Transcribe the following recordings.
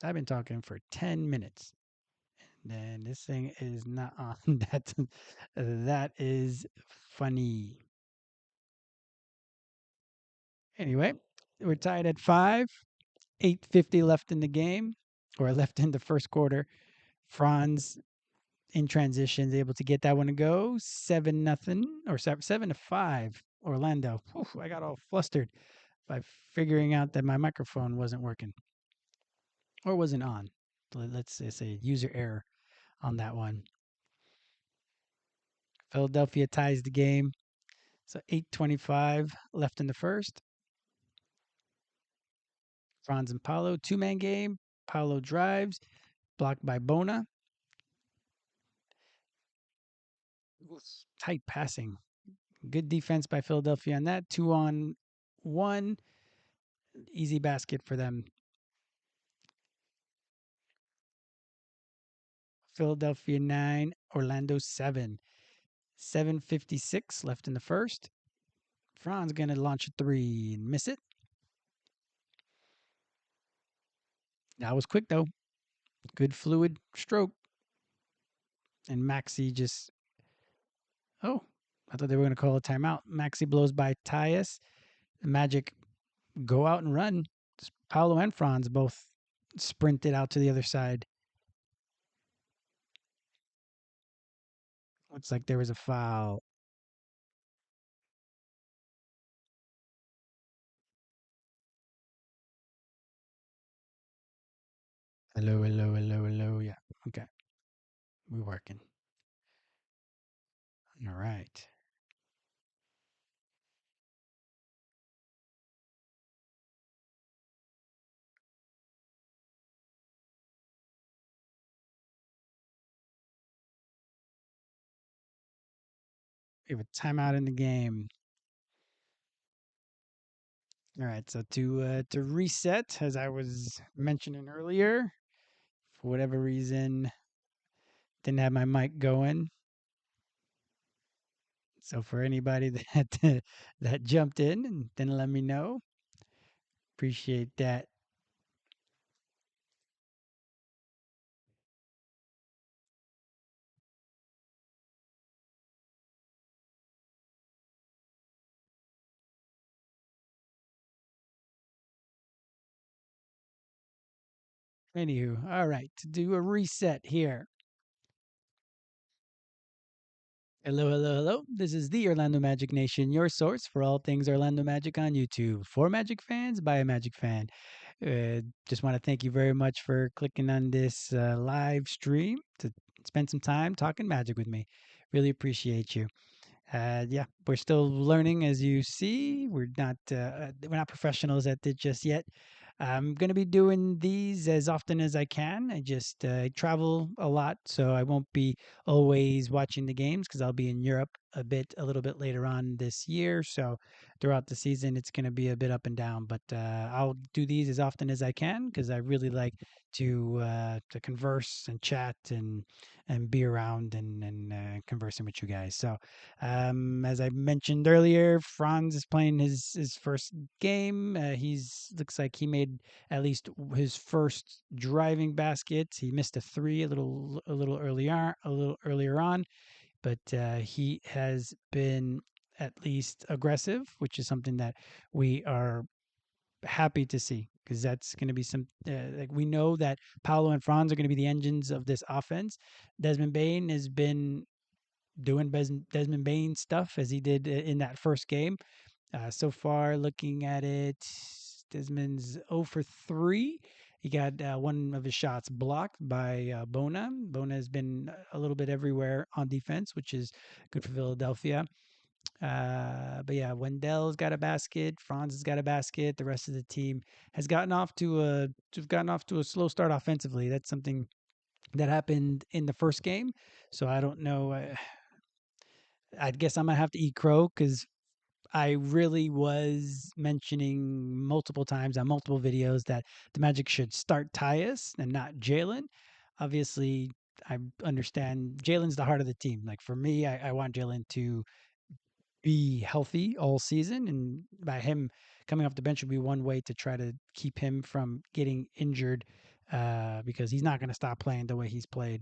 I've been talking for 10 minutes. Then this thing is not on. That is funny. Anyway, we're tied at 5. 8:50 left in the game, or left in the first quarter. Franz in transition is able to get that one to go. 7-0 or 7-5. Orlando. Whew, I got all flustered by figuring out that my microphone wasn't working or wasn't on. Let's say user error on that one. Philadelphia ties the game. So 8:25 left in the first. Franz and Paulo, two-man game. Paulo drives, blocked by Bona. Tight passing. Good defense by Philadelphia on that. 2-on-1. Easy basket for them. Philadelphia 9, Orlando 7. 7:56 left in the first. Franz going to launch a three and miss it. That was quick, though. Good fluid stroke. And Maxi just, oh, I thought they were going to call a timeout. Maxi blows by Tyus. The Magic go out and run. Paolo and Franz both sprinted out to the other side. Looks like there was a foul. Hello, hello, hello, hello. Yeah. Okay. We're working. All right. We have a timeout in the game. All right. So to reset, as I was mentioning earlier, for whatever reason, didn't have my mic going. So for anybody that that jumped in and didn't let me know, appreciate that. Anywho, all right. To do a reset here. Hello, hello, hello. This is the Orlando Magic Nation, your source for all things Orlando Magic on YouTube. For Magic fans, by a Magic fan. Just want to thank you very much for clicking on this live stream to spend some time talking Magic with me. Really appreciate you. Yeah, we're still learning, as you see. We're not professionals at it just yet. I'm going to be doing these as often as I can. I just travel a lot, so I won't be always watching the games because I'll be in Europe a little bit later on this year. So throughout the season, it's going to be a bit up and down. But I'll do these as often as I can because I really like to converse and chat and be around and conversing with you guys. So as I mentioned earlier, Franz is playing his first game. He's looks like he made at least his first driving basket. He missed a three a little earlier on, but he has been at least aggressive, which is something that we are happy to see because that's going to be some like we know that Paolo and Franz are going to be the engines of this offense. Desmond Bain has been doing Desmond Bain stuff as he did in that first game. So far, looking at it, Desmond's 0 for 3. He got one of his shots blocked by Bona. Bona has been a little bit everywhere on defense, which is good for Philadelphia. But yeah, Wendell's got a basket. Franz has got a basket. The rest of the team has gotten off to a slow start offensively. That's something that happened in the first game. So I don't know. I guess I'm gonna have to eat crow because I really was mentioning multiple times on multiple videos that the Magic should start Tyus and not Jalen. Obviously, I understand Jalen's the heart of the team. Like for me, I want Jalen to be healthy all season, and by him coming off the bench would be one way to try to keep him from getting injured because he's not going to stop playing the way he's played.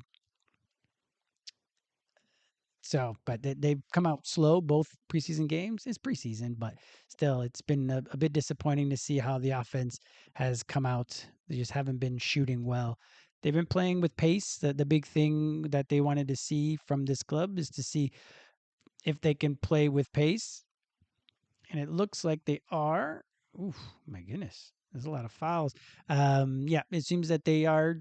So, but they've come out slow both preseason games. It's preseason, but still, it's been a bit disappointing to see how the offense has come out. They just haven't been shooting well. They've been playing with pace. The big thing that they wanted to see from this club is to see if they can play with pace, and it looks like they are. Oof, my goodness, there's a lot of fouls. Yeah, it seems that they are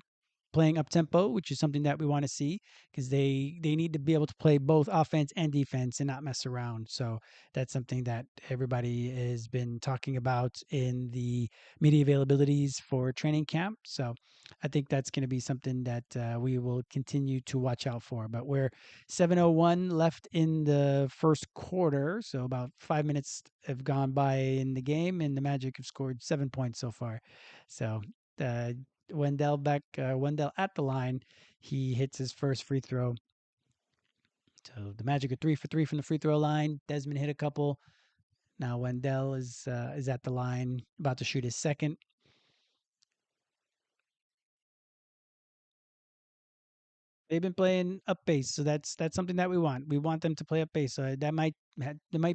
playing up tempo, which is something that we want to see because they need to be able to play both offense and defense and not mess around. So that's something that everybody has been talking about in the media availabilities for training camp. So I think that's going to be something that we will continue to watch out for. But we're 7:01 left in the first quarter, so about 5 minutes have gone by in the game, and the Magic have scored 7 points so far. So uh, Wendell at the line. He hits his first free throw. So the Magic are 3 for 3 from the free throw line. Desmond hit a couple. Now Wendell is at the line, about to shoot his second. They've been playing up base, so that's something that we want. We want them to play up base. So there might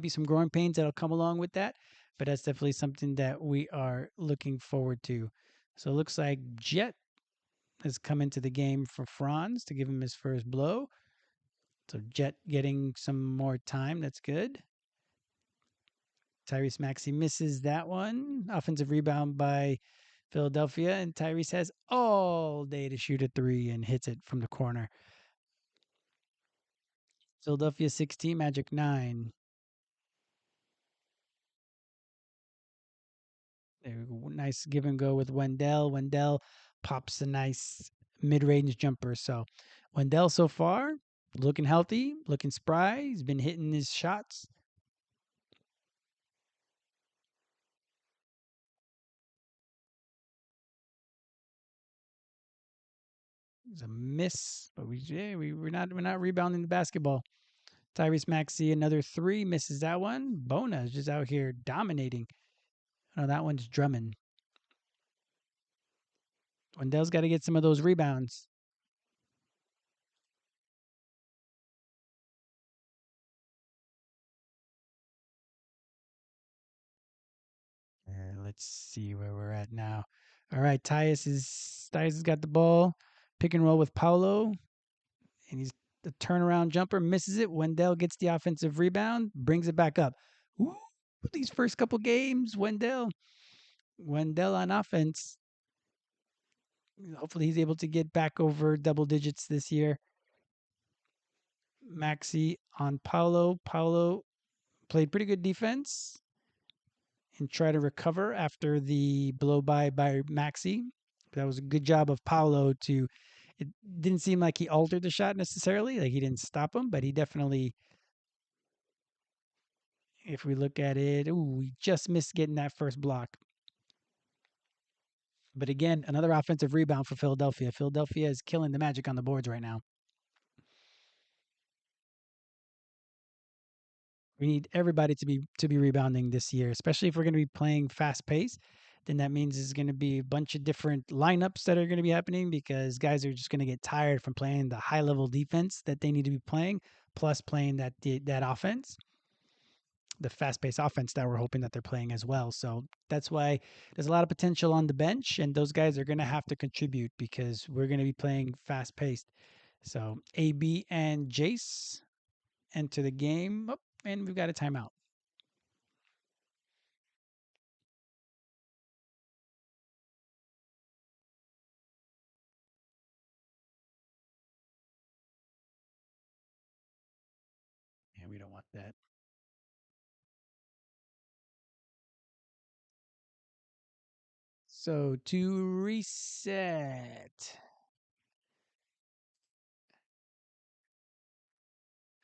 be some growing pains that'll come along with that, but that's definitely something that we are looking forward to. So it looks like Jet has come into the game for Franz to give him his first blow. So Jet getting some more time. That's good. Tyrese Maxey misses that one. Offensive rebound by Philadelphia, and Tyrese has all day to shoot a three and hits it from the corner. Philadelphia 16, Magic 9. Nice give and go with Wendell. Wendell pops a nice mid-range jumper. So Wendell so far looking healthy, looking spry. He's been hitting his shots. It's a miss, but we're not rebounding the basketball. Tyrese Maxey another three, misses that one. Bona is just out here dominating. Oh, that one's Drummond. Wendell's got to get some of those rebounds. Let's see where we're at now. All right, Tyus has got the ball. Pick and roll with Paulo, and he's the turnaround jumper, misses it. Wendell gets the offensive rebound, brings it back up. Ooh, these first couple games, Wendell on offense. Hopefully, he's able to get back over double digits this year. Maxi on Paulo. Paulo played pretty good defense and try to recover after the blow by Maxi. That was a good job of Paulo to. It didn't seem like he altered the shot necessarily, like he didn't stop him, but he definitely. If we look at it, ooh, he just missed getting that first block. But again, another offensive rebound for Philadelphia. Philadelphia is killing the Magic on the boards right now. We need everybody to be rebounding this year, especially if we're going to be playing fast pace. Then that means there's going to be a bunch of different lineups that are going to be happening because guys are just going to get tired from playing the high level defense that they need to be playing, plus playing that offense, the fast paced offense that we're hoping that they're playing as well. So that's why there's a lot of potential on the bench, and those guys are going to have to contribute because we're going to be playing fast paced. So AB and Jace enter the game, oh, and we've got a timeout. Yeah, we don't want that. So to reset,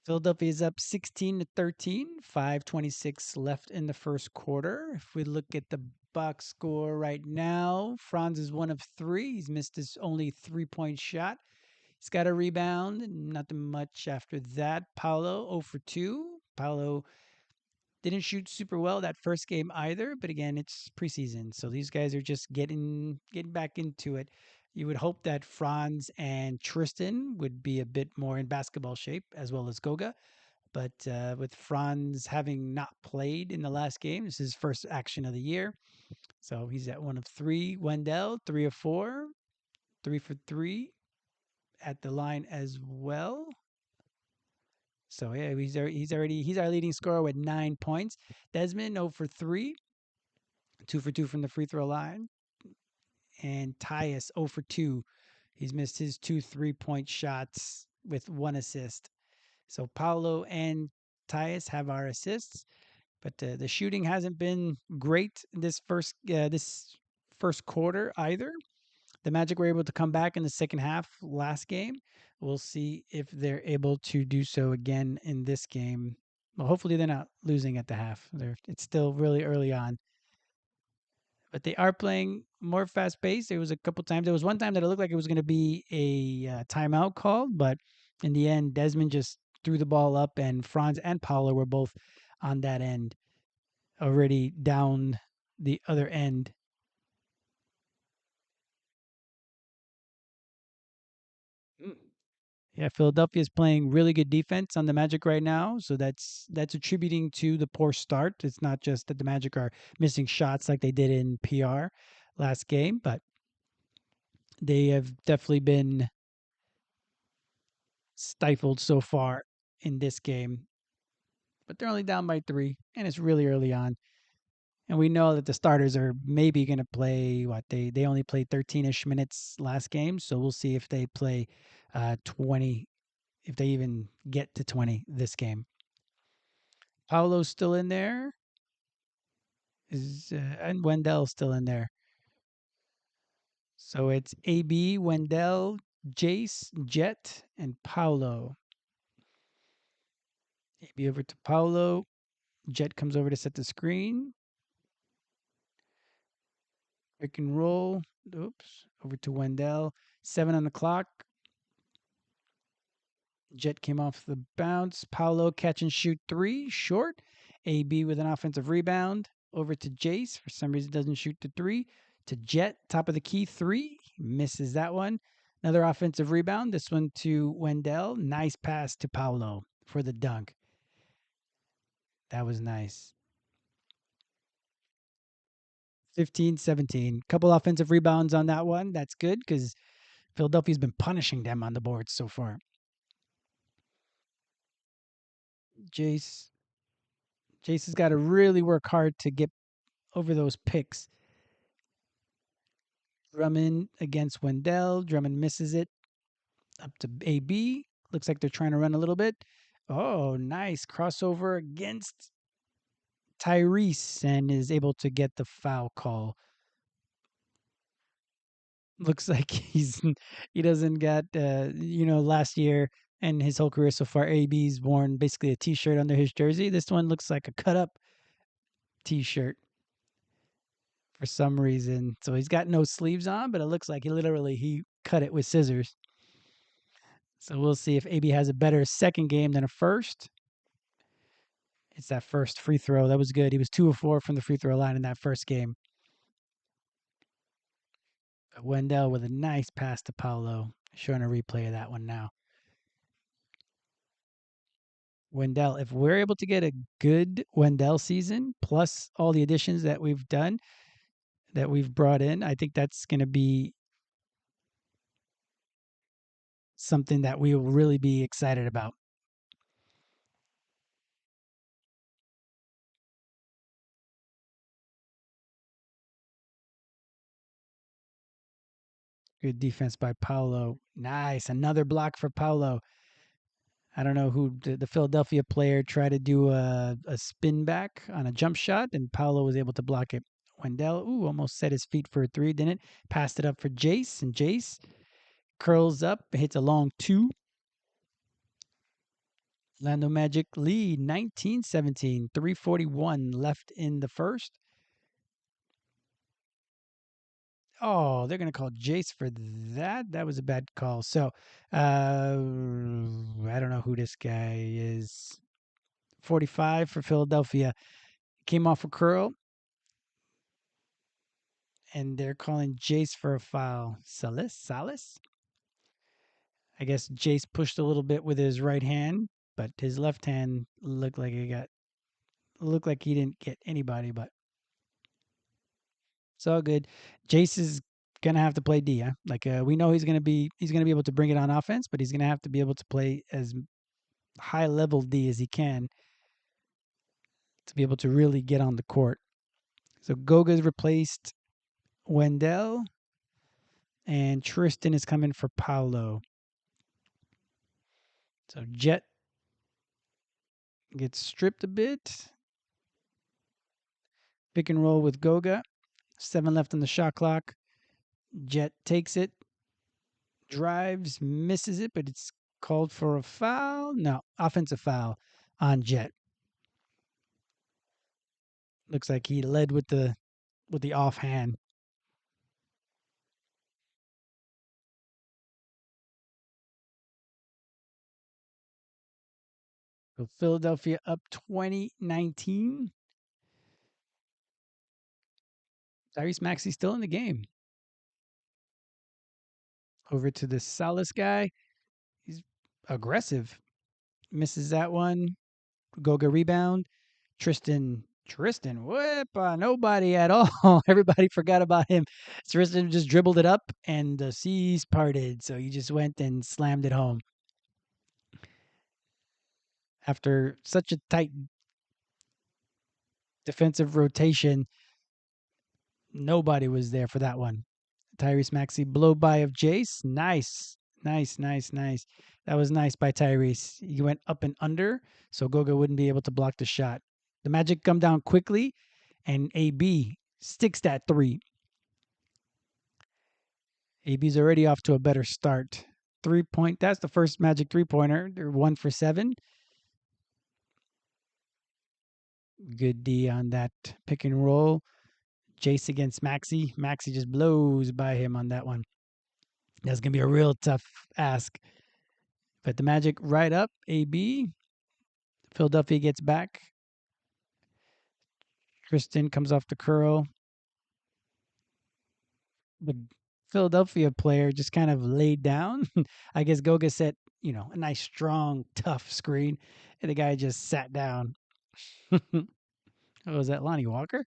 Philadelphia is up 16-13, 5:26 left in the first quarter. If we look at the box score right now, Franz is one of three. He's missed his only 3-point shot. He's got a rebound, nothing much after that. Paolo 0 for 2. Paolo didn't shoot super well that first game either, but again, it's preseason, so these guys are just getting back into it. You would hope that Franz and Tristan would be a bit more in basketball shape, as well as Goga. But with Franz having not played in the last game, this is his first action of the year. So he's at 1 of 3. Wendell, 3 of 4, 3 for 3 at the line as well. So yeah, he's our leading scorer with 9 points. Desmond 0 for 3, 2 for 2 from the free throw line, and Tyus 0 for 2. He's missed his 2 3-point shots with 1 assist. So Paulo and Tyus have our assists, but the shooting hasn't been great this first quarter either. The Magic were able to come back in the second half last game. We'll see if they're able to do so again in this game. Well, hopefully they're not losing at the half. It's still really early on, but they are playing more fast paced. There was a couple times. There was one time that it looked like it was going to be a timeout called, but in the end, Desmond just threw the ball up, and Franz and Paolo were both on that end, already down the other end. Mm. Yeah, Philadelphia is playing really good defense on the Magic right now, so that's attributing to the poor start. It's not just that the Magic are missing shots like they did in PR last game, but they have definitely been stifled so far in this game. But they're only down by 3, and it's really early on. And we know that the starters are maybe going to play what they only played 13ish minutes last game, so we'll see if they play 20, if they even get to 20 this game. Paolo's still in there, is and Wendell's still in there. So it's AB, Wendell, Jace, Jet, and Paolo. AB over to Paolo. Jet comes over to set the screen. Pick and roll. Oops. Over to Wendell. 7 on the clock. Jet came off the bounce. Paolo catch and shoot 3. Short. AB with an offensive rebound. Over to Jace. For some reason doesn't shoot the 3. To Jet. Top of the key 3. Misses that one. Another offensive rebound. This one to Wendell. Nice pass to Paolo for the dunk. That was nice. 15-17. Couple offensive rebounds on that one. That's good because Philadelphia's been punishing them on the boards so far. Jace. Jace has got to really work hard to get over those picks. Drummond against Wendell. Drummond misses it. Up to AB. Looks like they're trying to run a little bit. Oh, nice crossover against Tyrese and is able to get the foul call. Looks like he doesn't got last year and his whole career so far, AB's worn basically a t-shirt under his jersey. This one looks like a cut up t-shirt for some reason. So he's got no sleeves on, but it looks like he cut it with scissors. So we'll see if AB has a better second game than a first. It's that first free throw. That was good. He was 2 of 4 from the free throw line in that first game. Wendell with a nice pass to Paolo. Showing a replay of that one now. Wendell, if we're able to get a good Wendell season, plus all the additions that we've done, that we've brought in, I think that's going to be something that we will really be excited about. Good defense by Paolo. Nice. Another block for Paolo. I don't know who the Philadelphia player tried to do a spin back on a jump shot, and Paolo was able to block it. Wendell, almost set his feet for a 3, didn't it? Passed it up for Jace, and Jace curls up, hits a long 2. Orlando Magic lead 19-17, 3:41 left in the first. Oh, they're going to call Jace for that. That was a bad call. So, I don't know who this guy is. 45 for Philadelphia. Came off a curl and they're calling Jace for a foul. Salis? I guess Jace pushed a little bit with his right hand, but his left hand looked like he didn't get anybody, but it's all good. Jace is gonna have to play D. Huh? Like we know he's gonna be able to bring it on offense, but he's gonna have to be able to play as high level D as he can to be able to really get on the court. So Goga's replaced Wendell, and Tristan is coming for Paolo. So Jet gets stripped a bit. Pick and roll with Goga. 7 left on the shot clock. Jet takes it, drives, misses it, but it's called for a foul. No, offensive foul on Jet. Looks like he led with the offhand. So Philadelphia up 2019. Tyrese Maxey still in the game. Over to the Salas guy. He's aggressive. Misses that one. Goga rebound. Tristan, whip, nobody at all. Everybody forgot about him. Tristan just dribbled it up and the seas parted. So he just went and slammed it home. After such a tight defensive rotation, nobody was there for that one. Tyrese Maxey blow by of Jace. Nice. Nice. That was nice by Tyrese. He went up and under, so Goga wouldn't be able to block the shot. The Magic come down quickly, and AB sticks that three. AB's already off to a better start. 3-point. That's the first Magic 3-pointer. They're 1 for 7. Good D on that pick and roll. Jace against Maxey. Maxey just blows by him on that one. That's going to be a real tough ask. But the Magic right up. AB. Philadelphia gets back. Tristan comes off the curl. The Philadelphia player just kind of laid down. I guess Goga set, a nice, strong, tough screen. And the guy just sat down. Oh, was that Lonnie Walker?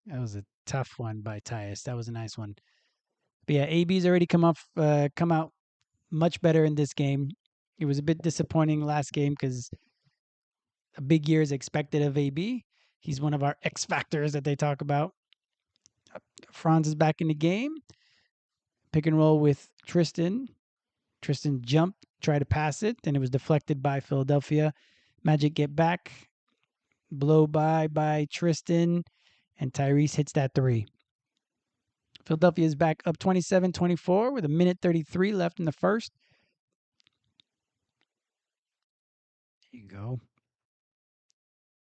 That was a tough one by Tyus. That was a nice one. But yeah, AB's already come out much better in this game. It was a bit disappointing last game because a big year is expected of AB. He's one of our X factors that they talk about. Franz is back in the game. Pick and roll with Tristan. Tristan jumped, tried to pass it, and it was deflected by Philadelphia. Magic get back. Blow by Tristan, and Tyrese hits that three. Philadelphia is back up 27-24 with a minute 33 left in the first. There you go.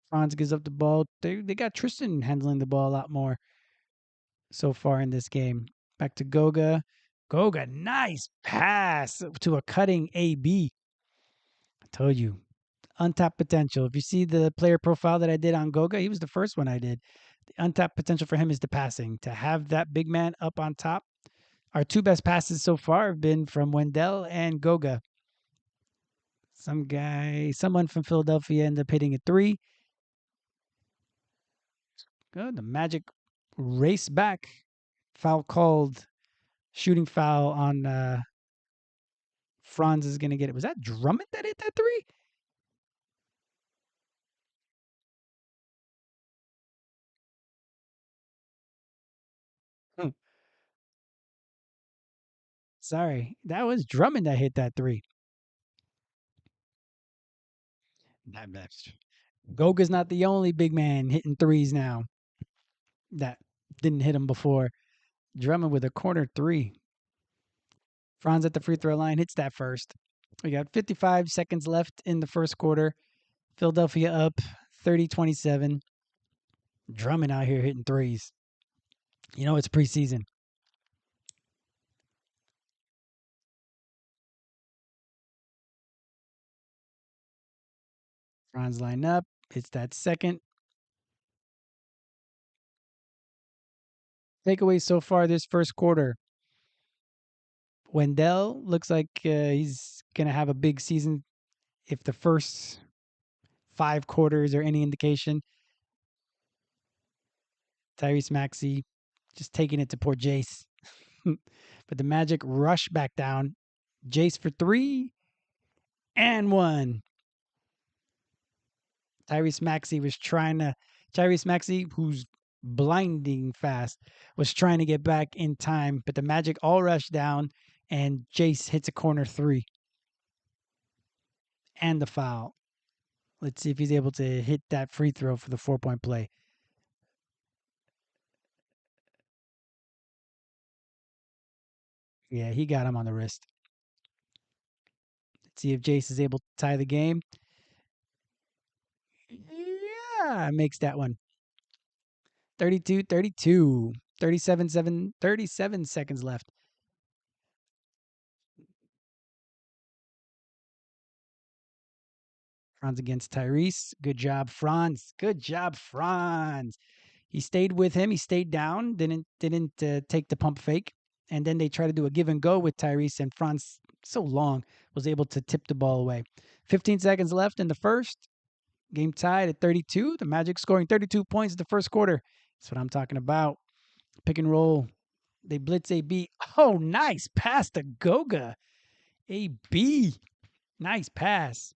Franz gives up the ball. They got Tristan handling the ball a lot more so far in this game. Back to Goga. Goga, nice pass to a cutting AB. I told you, untapped potential. If you see the player profile that I did on Goga, he was the first one I did. The untapped potential for him is the passing. To have that big man up on top. Our two best passes so far have been from Wendell and Goga. Someone from Philadelphia ended up hitting a three. Good. The Magic race back. Foul called. Shooting foul on Franz is going to get it. Was that Drummond that hit that three? Hmm. Sorry. That was Drummond that hit that three. That's Goga's not the only big man hitting threes now that didn't hit him before. Drummond with a corner three. Franz at the free throw line hits that first. We got 55 seconds left in the first quarter. Philadelphia up 30-27. Drummond out here hitting threes. It's preseason. Franz line up. It's that second. Takeaway so far this first quarter. Wendell looks like he's going to have a big season. If the first 5 quarters are any indication, Tyrese Maxey just taking it to poor Jace. But the Magic rush back down. Jace for three and one. Tyrese Maxey was trying to. Tyrese Maxey, who's blinding fast, was trying to get back in time, but the Magic all rushed down, and Jace hits a corner three and the foul. Let's see if he's able to hit that free throw for the 4-point play. Yeah, he got him on the wrist. Let's see if Jace is able to tie the game. Yeah, makes that one. 32-32. 37 seconds left. Franz against Tyrese. Good job, Franz. Good job, Franz. He stayed with him. He stayed down. Didn't take the pump fake. And then they tried to do a give and go with Tyrese, and Franz, so long, was able to tip the ball away. 15 seconds left in the first. Game tied at 32. The Magic scoring 32 points in the first quarter. That's what I'm talking about. Pick and roll. They blitz AB. Oh, nice pass to Goga. AB. Nice pass.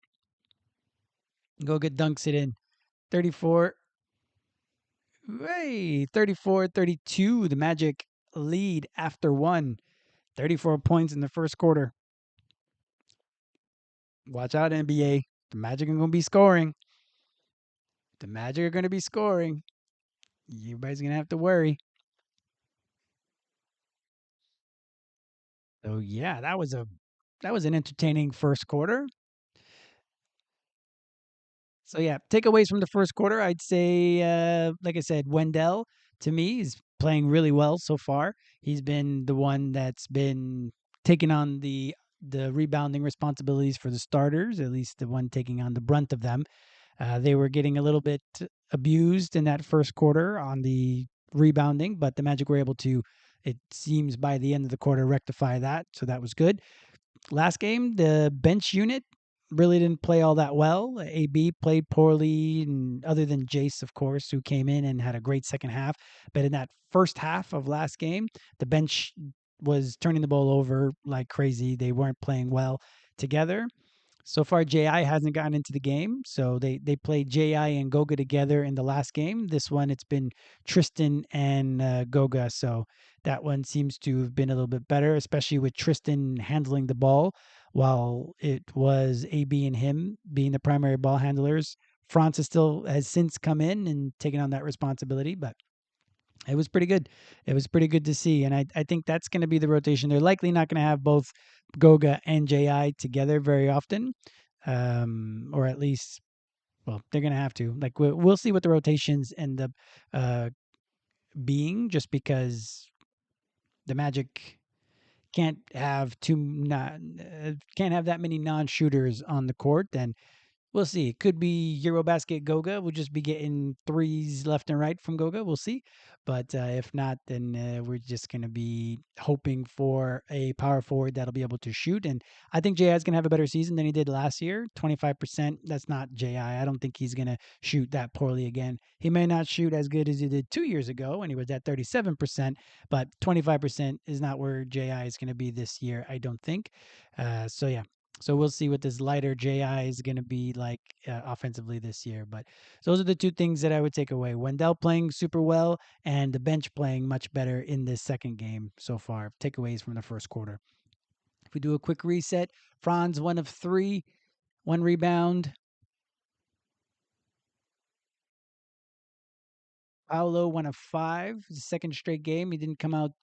Goga dunks it in. 34. Hey, 34-32. The Magic lead after one. 34 points in the first quarter. Watch out, NBA. The Magic are going to be scoring. The Magic are going to be scoring. Everybody's going to have to worry. So yeah, that was an entertaining first quarter. So yeah, takeaways from the first quarter, I'd say, like I said, Wendell to me is playing really well so far. He's been the one that's been taking on the rebounding responsibilities for the starters, at least the one taking on the brunt of them. They were getting a little bit abused in that first quarter on the rebounding, but the Magic were able to, it seems, by the end of the quarter, rectify that. So that was good. Last game, the bench unit really didn't play all that well. AB played poorly, and other than Jace, of course, who came in and had a great second half. But in that first half of last game, the bench was turning the ball over like crazy. They weren't playing well together. So far, JI hasn't gotten into the game. So they played JI and Goga together in the last game. This one, it's been Tristan and Goga. So that one seems to have been a little bit better, especially with Tristan handling the ball while it was AB and him being the primary ball handlers. Francis still has since come in and taken on that responsibility, but it was pretty good. It was pretty good to see. And I think that's going to be the rotation. They're likely not going to have both Goga and JI together very often, or at least, well, they're going to have to. Like, we'll see what the rotations end up being, just because the Magic can't have that many non-shooters on the court, and we'll see. It could be Eurobasket Goga. We'll just be getting threes left and right from Goga. We'll see. But if not, then we're just going to be hoping for a power forward that'll be able to shoot. And I think JI is going to have a better season than he did last year. 25%. That's not JI. I don't think he's going to shoot that poorly again. He may not shoot as good as he did 2 years ago when he was at 37%, but 25% is not where JI is going to be this year, I don't think. So, yeah. So we'll see what this lighter JI is going to be like offensively this year. But those are the two things that I would take away. Wendell playing super well and the bench playing much better in this second game so far. Takeaways from the first quarter. If we do a quick reset, Franz 1 of 3, 1 rebound. Paolo 1 of 5, his second straight game. He didn't come out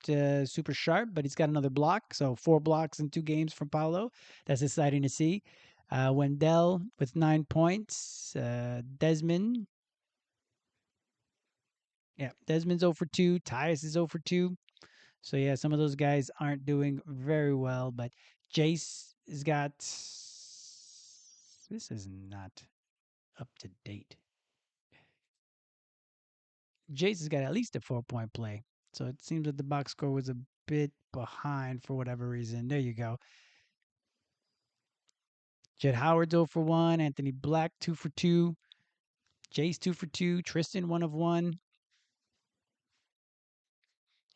super sharp, but he's got another block. So 4 blocks in 2 games from Paolo. That's exciting to see. Wendell with 9 points. Desmond. Yeah, Desmond's 0 for 2. Tyus is 0 for 2. So, yeah, some of those guys aren't doing very well. But Jace has got. This is not. up to date. Jace has got at least a 4-point play. So it seems that the box score was a bit behind for whatever reason. There you go. Jed Howard's 0 for 1. Anthony Black 2 for 2. Jace 2 for 2. Tristan 1 of 1.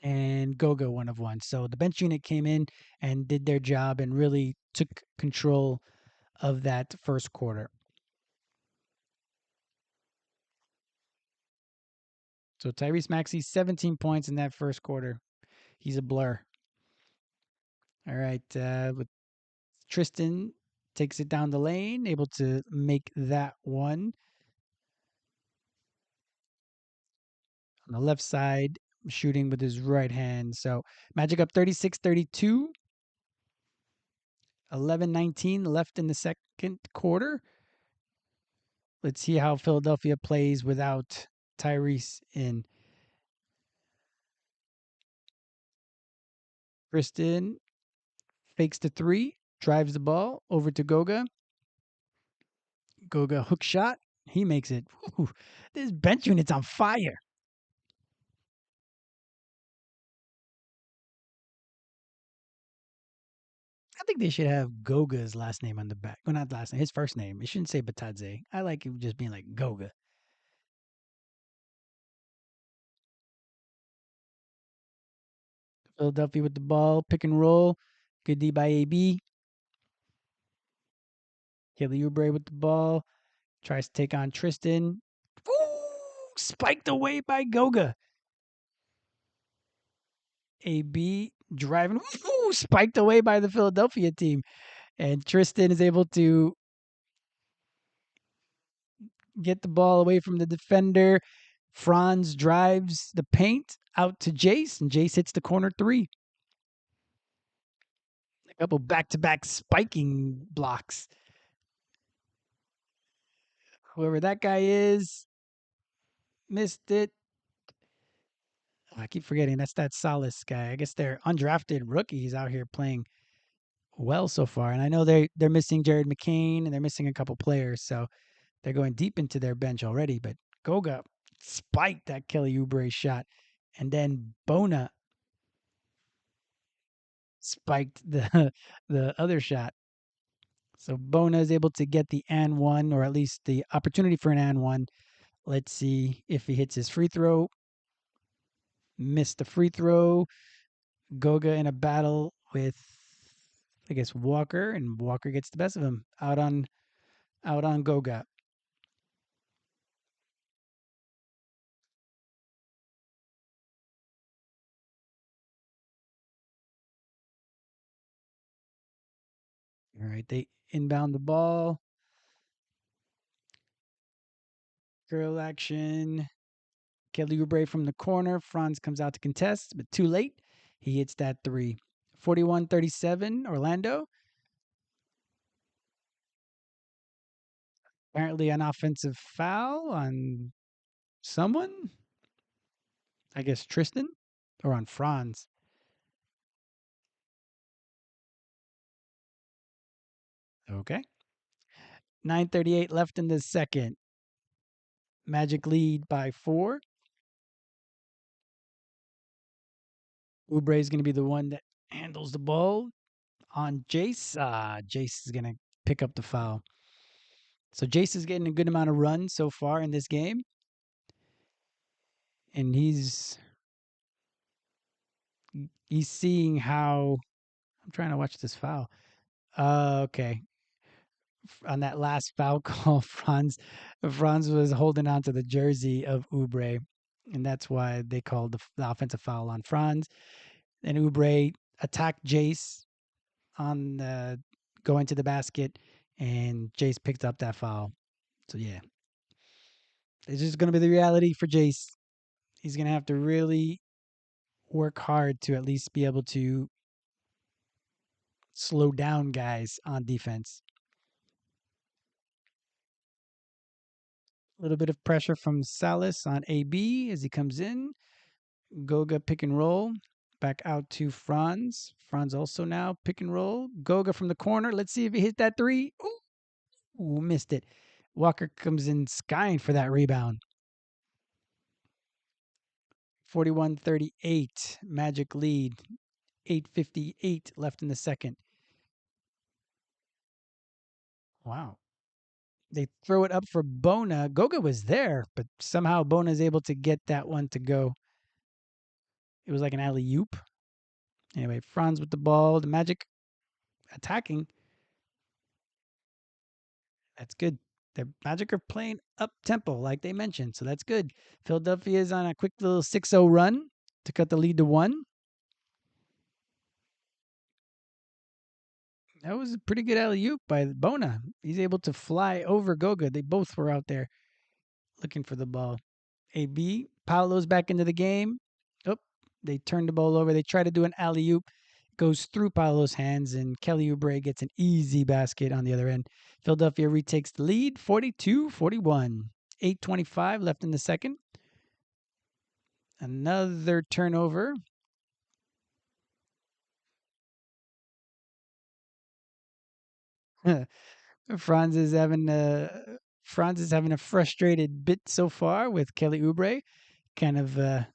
And Goga 1 of 1. So the bench unit came in and did their job and really took control of that first quarter. So Tyrese Maxey, 17 points in that first quarter. He's a blur. All right. With Tristan takes it down the lane, able to make that one. On the left side, shooting with his right hand. So Magic up 36-32. 11-19 left in the second quarter. Let's see how Philadelphia plays without Tyrese in. Tristan fakes the three, drives the ball over to Goga. Goga hook shot. He makes it. Ooh, this bench unit's on fire. I think they should have Goga's last name on the back. Well, not last name, his first name. It shouldn't say Batadze. I like him just being like Goga. Philadelphia with the ball, pick and roll. Good D by AB. Kelly Oubre with the ball. Tries to take on Tristan. Ooh, spiked away by Goga. AB driving. Ooh, spiked away by the Philadelphia team. And Tristan is able to get the ball away from the defender. Franz drives the paint out to Jace, and Jace hits the corner three. A couple back-to-back spiking blocks. Whoever that guy is, missed it. Oh, I keep forgetting that's that Salas guy. I guess they're undrafted rookies out here playing well so far. And I know they're missing Jared McCain and they're missing a couple players, so they're going deep into their bench already. But Goga spiked that Kelly Oubre shot, and then Bona spiked the the other shot. So Bona is able to get the and one, or at least the opportunity for an and one. Let's see if he hits his free throw. Missed the free throw. Goga in a battle with, I guess, Walker, and Walker gets the best of him. Out on Goga. All right, they inbound the ball. Girl action. Kelly Oubre from the corner. Franz comes out to contest, but too late. He hits that three. 41-37, Orlando. Apparently an offensive foul on someone. I guess Tristan or on Franz. Okay. 9:38 left in the second. Magic lead by 4. Oubre is going to be the one that handles the ball on Jace. Jace is going to pick up the foul. So Jace is getting a good amount of run so far in this game. And he's seeing how I'm trying to watch this foul. Okay. On that last foul call, Franz was holding on to the jersey of Oubre, and that's why they called the offensive foul on Franz. And Oubre attacked Jace on going to the basket, and Jace picked up that foul. So yeah, it's just going to be the reality for Jace. He's going to have to really work hard to at least be able to slow down guys on defense. A little bit of pressure from Salas on AB as he comes in. Goga pick and roll. Back out to Franz. Franz also now pick and roll. Goga from the corner. Let's see if he hit that three. Ooh, missed it. Walker comes in skying for that rebound. 41-38, Magic lead. 8:58 left in the second. Wow. They throw it up for Bona. Goga was there, but somehow Bona is able to get that one to go. It was like an alley oop. Anyway, Franz with the ball. The Magic attacking. That's good. The Magic are playing up tempo, like they mentioned, so that's good. Philadelphia is on a quick little 6-0 run to cut the lead to 1. That was a pretty good alley oop by Bona. He's able to fly over Goga. They both were out there looking for the ball. AB, Paolo's back into the game. Oh, they turned the ball over. They try to do an alley oop. Goes through Paolo's hands, and Kelly Oubre gets an easy basket on the other end. Philadelphia retakes the lead 42-41. 8:25 left in the second. Another turnover. Franz is having a frustrated bit so far with Kelly Oubre. Kind of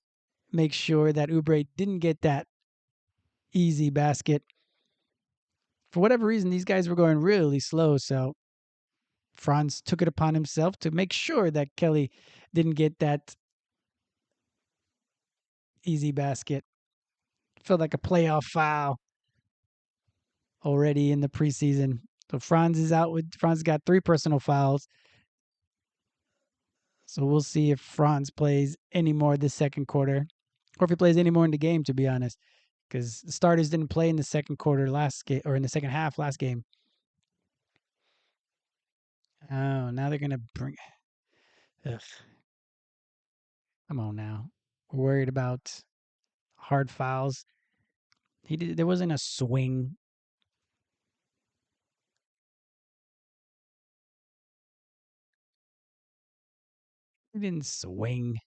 make sure that Oubre didn't get that easy basket. For whatever reason, these guys were going really slow, so Franz took it upon himself to make sure that Kelly didn't get that easy basket. Felt like a playoff foul already in the preseason. So Franz got 3 personal fouls. So we'll see if Franz plays any more this second quarter, or if he plays any more in the game, to be honest, because the starters didn't play in the second quarter last game, or in the second half last game. Oh, now they're gonna bring. Ugh, come on now. We're worried about hard fouls. There wasn't a swing. He didn't swing.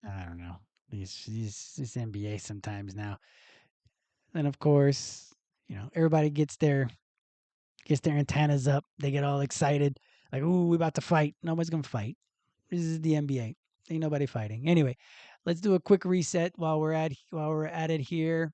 I don't know. This NBA sometimes now. And of course, everybody gets their antennas up. They get all excited, like, "Ooh, we about to fight." Nobody's gonna fight. This is the NBA. Ain't nobody fighting. Anyway, let's do a quick reset while we're at it here.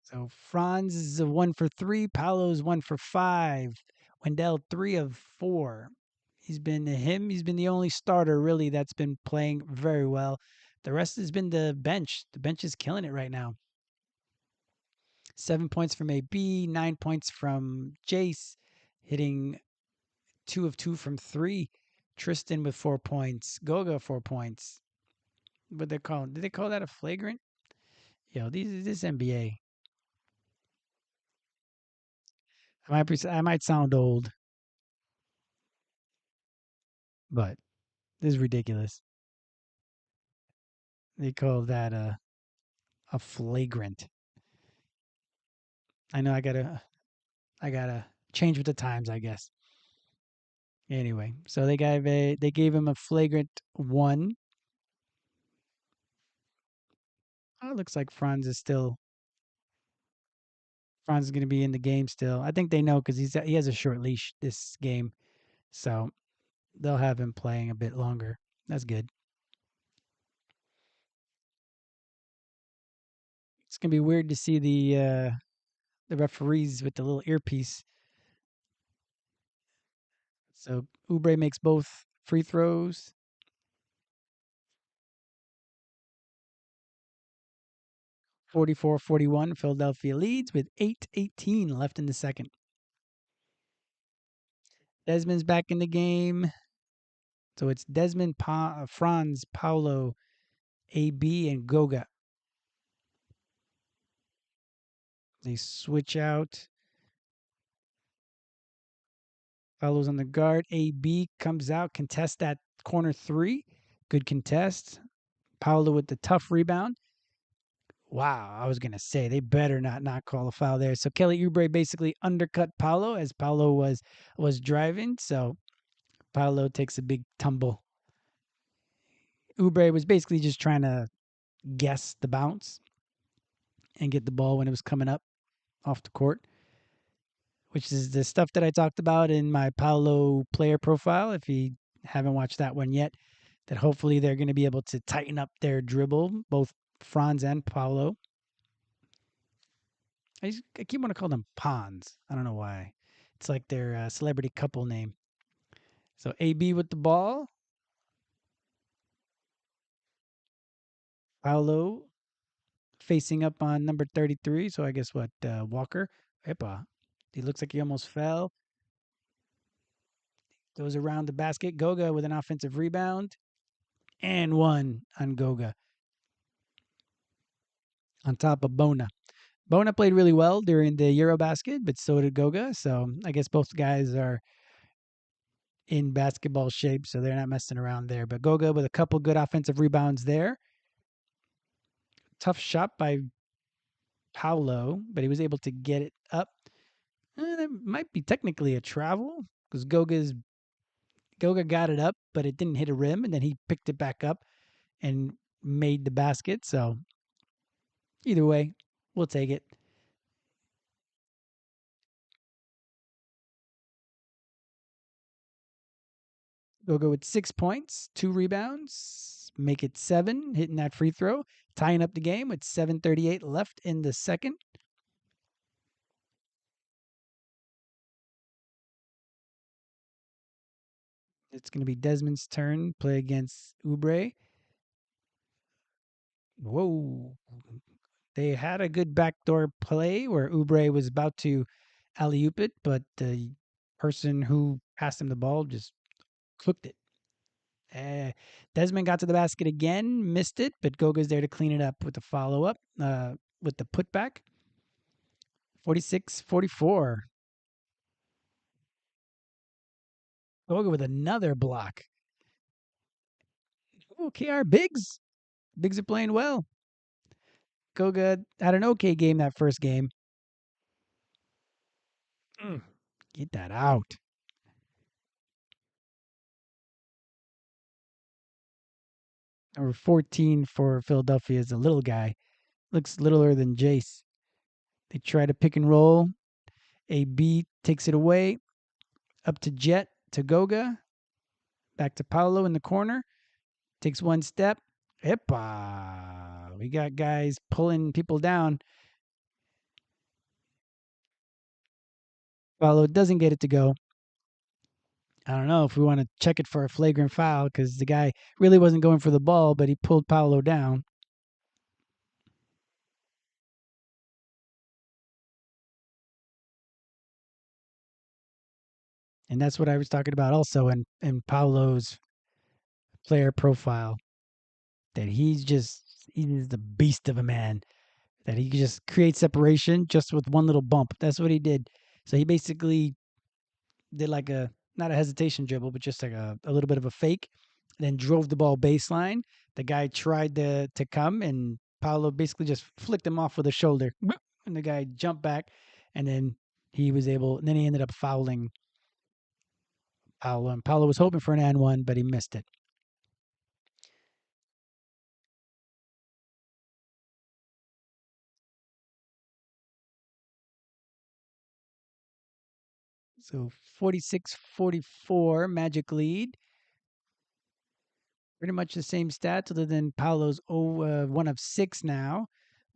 So Franz is a 1 for 3. Paolo's 1 for 5. Wendell 3 of 4. He's been the only starter really that's been playing very well. The rest has been the bench. The bench is killing it right now. 7 points from AB, 9 points from Jace, hitting 2 of 2 from 3. Tristan with 4 points. Goga 4 points. What they call? Did they call that a flagrant? Yo, this NBA. I might sound old, but this is ridiculous. They call that a flagrant. I know I gotta change with the times, I guess. Anyway, so they gave him a flagrant 1. Oh, it looks like Franz is going to be in the game still. I think they know because he has a short leash this game, so they'll have him playing a bit longer. That's good. It's gonna be weird to see the referees with the little earpiece. So Oubre makes both free throws. 44-41. Philadelphia leads with 8:18 left in the second. Desmond's back in the game. So it's Desmond, Franz, Paulo, AB, and Goga. They switch out. Paulo's on the guard. AB comes out, contests that corner 3. Good contest. Paolo with the tough rebound. Wow, I was gonna say they better not call a foul there. So Kelly Oubre basically undercut Paolo as Paolo was driving. So Paolo takes a big tumble. Oubre was basically just trying to guess the bounce and get the ball when it was coming up off the court, which is the stuff that I talked about in my Paolo player profile. If you haven't watched that one yet, that hopefully they're going to be able to tighten up their dribble, both Franz and Paolo. I keep wanting to call them Pons. I don't know why. It's like their celebrity couple name. So AB with the ball. Paolo facing up on number 33. So I guess what, Walker? Epa. He looks like he almost fell. Goes around the basket. Goga with an offensive rebound. And one on Goga on top of Bona. Bona played really well during the Eurobasket, but so did Goga. So I guess both guys are in basketball shape, so they're not messing around there. But Goga with a couple good offensive rebounds there. Tough shot by Paolo, but he was able to get it up. That might be technically a travel because Goga got it up, but it didn't hit a rim, and then he picked it back up and made the basket. So either way, we'll take it. Goga with 6 points, 2 rebounds, make it 7, hitting that free throw, tying up the game with 7:38 left in the second. It's going to be Desmond's turn, play against Oubre. Whoa. They had a good backdoor play where Oubre was about to alley oop it, but the person who passed him the ball just cooked it. Desmond got to the basket again, missed it, but Goga's there to clean it up with the follow up, with the putback. 46-44. Goga with another block. Okay, our bigs. Bigs are playing well. Goga had an okay game that first game. Get that out. Number 14 for Philadelphia is a little guy. Looks littler than Jace. They try to pick and roll. AB takes it away. Up to Jet to Goga. Back to Paolo in the corner. Takes one step. Epa. We got guys pulling people down. Paolo doesn't get it to go. I don't know if we want to check it for a flagrant foul because the guy really wasn't going for the ball, but he pulled Paolo down. And that's what I was talking about also in Paolo's player profile. That he's the beast of a man. That he just creates separation just with one little bump. That's what he did. So he basically did like a not a hesitation dribble, but just like a little bit of a fake, then drove the ball baseline. The guy tried to come, and Paolo basically just flicked him off with a shoulder, and the guy jumped back, and then he was able. And then he ended up fouling Paolo, and Paolo was hoping for an and one, but he missed it. So 46-44 Magic lead. Pretty much the same stats other than Paolo's 1 of 6 now.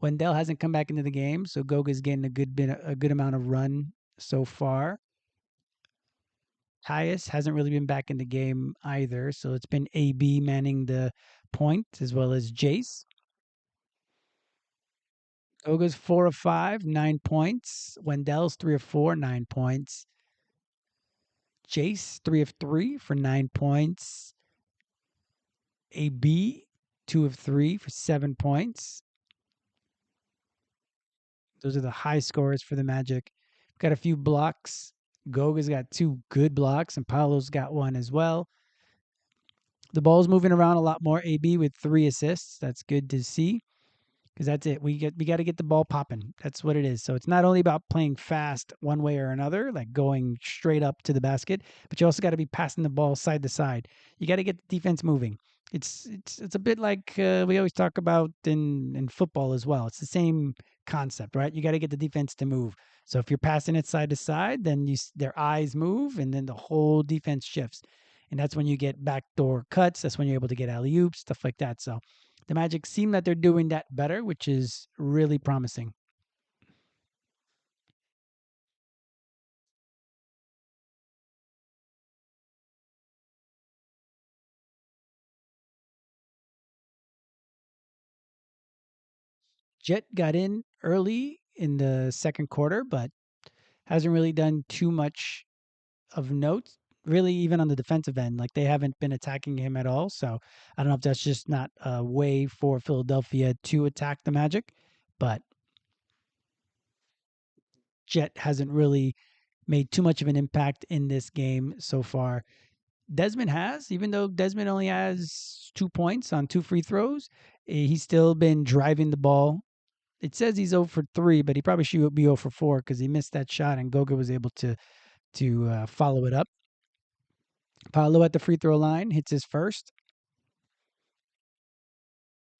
Wendell hasn't come back into the game, so Goga's getting a good amount of run so far. Tyus hasn't really been back in the game either, so it's been AB manning the point as well as Jace. Goga's 4 of 5, 9 points. Wendell's 3 of 4, 9 points. Jace 3 of 3 for 9 points. AB 2 of 3 for 7 points. Those are the high scores for the Magic. Got a few blocks. Goga's got 2 good blocks, and Paolo's got one as well. The ball's moving around a lot more. AB with 3 assists. That's good to see because that's it. We got to get the ball popping. That's what it is. So it's not only about playing fast one way or another, like going straight up to the basket, but you also got to be passing the ball side to side. You got to get the defense moving. It's a bit like we always talk about in football as well. It's the same concept, right? You got to get the defense to move. So if you're passing it side to side, then their eyes move, and then the whole defense shifts, and that's when you get backdoor cuts. That's when you're able to get alley oops, stuff like that. So the Magic seem that they're doing that better, which is really promising. Jet got in early in the second quarter, but hasn't really done too much of note, really, even on the defensive end. Like they haven't been attacking him at all. So I don't know if that's just not a way for Philadelphia to attack the Magic, but Jet hasn't really made too much of an impact in this game so far. Desmond has, even though Desmond only has 2 points on 2 free throws, he's still been driving the ball. It says he's 0 for 3, but he probably should be 0 for 4 because he missed that shot and Goga was able to follow it up. Paolo at the free throw line hits his first.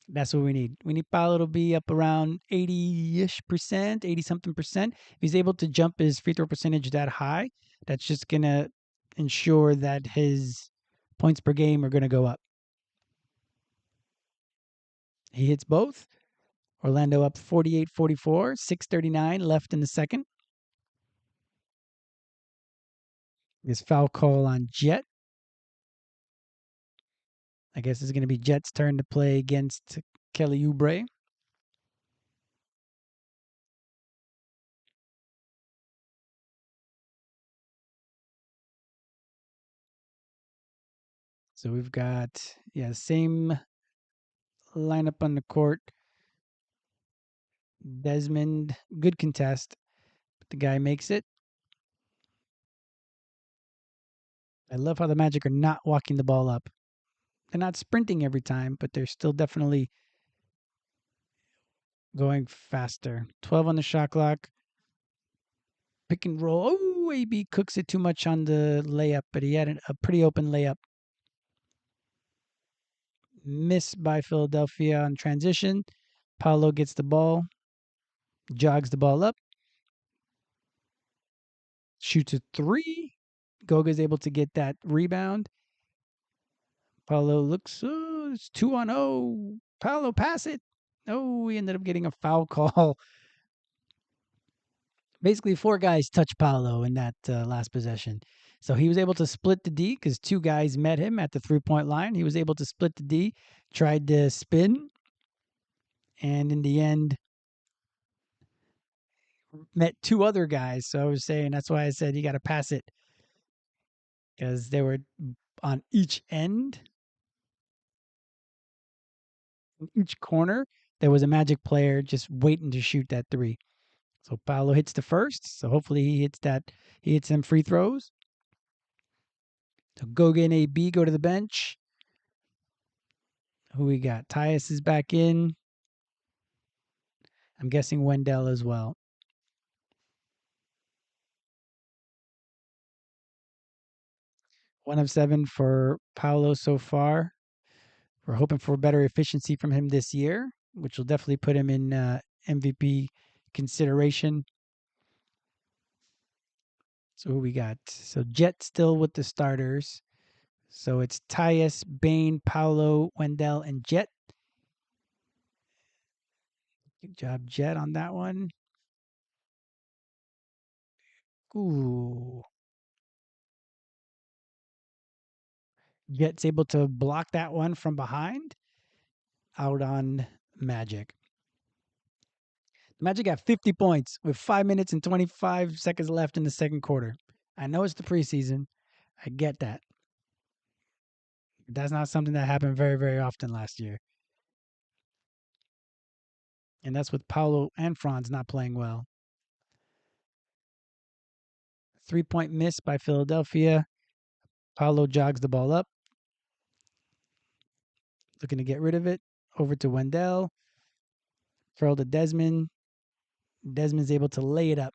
That's what we need. We need Paolo to be up around 80-ish%, 80 something percent. If he's able to jump his free throw percentage that high, that's just going to ensure that his points per game are going to go up. He hits both. Orlando up 48-44, 6:39 left in the second. His foul call on Jet. I guess it's going to be Jet's turn to play against Kelly Oubre. So we've got, yeah, same lineup on the court. Desmond, good contest, but the guy makes it. I love how the Magic are not walking the ball up. They're not sprinting every time, but they're still definitely going faster. 12 on the shot clock. Pick and roll. Oh, AB cooks it too much on the layup, but he had a pretty open layup. Miss by Philadelphia on transition. Paolo gets the ball, jogs the ball up, shoots a three. Goga's able to get that rebound. Paolo looks, oh, it's 2-0. Paolo, pass it. Oh, we ended up getting a foul call. Basically, four guys touched Paolo in that last possession. So he was able to split the D because two guys met him at the 3 point line. He was able to split the D, tried to spin, and in the end, met two other guys. So I was saying that's why I said you got to pass it because they were on each end, each corner. There was a Magic player just waiting to shoot that three. So Paolo hits the first. So hopefully he hits that. He hits some free throws. So Goga and AB go to the bench. Who we got? Tyus is back in. I'm guessing Wendell as well. 1 of 7 for Paolo so far. We're hoping for better efficiency from him this year, which will definitely put him in MVP consideration. So who we got? So Jet still with the starters. So it's Tyus, Bain, Paolo, Wendell, and Jet. Good job, Jet, on that one. Ooh. Jet's able to block that one from behind out on Magic. Magic got 50 points with 5 minutes and 25 seconds left in the second quarter. I know it's the preseason. I get that. That's not something that happened very, very often last year. And that's with Paolo and Franz not playing well. 3 point miss by Philadelphia. Paolo jogs the ball up. looking to get rid of it. Over to Wendell. Throw to Desmond. Desmond's able to lay it up.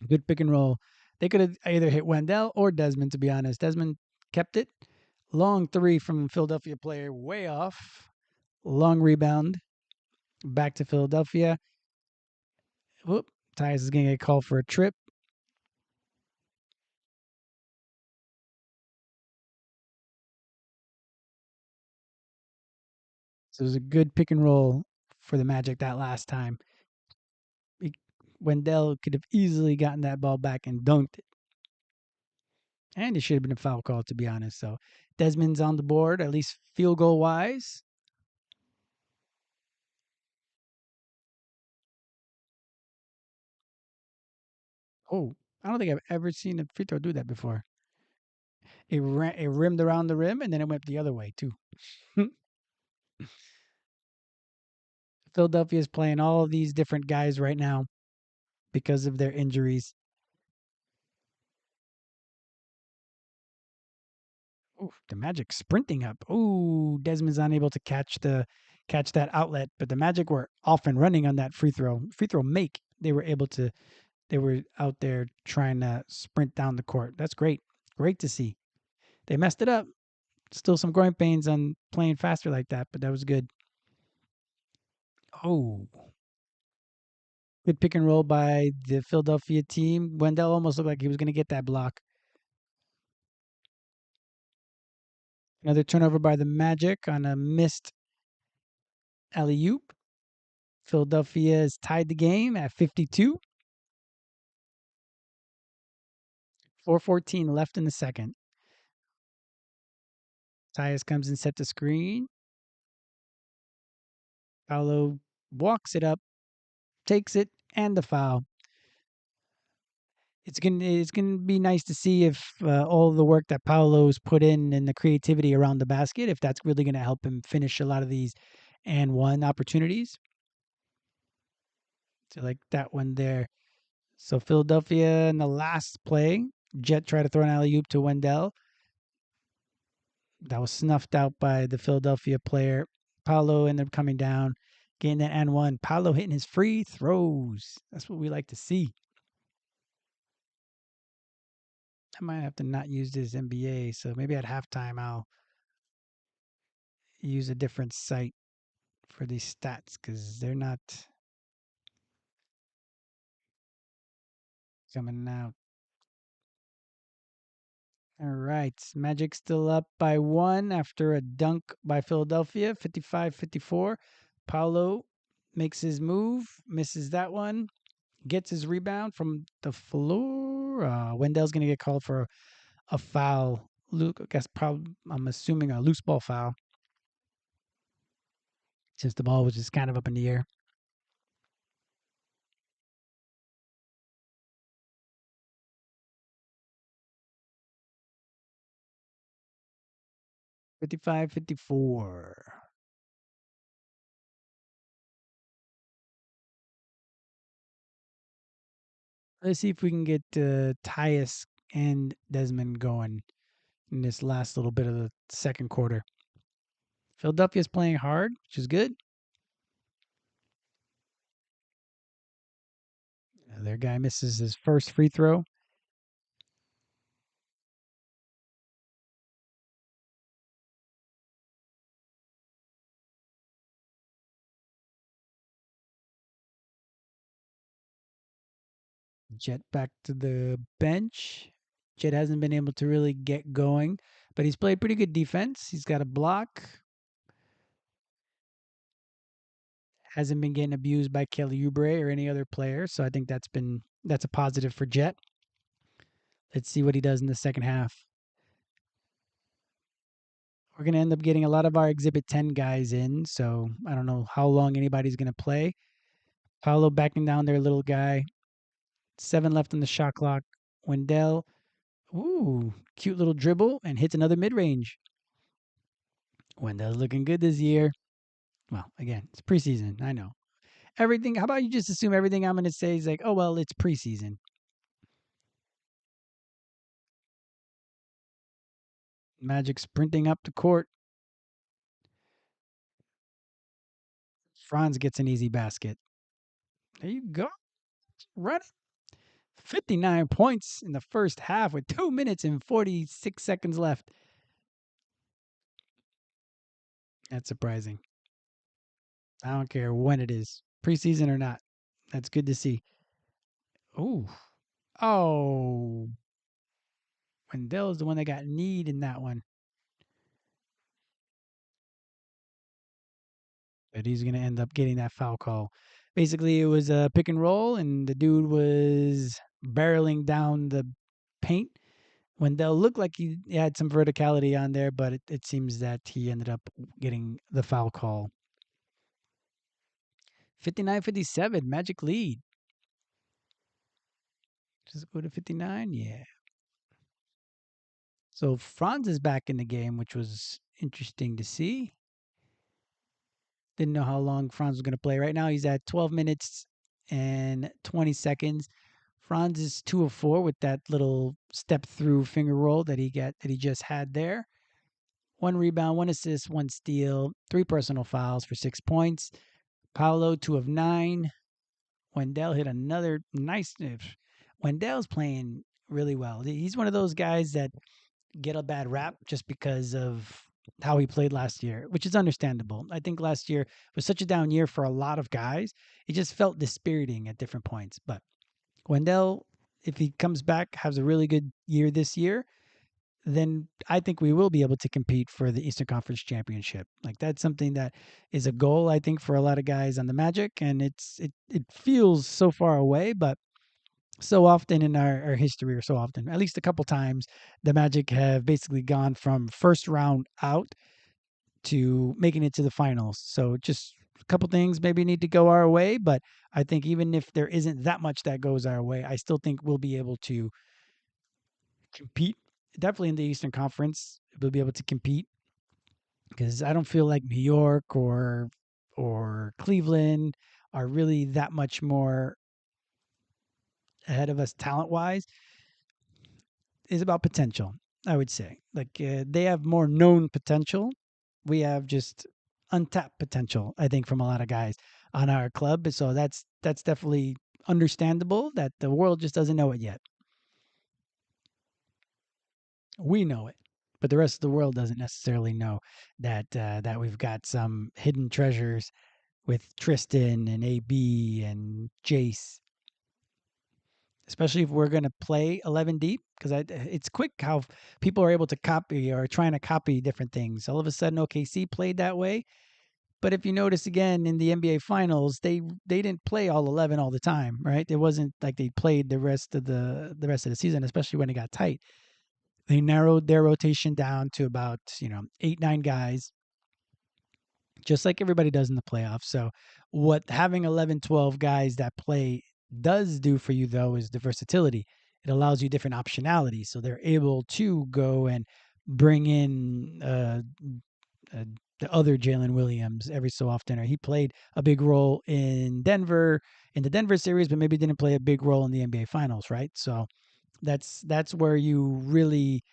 Good pick and roll. They could have either hit Wendell or Desmond, to be honest. Desmond kept it. Long three from Philadelphia player, way off. Long rebound. Back to Philadelphia. Whoop. Tyus is going to get called for a trip. So it was a good pick and roll for the Magic that last time. Wendell could have easily gotten that ball back and dunked it. And it should have been a foul call, to be honest. So Desmond's on the board, at least field goal wise. Oh, I don't think I've ever seen a free throw do that before. It rimmed around the rim and then it went the other way, too. Philadelphia is playing all of these different guys right now because of their injuries. Ooh, the Magic sprinting up. Ooh, Desmond's unable to catch that outlet, but the Magic were off and running on that free throw. Free throw make. They were out there trying to sprint down the court. That's great. Great to see. They messed it up. Still some growing pains on playing faster like that, but that was good. Oh, good pick and roll by the Philadelphia team. Wendell almost looked like he was going to get that block. Another turnover by the Magic on a missed alley oop. Philadelphia has tied the game at 52. 4:14 left in the second. Tyus comes and set the screen. Paolo walks it up, takes it, and the foul. It's gonna be nice to see if all the work that Paolo's put in and the creativity around the basket, if that's really gonna help him finish a lot of these and one opportunities. So like that one there. So Philadelphia in the last play, Jet tried to throw an alley oop to Wendell. That was snuffed out by the Philadelphia player. Paolo ended up coming down, getting that and one. Paolo hitting his free throws. That's what we like to see. I might have to not use this NBA, so maybe at halftime I'll use a different site for these stats because they're not coming out. All right. Magic still up by one after a dunk by Philadelphia, 55-54. Paolo makes his move, misses that one, gets his rebound from the floor. Wendell's going to get called for a foul. Luke, I guess probably, I'm assuming a loose ball foul since the ball was just kind of up in the air. 55-54. Let's see if we can get Tyus and Desmond going in this last little bit of the second quarter. Philadelphia's playing hard, which is good. Their guy misses his first free throw. Jet back to the bench. Jet hasn't been able to really get going, but he's played pretty good defense. He's got a block. Hasn't been getting abused by Kelly Oubre or any other player, so I think that's a positive for Jet. Let's see what he does in the second half. We're going to end up getting a lot of our Exhibit 10 guys in, so I don't know how long anybody's going to play. Paolo backing down their little guy. 7 left on the shot clock. Wendell, ooh, cute little dribble and hits another mid range. Wendell's looking good this year. Well, again, it's preseason. I know. Everything, how about you just assume everything I'm going to say is like, oh, well, it's preseason. Magic sprinting up the court. Franz gets an easy basket. There you go. Run 59 points in the first half with 2 minutes and 46 seconds left. That's surprising. I don't care when it is, preseason or not. That's good to see. Ooh. Oh. Wendell is the one that got kneed in that one. But he's going to end up getting that foul call. Basically, it was a pick and roll, and the dude was barreling down the paint. Wendell looked like he had some verticality on there, but it seems that he ended up getting the foul call. 59-57, Magic lead. Just go to 59, yeah. So Franz is back in the game, which was interesting to see. Didn't know how long Franz was going to play. Right now, he's at 12 minutes and 20 seconds. Franz is 2 of 4 with that little step through finger roll that he just had there. 1 rebound, 1 assist, 1 steal, 3 personal fouls for 6 points. Paolo 2 of 9. Wendell hit another nice. Wendell's playing really well. He's one of those guys that get a bad rap just because of how he played last year, which is understandable. I think last year was such a down year for a lot of guys. It just felt dispiriting at different points. But Wendell, if he comes back, has a really good year this year, then I think we will be able to compete for the Eastern Conference Championship. Like that's something that is a goal, I think, for a lot of guys on the Magic, and it feels so far away, but so often in our history, or so often, at least a couple times, the Magic have basically gone from first round out to making it to the finals. So just a couple things maybe need to go our way, but I think even if there isn't that much that goes our way, I still think we'll be able to compete. Definitely in the Eastern Conference, we'll be able to compete because I don't feel like New York or Cleveland are really that much more ahead of us talent wise. Is about potential, I would say. Like they have more known potential. We have just untapped potential, I think, from a lot of guys on our club. So that's definitely understandable that the world just doesn't know it yet. We know it, but the rest of the world doesn't necessarily know that we've got some hidden treasures with Tristan and AB and Jace, especially if we're going to play 11 deep, because it's quick how people are able to copy or trying to copy different things. All of a sudden, OKC played that way. But if you notice again in the NBA Finals, they didn't play all 11 all the time, right? It wasn't like they played the rest of the season, especially when it got tight. They narrowed their rotation down to about 8-9 guys, just like everybody does in the playoffs. So what having 11, 12 guys that play does do for you, though, is the versatility. It allows you different optionality. So they're able to go and bring in uh, the other Jalen Williams every so often, or he played a big role in the Denver series, but maybe didn't play a big role in the NBA Finals, right? So that's where you really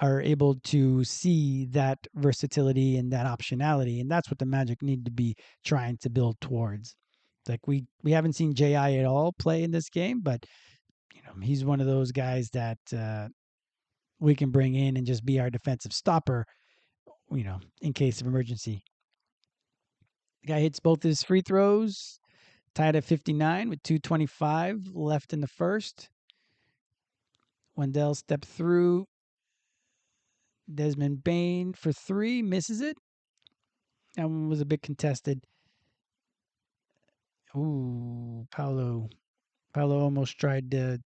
are able to see that versatility and that optionality, and that's what the Magic need to be trying to build towards. Like we haven't seen Ji at all play in this game, but he's one of those guys that we can bring in and just be our defensive stopper, in case of emergency. The guy hits both his free throws, tied at 59 with 2:25 left in the first. Wendell stepped through. Desmond Bain for 3, misses it. That one was a bit contested. Ooh, Paolo almost tried to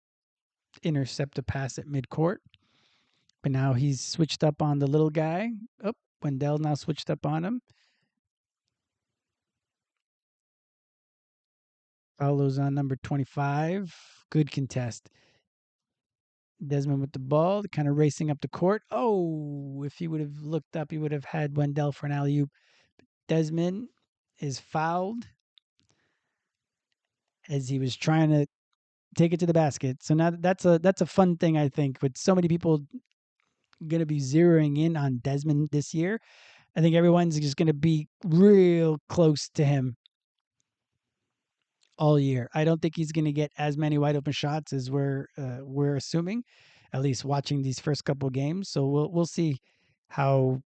intercept a pass at midcourt, but now he's switched up on the little guy. Oh, Wendell now switched up on him. Paolo's on number 25. Good contest. Desmond with the ball, kind of racing up the court. Oh, if he would have looked up, he would have had Wendell for an alley-oop. Desmond is fouled as he was trying to take it to the basket. So now that's a fun thing, I think, with so many people going to be zeroing in on Desmond this year. I think everyone's just going to be real close to him all year. I don't think he's going to get as many wide open shots as we're assuming, at least watching these first couple of games. So we'll see how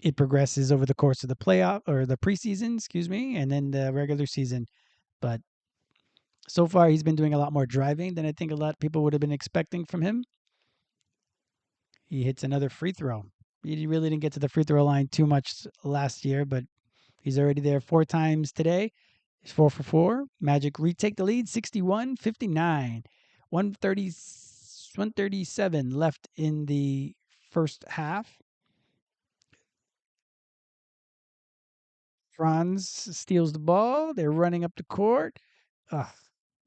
it progresses over the course of the playoff or the preseason, excuse me, and then the regular season. But so far, he's been doing a lot more driving than I think a lot of people would have been expecting from him. He hits another free throw. He really didn't get to the free throw line too much last year, but he's already there 4 times today. He's 4 for 4. Magic retake the lead 61-59. 130, 137 left in the first half. Franz steals the ball. They're running up the court. Ugh,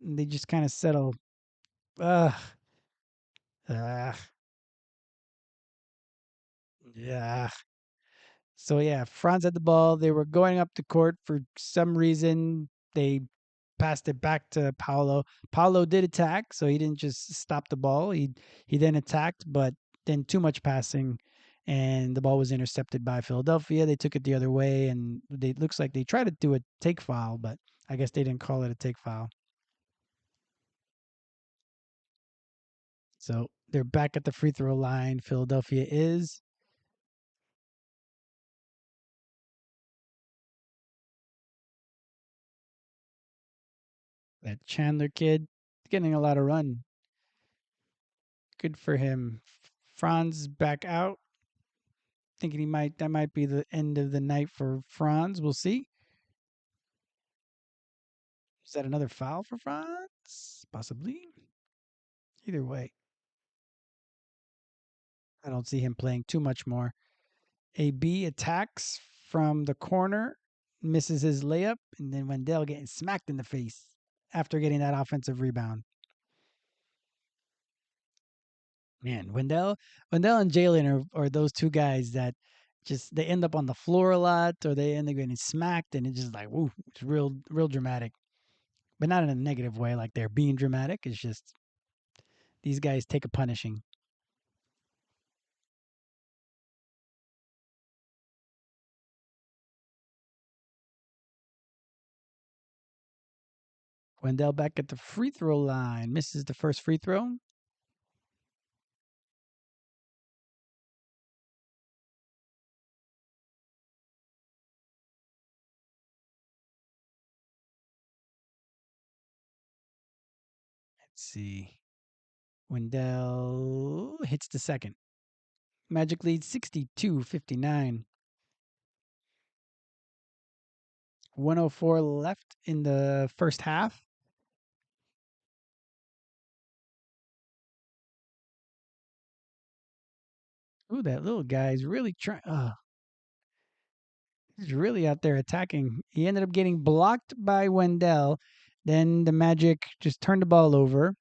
they just kind of settle. Ugh, ugh, yeah. So yeah, Franz had the ball. They were going up the court for some reason. They passed it back to Paolo. Paolo did attack, so he didn't just stop the ball. He then attacked, but then too much passing, and the ball was intercepted by Philadelphia. They took it the other way, and they looks like they tried to do a take foul, but I guess they didn't call it a take foul. So they're back at the free throw line. Philadelphia is. That Chandler kid getting a lot of run. Good for him. Franz back out. Thinking that might be the end of the night for Franz. We'll see. Is that another foul for Franz? Possibly. Either way, I don't see him playing too much more. AB attacks from the corner, misses his layup, and then Wendell getting smacked in the face after getting that offensive rebound. Man, Wendell and Jalen are those two guys that just they end up on the floor a lot, or they end up getting smacked, and it's just like, woo, it's real dramatic, but not in a negative way, like they're being dramatic. It's just these guys take a punishing. Wendell back at the free throw line, misses the first free throw. Let's see. Wendell hits the second. Magic leads 62-59. 104 left in the first half. Ooh, that little guy's really trying. He's really out there attacking. He ended up getting blocked by Wendell. Then the Magic just turned the ball over.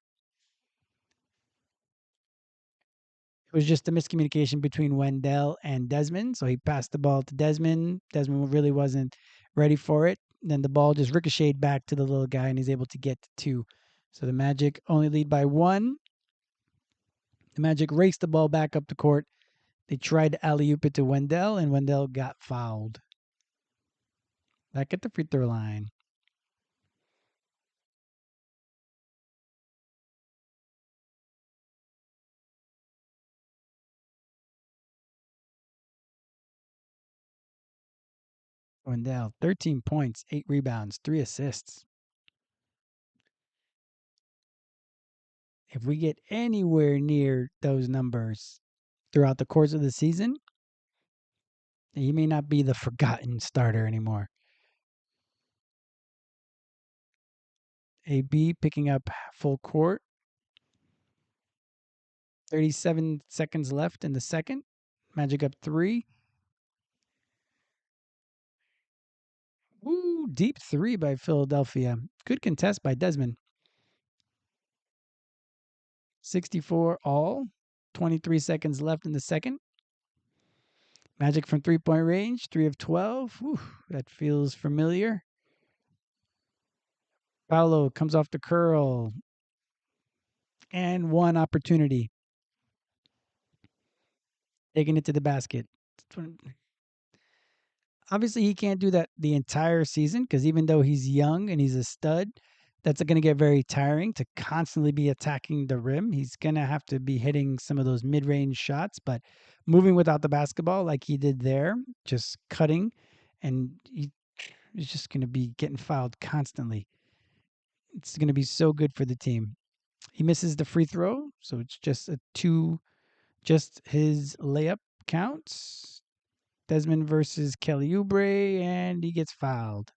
It was just a miscommunication between Wendell and Desmond. So he passed the ball to Desmond. Desmond really wasn't ready for it. Then the ball just ricocheted back to the little guy, and he's able to get to two. So the Magic only lead by one. The Magic raced the ball back up the court. They tried to alley oop it to Wendell, and Wendell got fouled. Back at the free throw line. Wendell, 13 points, 8 rebounds, 3 assists. If we get anywhere near those numbers throughout the course of the season, he may not be the forgotten starter anymore. AB picking up full court. 37 seconds left in the second. Magic up 3. Woo, deep 3 by Philadelphia. Good contest by Desmond. 64 all. 23 seconds left in the second. Magic from 3-point range, 3 of 12. Whew, that feels familiar. Paolo comes off the curl. And one opportunity. Taking it to the basket. Obviously, he can't do that the entire season because even though he's young and he's a stud, that's going to get very tiring to constantly be attacking the rim. He's going to have to be hitting some of those mid range shots, but moving without the basketball like he did there, just cutting, and he's just going to be getting fouled constantly. It's going to be so good for the team. He misses the free throw, so it's just a two, just his layup counts. Desmond versus Kelly Oubre, and he gets fouled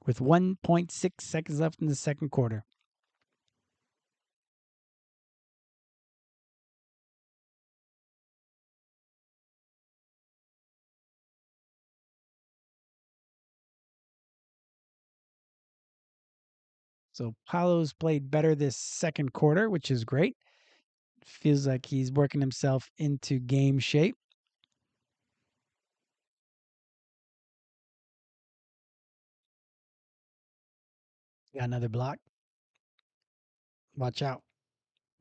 with 1.6 seconds left in the second quarter. So Paolo's played better this second quarter, which is great. Feels like he's working himself into game shape. Got another block. Watch out.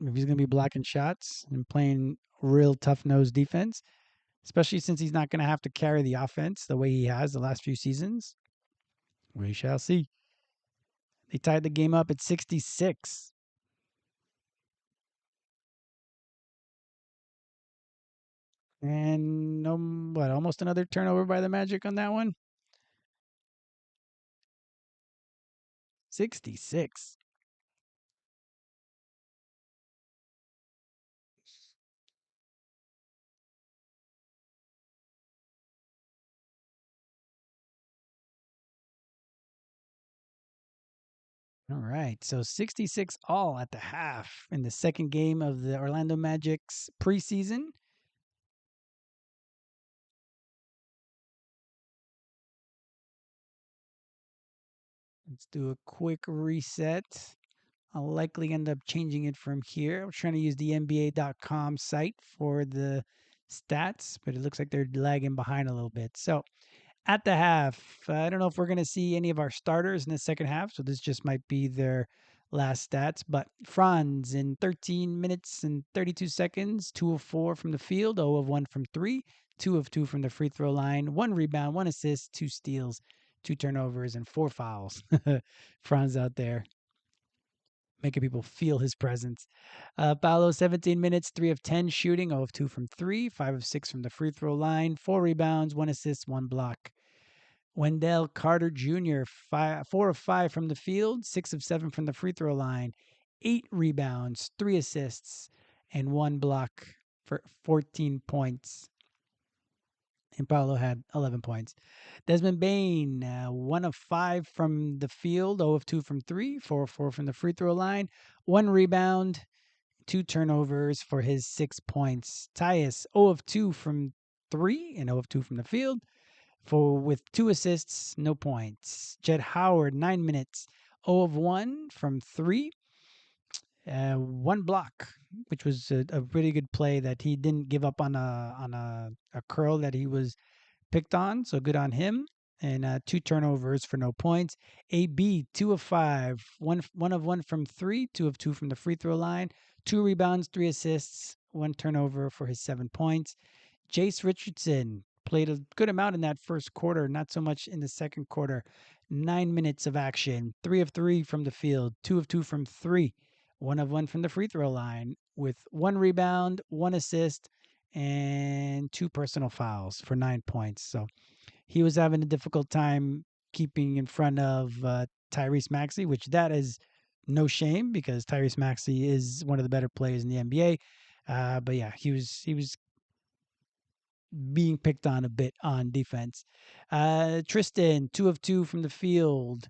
If he's going to be blocking shots and playing real tough nose defense, especially since he's not going to have to carry the offense the way he has the last few seasons, we shall see. They tied the game up at 66. And almost another turnover by the Magic on that one? 66. All right. So 66 all at the half in the second game of the Orlando Magic's preseason. Let's do a quick reset. I'll likely end up changing it from here. I'm trying to use the NBA.com site for the stats, but it looks like they're lagging behind a little bit. So at the half, I don't know if we're going to see any of our starters in the second half, so this just might be their last stats. But Franz in 13 minutes and 32 seconds, 2 of 4 from the field, 0 of 1 from 3, 2 of 2 from the free throw line, 1 rebound, 1 assist, 2 steals, 2 turnovers, and 4 fouls. Franz out there making people feel his presence. Paolo, 17 minutes, 3 of 10 shooting, 0 of 2 from 3, 5 of 6 from the free throw line, 4 rebounds, 1 assist, 1 block. Wendell Carter Jr., 4 of 5 from the field, 6 of 7 from the free throw line, 8 rebounds, 3 assists, and 1 block for 14 points. And Paolo had 11 points. Desmond Bain, 1 of 5 from the field, 0 of 2 from 3, 4 of 4 from the free throw line, 1 rebound, 2 turnovers for his 6 points. Tyus, 0 of 2 from 3 and 0 of 2 from the field, with 2 assists, no points. Jed Howard, 9 minutes, 0 of 1 from 3, 1 block, which was a really good play that he didn't give up on a curl that he was picked on. So good on him. And 2 turnovers for no points. AB, 2 of 5, 1 of 1 from 3, 2 of 2 from the free throw line, 2 rebounds, 3 assists, 1 turnover for his 7 points. Jace Richardson played a good amount in that first quarter, not so much in the second quarter. 9 minutes of action, 3 of 3 from the field, 2 of 2 from 3, 1 of 1 from the free throw line, with 1 rebound, 1 assist, and 2 personal fouls for 9 points. So he was having a difficult time keeping in front of Tyrese Maxey, which that is no shame because Tyrese Maxey is one of the better players in the NBA. But yeah, he was being picked on a bit on defense. Tristan, 2 of 2 from the field,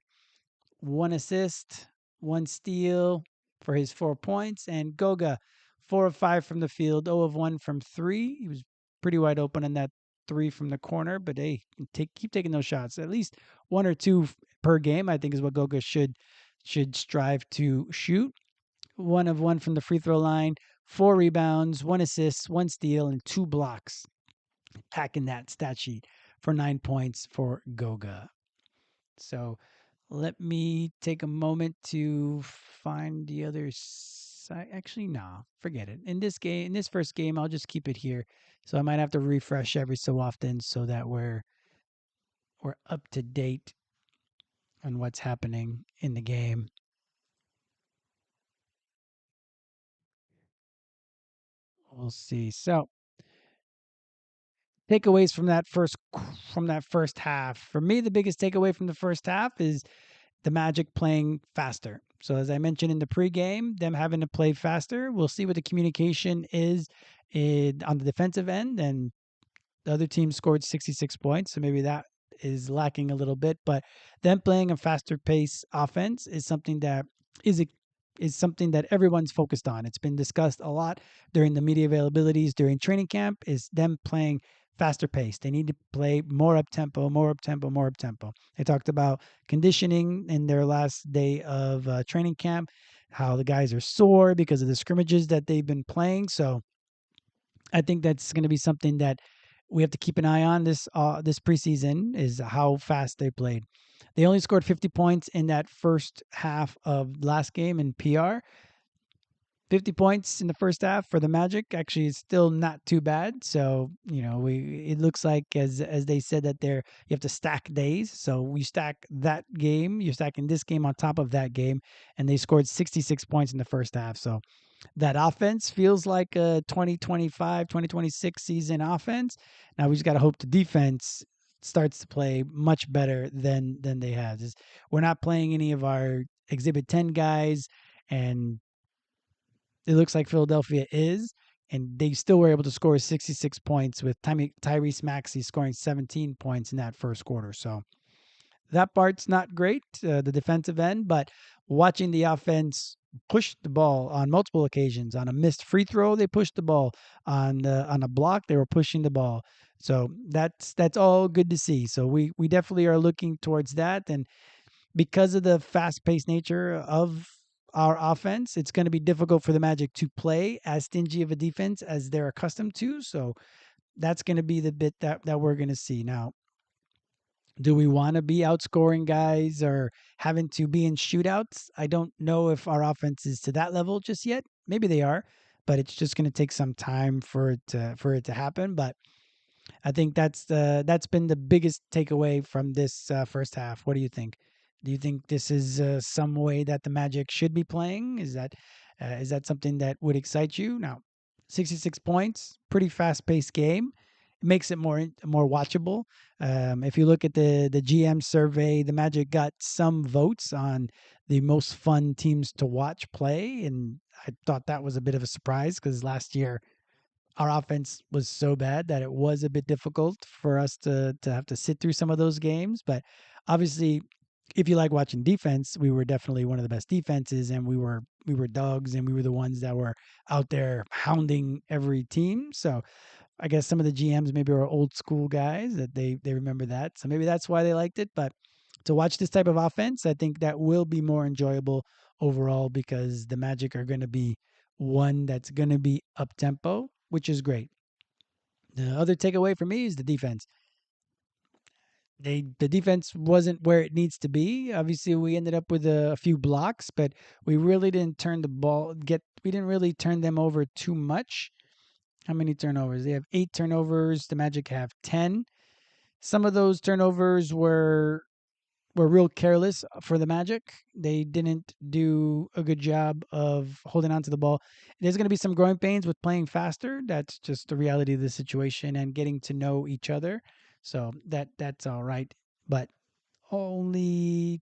1 assist, 1 steal for his 4 points. And Goga, 4 of 5 from the field, 0 of 1 from 3. He was pretty wide open on that 3 from the corner, but hey, keep taking those shots. At least 1 or 2 per game, I think, is what Goga should strive to shoot. 1 of 1 from the free throw line, 4 rebounds, 1 assist, 1 steal, and 2 blocks. Packing that stat sheet for 9 points for Goga. So let me take a moment to find the other side. Actually, no, forget it. In this first game, I'll just keep it here. So I might have to refresh every so often so that we're we're up to date on what's happening in the game. We'll see. So takeaways from that first half. For me, the biggest takeaway from the first half is the Magic playing faster. So as I mentioned in the pregame, them having to play faster. We'll see what the communication is on the defensive end, and the other team scored 66 points, so maybe that is lacking a little bit. But them playing a faster pace offense is something that is a, is something that everyone's focused on. It's been discussed a lot during the media availabilities during training camp. Is them playing faster pace. They need to play more up tempo, more up tempo, more up tempo. They talked about conditioning in their last day of training camp, how the guys are sore because of the scrimmages that they've been playing. So I think that's going to be something that we have to keep an eye on this preseason is how fast they played. They only scored 50 points in that first half of last game in PR. 50 points in the first half for the Magic actually is still not too bad. So, we it looks like as they said that you have to stack days. So we stack that game, you're stacking this game on top of that game, and they scored 66 points in the first half. So that offense feels like a 2025, 2026 season offense. Now we just got to hope the defense starts to play much better than they have. We're not playing any of our Exhibit 10 guys, and it looks like Philadelphia is, and they still were able to score 66 points with Tyrese Maxey scoring 17 points in that first quarter. So that part's not great, the defensive end, but watching the offense push the ball on multiple occasions. On a missed free throw, they pushed the ball. On a block, they were pushing the ball. So that's all good to see. So we definitely are looking towards that, and because of the fast-paced nature of our offense, it's going to be difficult for the Magic to play as stingy of a defense as they're accustomed to. So that's going to be the bit that we're going to see. Now, do we want to be outscoring guys or having to be in shootouts? I don't know if our offense is to that level just yet. Maybe they are, but it's just going to take some time for it to happen. But I think that's been the biggest takeaway from this first half. What do you think? Do you think this is some way that the Magic should be playing? Is that something that would excite you? Now, 66 points, pretty fast paced game. It makes it more watchable. If you look at the GM survey, the Magic got some votes on the most fun teams to watch play, and I thought that was a bit of a surprise because last year our offense was so bad that it was a bit difficult for us to have to sit through some of those games. But obviously, if you like watching defense, we were definitely one of the best defenses, and we were dogs, and we were the ones that were out there hounding every team. So I guess some of the GMs maybe are old school guys that they remember that. So maybe that's why they liked it. But to watch this type of offense, I think that will be more enjoyable overall because the Magic are going to be one that's going to be up tempo, which is great. The other takeaway for me is the defense. The defense wasn't where it needs to be. Obviously, we ended up with a few blocks, but we really didn't turn the ball get we didn't really turn them over too much. How many turnovers? They have 8 turnovers. The Magic have 10. Some of those turnovers were real careless for the Magic. They didn't do a good job of holding on to the ball. There's going to be some growing pains with playing faster. That's just the reality of the situation and getting to know each other. So that's all right. But only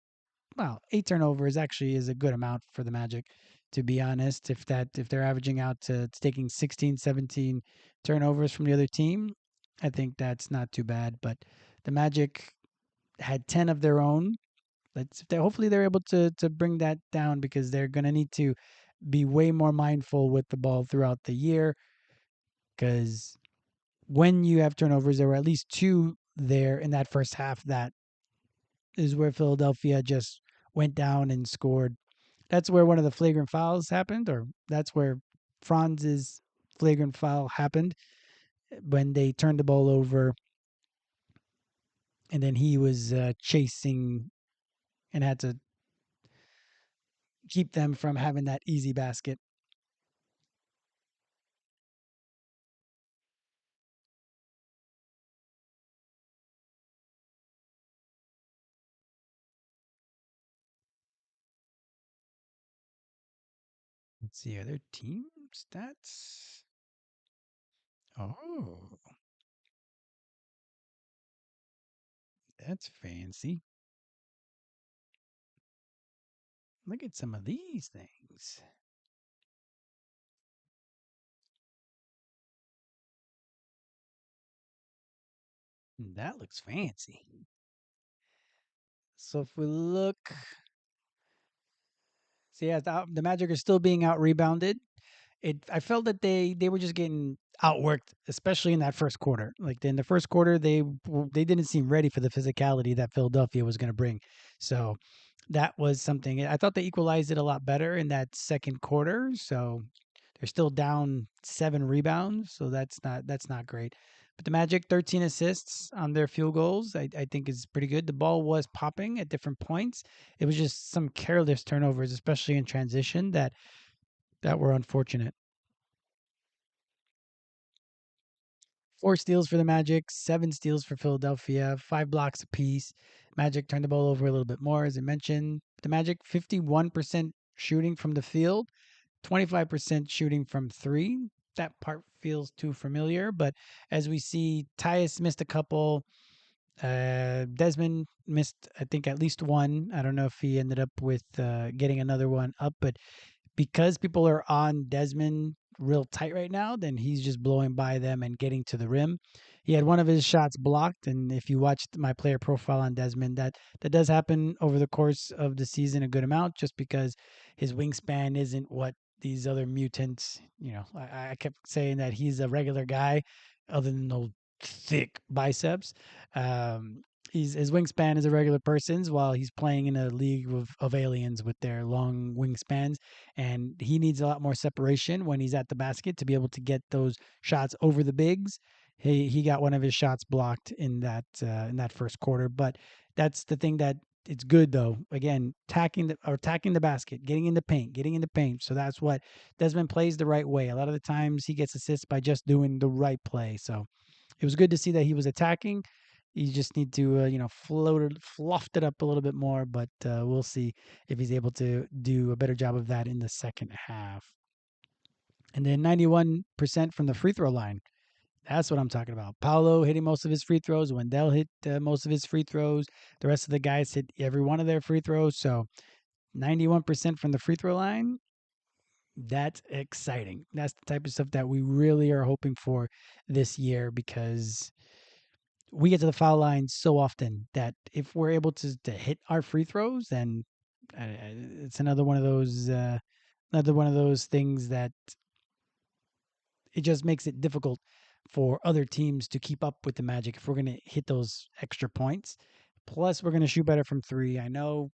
8 turnovers actually is a good amount for the Magic, to be honest. If they're averaging out to taking 16, 17 turnovers from the other team, I think that's not too bad. But the Magic had 10 of their own. Hopefully they're able to bring that down because they're going to need to be way more mindful with the ball throughout the year because when you have turnovers, there were at least 2 there in that first half. That is where Philadelphia just went down and scored. That's where one of the flagrant fouls happened, or that's where Franz's flagrant foul happened when they turned the ball over and then he was chasing and had to keep them from having that easy basket. Let's see, are there team stats? Oh, that's fancy. Look at some of these things. That looks fancy. So if we look, see, yeah, the Magic are still being out rebounded. I felt that they were just getting outworked, especially in that first quarter. Like in the first quarter, they didn't seem ready for the physicality that Philadelphia was going to bring. So that was something. I thought they equalized it a lot better in that second quarter. So they're still down 7 rebounds, so that's not great. But the Magic 13 assists on their field goals, I think is pretty good. The ball was popping at different points. It was just some careless turnovers, especially in transition, that were unfortunate. 4 steals for the Magic, 7 steals for Philadelphia, 5 blocks apiece. Magic turned the ball over a little bit more, as I mentioned. The Magic 51% shooting from the field, 25% shooting from three. That part feels too familiar, but as we see, Tyus missed a couple. Desmond missed, I think, at least one. I don't know if he ended up with getting another one up, but because people are on Desmond real tight right now, then he's just blowing by them and getting to the rim. He had one of his shots blocked, and if you watched my player profile on Desmond, that does happen over the course of the season a good amount, just because his wingspan isn't what these other mutants. I kept saying that he's a regular guy, other than those thick biceps. Um, his wingspan is a regular person's, while he's playing in a league of aliens with their long wingspans, and he needs a lot more separation when he's at the basket to be able to get those shots over the bigs. He got one of his shots blocked in that first quarter, but that's the thing that it's good though. Again, attacking the basket, getting in the paint. So that's what Desmond plays the right way. A lot of the times he gets assists by just doing the right play. So it was good to see that he was attacking. You just need to, fluffed it up a little bit more, but we'll see if he's able to do a better job of that in the second half. And then 91% from the free throw line. That's what I'm talking about. Paolo hitting most of his free throws. Wendell hit most of his free throws. The rest of the guys hit every one of their free throws. So 91% from the free throw line. That's exciting. That's the type of stuff that we really are hoping for this year, because we get to the foul line so often that if we're able to hit our free throws, then it's another one of those things that it just makes it difficult for other teams to keep up with the Magic if we're going to hit those extra points. Plus, we're going to shoot better from three. I know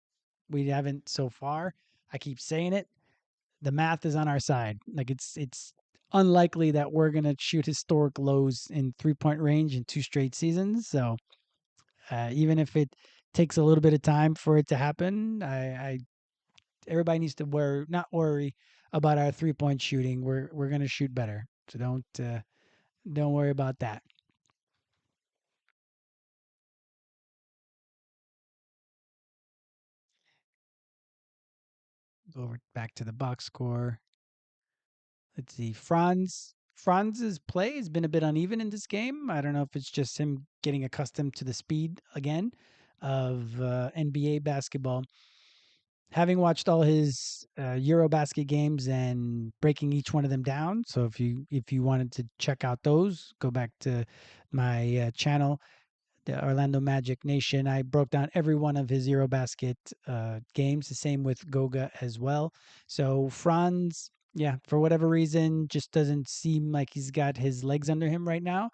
we haven't so far. I keep saying it. The math is on our side. Like it's unlikely that we're going to shoot historic lows in 3-point range in 2 straight seasons. So even if it takes a little bit of time for it to happen, I everybody needs to not worry about our 3-point shooting. We're gonna shoot better, so don't worry about that. Go over back to the box score. Let's see, Franz's play has been a bit uneven in this game. I don't know if it's just him getting accustomed to the speed again of NBA basketball. Having watched all his Eurobasket games and breaking each one of them down, so if you wanted to check out those, go back to my channel, the Orlando Magic Nation. I broke down every one of his Eurobasket games. The same with Goga as well. So Franz, yeah, for whatever reason, just doesn't seem like he's got his legs under him right now.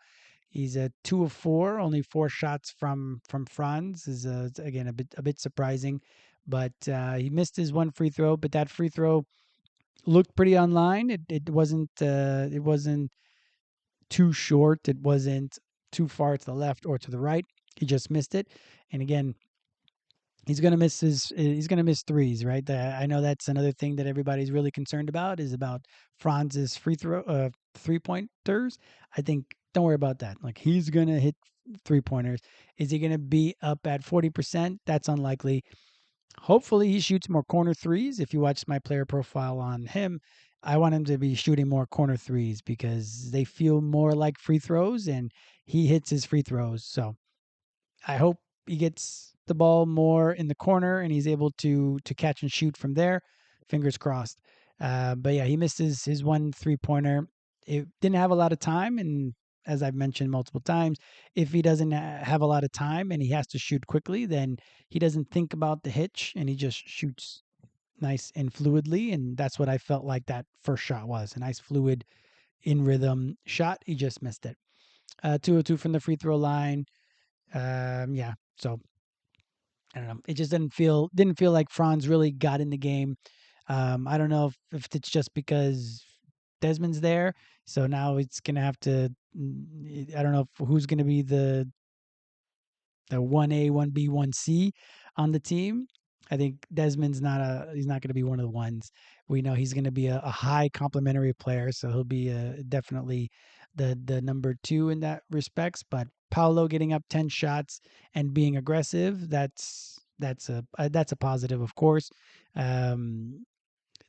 He's a 2 of 4, only 4 shots from Franz is again a bit surprising, but he missed his one free throw. But that free throw looked pretty online. It wasn't too short. It wasn't too far to the left or to the right. He just missed it. And again, he's gonna miss threes, right? I know that's another thing that everybody's really concerned about is about Franz's 3-pointers. I think don't worry about that. Like he's gonna hit 3-pointers. Is he gonna be up at 40%? That's unlikely. Hopefully he shoots more corner threes. If you watch my player profile on him, I want him to be shooting more corner threes because they feel more like free throws, and he hits his free throws. So I hope he gets the ball more in the corner and he's able to catch and shoot from there. Fingers crossed. But yeah, he missed his one 3 pointer. It didn't have a lot of time, and as I've mentioned multiple times, if he doesn't have a lot of time and he has to shoot quickly, then he doesn't think about the hitch and he just shoots nice and fluidly. And that's what I felt like that first shot was, a nice fluid in rhythm shot. He just missed it. 2 of 2 from the free throw line. Yeah, so I don't know. It just didn't feel like Franz really got in the game. I don't know if it's just because Desmond's there, so now it's gonna have to. I don't know who's gonna be the 1A, 1B, 1C on the team. I think Desmond's he's not going to be one of the ones. We know he's going to be a high complementary player, so he'll be definitely the number 2 in that respects. But Paulo getting up 10 shots and being aggressive, that's a positive, of course. Um,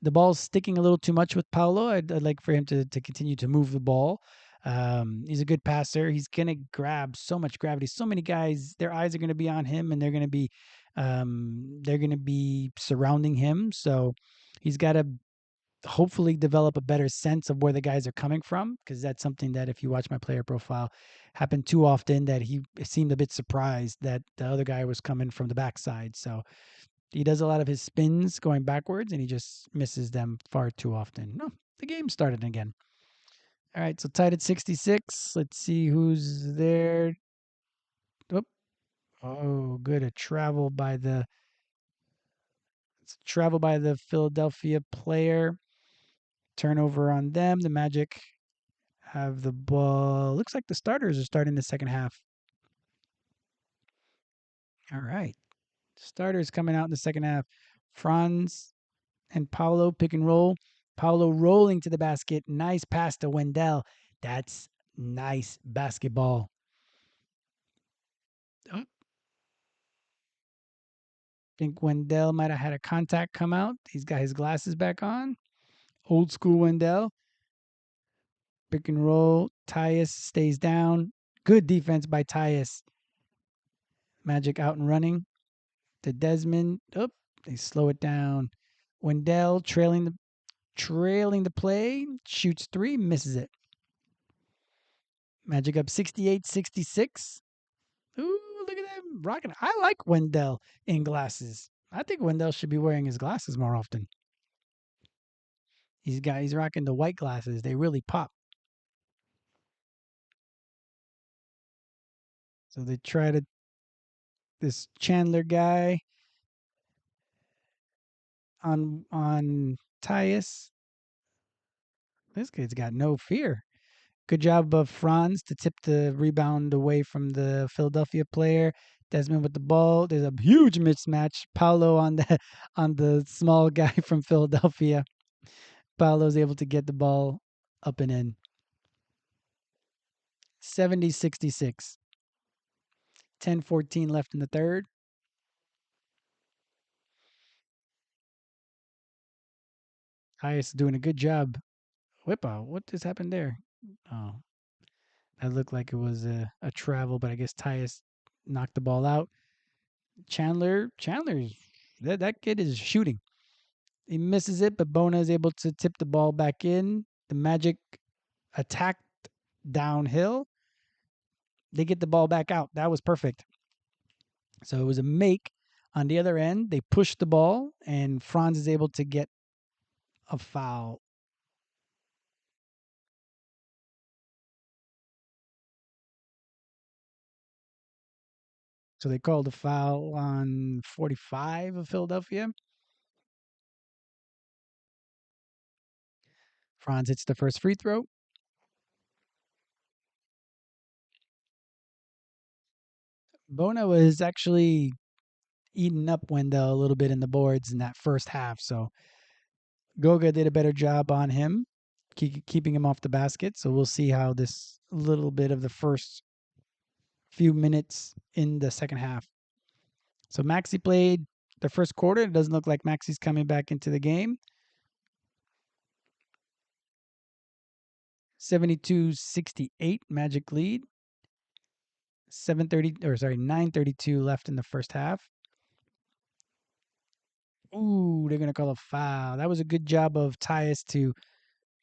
the ball's sticking a little too much with Paulo. I'd like for him to continue to move the ball. He's a good passer. He's gonna grab so much gravity. So many guys, their eyes are gonna be on him, and they're gonna be surrounding him. So he's got to hopefully develop a better sense of where the guys are coming from, because that's something that, if you watch my player profile, happened too often that he seemed a bit surprised that the other guy was coming from the backside. So he does a lot of his spins going backwards, and he just misses them far too often. No, the game started again. All right, so tied at 66. Let's see who's there. Oh, oh, good. A travel by the Philadelphia player. Turnover on them. The Magic have the ball. Looks like the starters are starting the second half. All right. Starters coming out in the second half. Franz and Paulo pick and roll. Paulo rolling to the basket. Nice pass to Wendell. That's nice basketball. I think Wendell might have had a contact come out. He's got his glasses back on. Old school Wendell. Pick and roll. Tyus stays down. Good defense by Tyus. Magic out and running to Desmond. Oh, they slow it down. Wendell trailing the play. Shoots 3, misses it. Magic up 68-66. Ooh, look at them rocking. I like Wendell in glasses. I think Wendell should be wearing his glasses more often. He's rocking the white glasses. They really pop. So they try to this Chandler guy on Tyus. This kid's got no fear. Good job of Franz to tip the rebound away from the Philadelphia player. Desmond with the ball. There's a huge mismatch. Paolo on the on the small guy from Philadelphia. Paolo's able to get the ball up and in. 70-66. 10-14 left in the third. Tyus doing a good job. Whip out. What just happened there? Oh, that looked like it was a travel, but I guess Tyus knocked the ball out. Chandler's that kid is shooting. He misses it, but Bona is able to tip the ball back in. The Magic attacked downhill. They get the ball back out. That was perfect. So it was a make on the other end. They push the ball, and Franz is able to get a foul. So they called a foul on 45 of Philadelphia. Franz hits the first free throw. Bona was actually eating up Wendell a little bit in the boards in that first half. So Goga did a better job on him, keeping him off the basket. So we'll see how this little bit of the first few minutes in the second half. So Maxi played the first quarter. It doesn't look like Maxi's coming back into the game. 72-68 Magic lead. 9:32 left in the first half. Ooh, they're gonna call a foul. That was a good job of Tyus to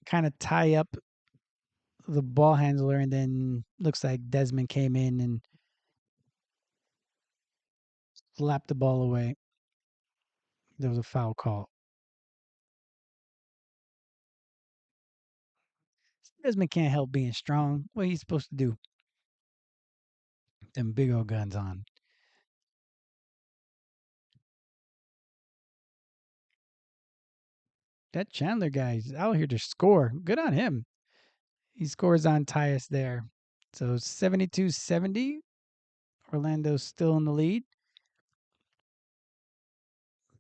kind of tie up the ball handler, and then looks like Desmond came in and slapped the ball away. There was a foul call. Desmond can't help being strong. What he's supposed to do? Them big old guns on. That Chandler guy's out here to score. Good on him. He scores on Tyus there. So 72-70. Orlando's still in the lead.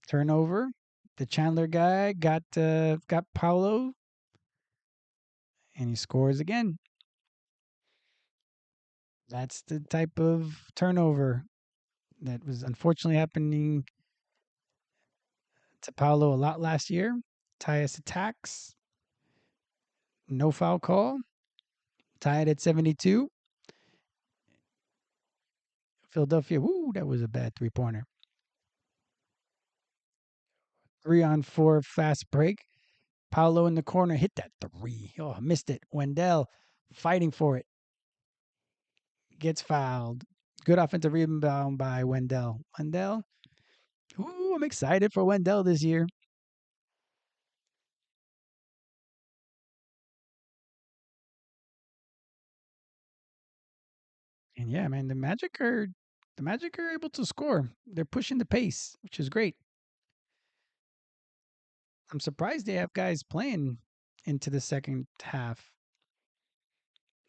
Turnover. The Chandler guy got Paulo, and he scores again. That's the type of turnover that was unfortunately happening to Paulo a lot last year. Tyus attacks. No foul call. Tied at 72. Philadelphia, woo, that was a bad three-pointer. 3-on-4 fast break. Paulo in the corner hit that three. Oh, missed it. Wendell fighting for it. Gets fouled. Good offensive rebound by Wendell. Wendell, ooh, I'm excited for Wendell this year. And yeah, man, the Magic are able to score. They're pushing the pace, which is great. I'm surprised they have guys playing into the second half.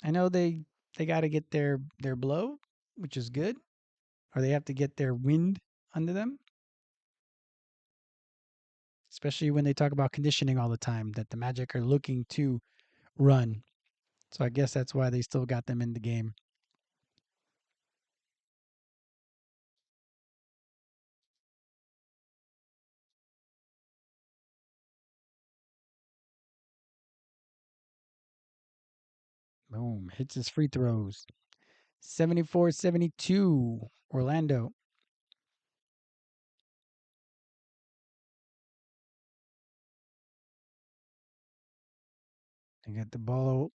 I know they got to get their blow, which is good, or they have to get their wind under them, especially when they talk about conditioning all the time that the Magic are looking to run. So I guess that's why they still got them in the game. Boom, hits his free throws. 74-72 Orlando. They got the ball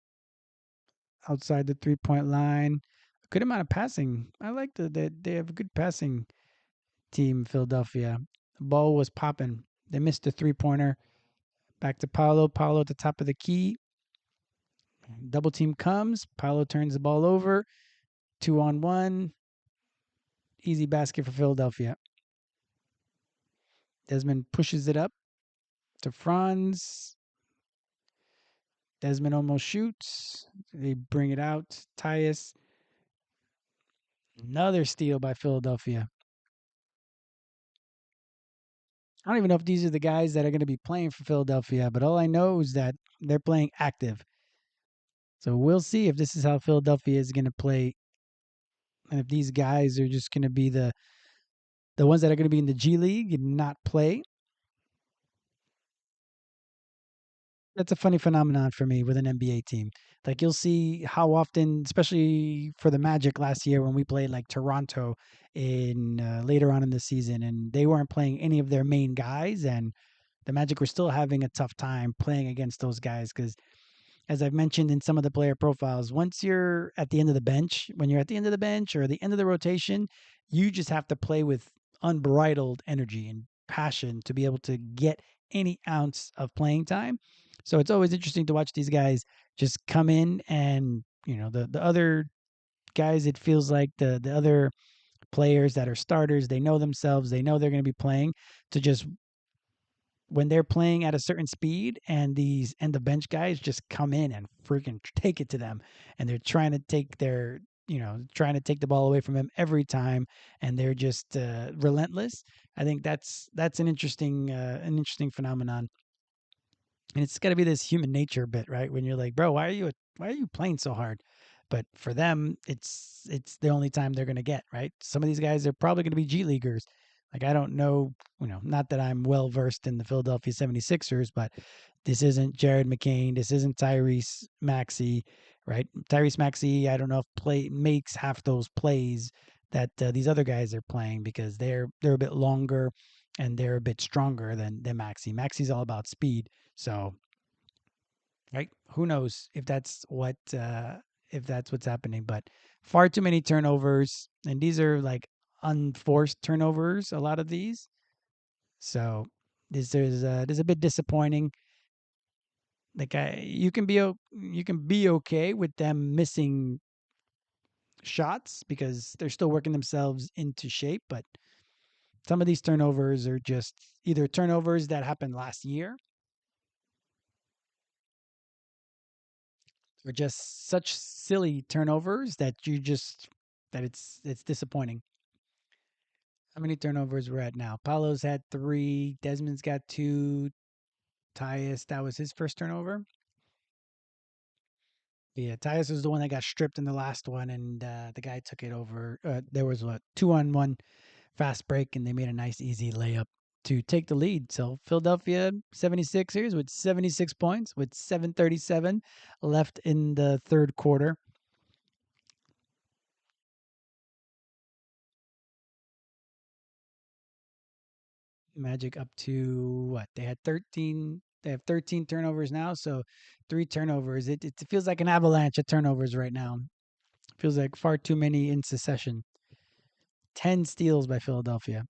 outside the three-point line. A good amount of passing. I like that they have a good passing team, Philadelphia. The ball was popping. They missed the three-pointer. Back to Paolo. Paolo at the top of the key. Double team comes. Paolo turns the ball over. 2-on-1. Easy basket for Philadelphia. Desmond pushes it up to Franz. Desmond almost shoots. They bring it out. Tyus. Another steal by Philadelphia. I don't even know if these are the guys that are going to be playing for Philadelphia, but all I know is that they're playing active. So we'll see if this is how Philadelphia is going to play, and if these guys are just going to be the ones that are going to be in the G League and not play. That's a funny phenomenon for me with an NBA team. Like you'll see how often, especially for the Magic last year when we played like Toronto in later on in the season, and they weren't playing any of their main guys, and the Magic were still having a tough time playing against those guys because, as I've mentioned in some of the player profiles, once you're at the end of the bench, when you're at the end of the bench or the end of the rotation, you just have to play with unbridled energy and passion to be able to get any ounce of playing time. So it's always interesting to watch these guys just come in and, the other guys, it feels like the other players that are starters, they know themselves, they know they're going to be playing to just when they're playing at a certain speed and the bench guys just come in and freaking take it to them, and they're trying to take trying to take the ball away from them every time, and they're just relentless. I think that's an interesting phenomenon, and it's got to be this human nature bit, right? When you're like, bro, why are you playing so hard? But for them, it's the only time they're going to get, right? Some of these guys are probably going to be G leaguers. Like I don't know, not that I'm well versed in the Philadelphia 76ers, but this isn't Jared McCain. This isn't Tyrese Maxey, right? Tyrese Maxey, I don't know if play makes half those plays that these other guys are playing because they're a bit longer and they're a bit stronger than Maxey. Maxey's all about speed, so right? Who knows if that's what's happening? But far too many turnovers, and these are like unforced turnovers. A lot of these, so there's a bit disappointing. Like you can be okay with them missing shots because they're still working themselves into shape, but some of these turnovers are just either turnovers that happened last year or just such silly turnovers that it's disappointing. How many turnovers we're at now? Paulo's had three. Desmond's got two. Tyus, that was his first turnover. Yeah, Tyus was the one that got stripped in the last one, and the guy took it over. There was what 2-on-1 fast break, and they made a nice easy layup to take the lead. So Philadelphia 76ers with 76 points with 7:37 left in the third quarter. Magic up to what? They had 13. They have 13 turnovers now, so three turnovers. It feels like an avalanche of turnovers right now. Feels like far too many in succession. 10 steals by Philadelphia.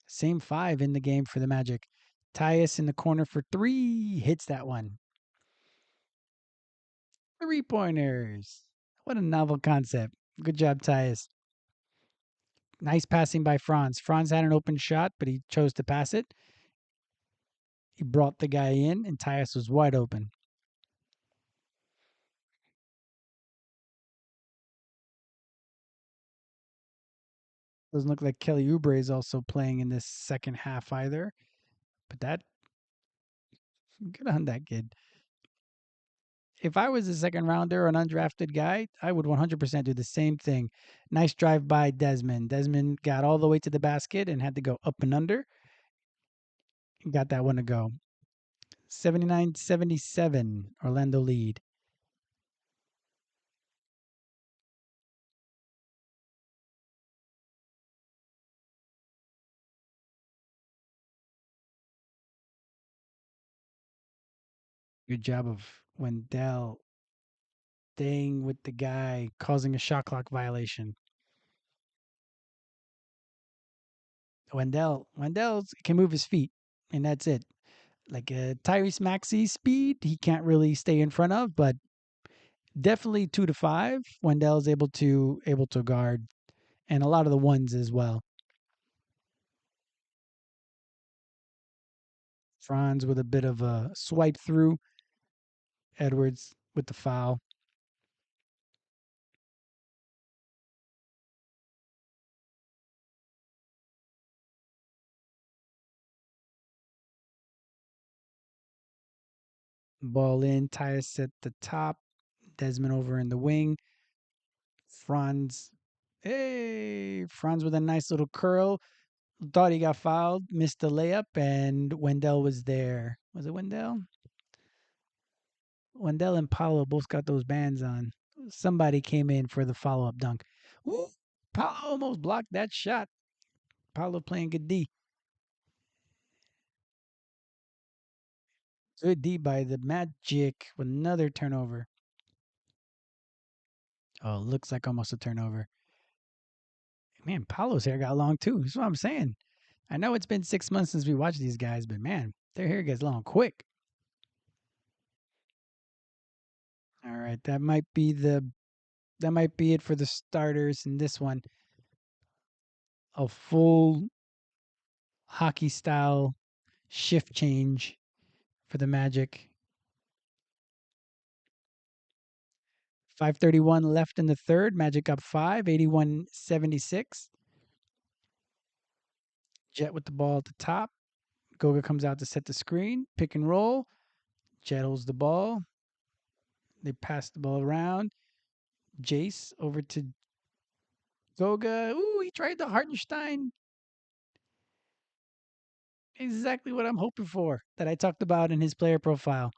Same five in the game for the Magic. Tyus in the corner for three. Hits that one. 3 pointers. What a novel concept. Good job, Tyus. Nice passing by Franz. Franz had an open shot, but he chose to pass it. He brought the guy in, and Tyus was wide open. Doesn't look like Kelly Oubre is also playing in this second half either. But that good on that kid. If I was a second rounder or an undrafted guy, I would 100% do the same thing. Nice drive by Desmond. Desmond got all the way to the basket and had to go up and under. Got that one to go. 79-77, Orlando lead. Good job of Wendell staying with the guy, causing a shot clock violation. Wendell can move his feet, and that's it. Like Tyrese Maxey's speed, he can't really stay in front of, but definitely 2 to 5. Wendell's able to guard, and a lot of the ones as well. Franz with a bit of a swipe through. Edwards with the foul. Ball in. Tyus at the top. Desmond over in the wing. Franz. Hey, Franz with a nice little curl. Thought he got fouled, missed the layup, and Wendell was there. Was it Wendell? Wendell and Paolo both got those bands on. Somebody came in for the follow up dunk. Woo! Paolo almost blocked that shot. Paolo playing good D. Good D by the Magic with another turnover. Oh, looks like almost a turnover. Man, Paolo's hair got long too. That's what I'm saying. I know it's been 6 months since we watched these guys, but man, their hair gets long quick. All right, that might be it for the starters in this one. A full hockey style shift change for the Magic. 5:31 left in the third. Magic up 5, 81-76. Jet with the ball at the top. Goga comes out to set the screen. Pick and roll. Jet holds the ball. They pass the ball around. Jace over to Goga. Ooh, he tried the Hartenstein. Exactly what I'm hoping for that I talked about in his player profile.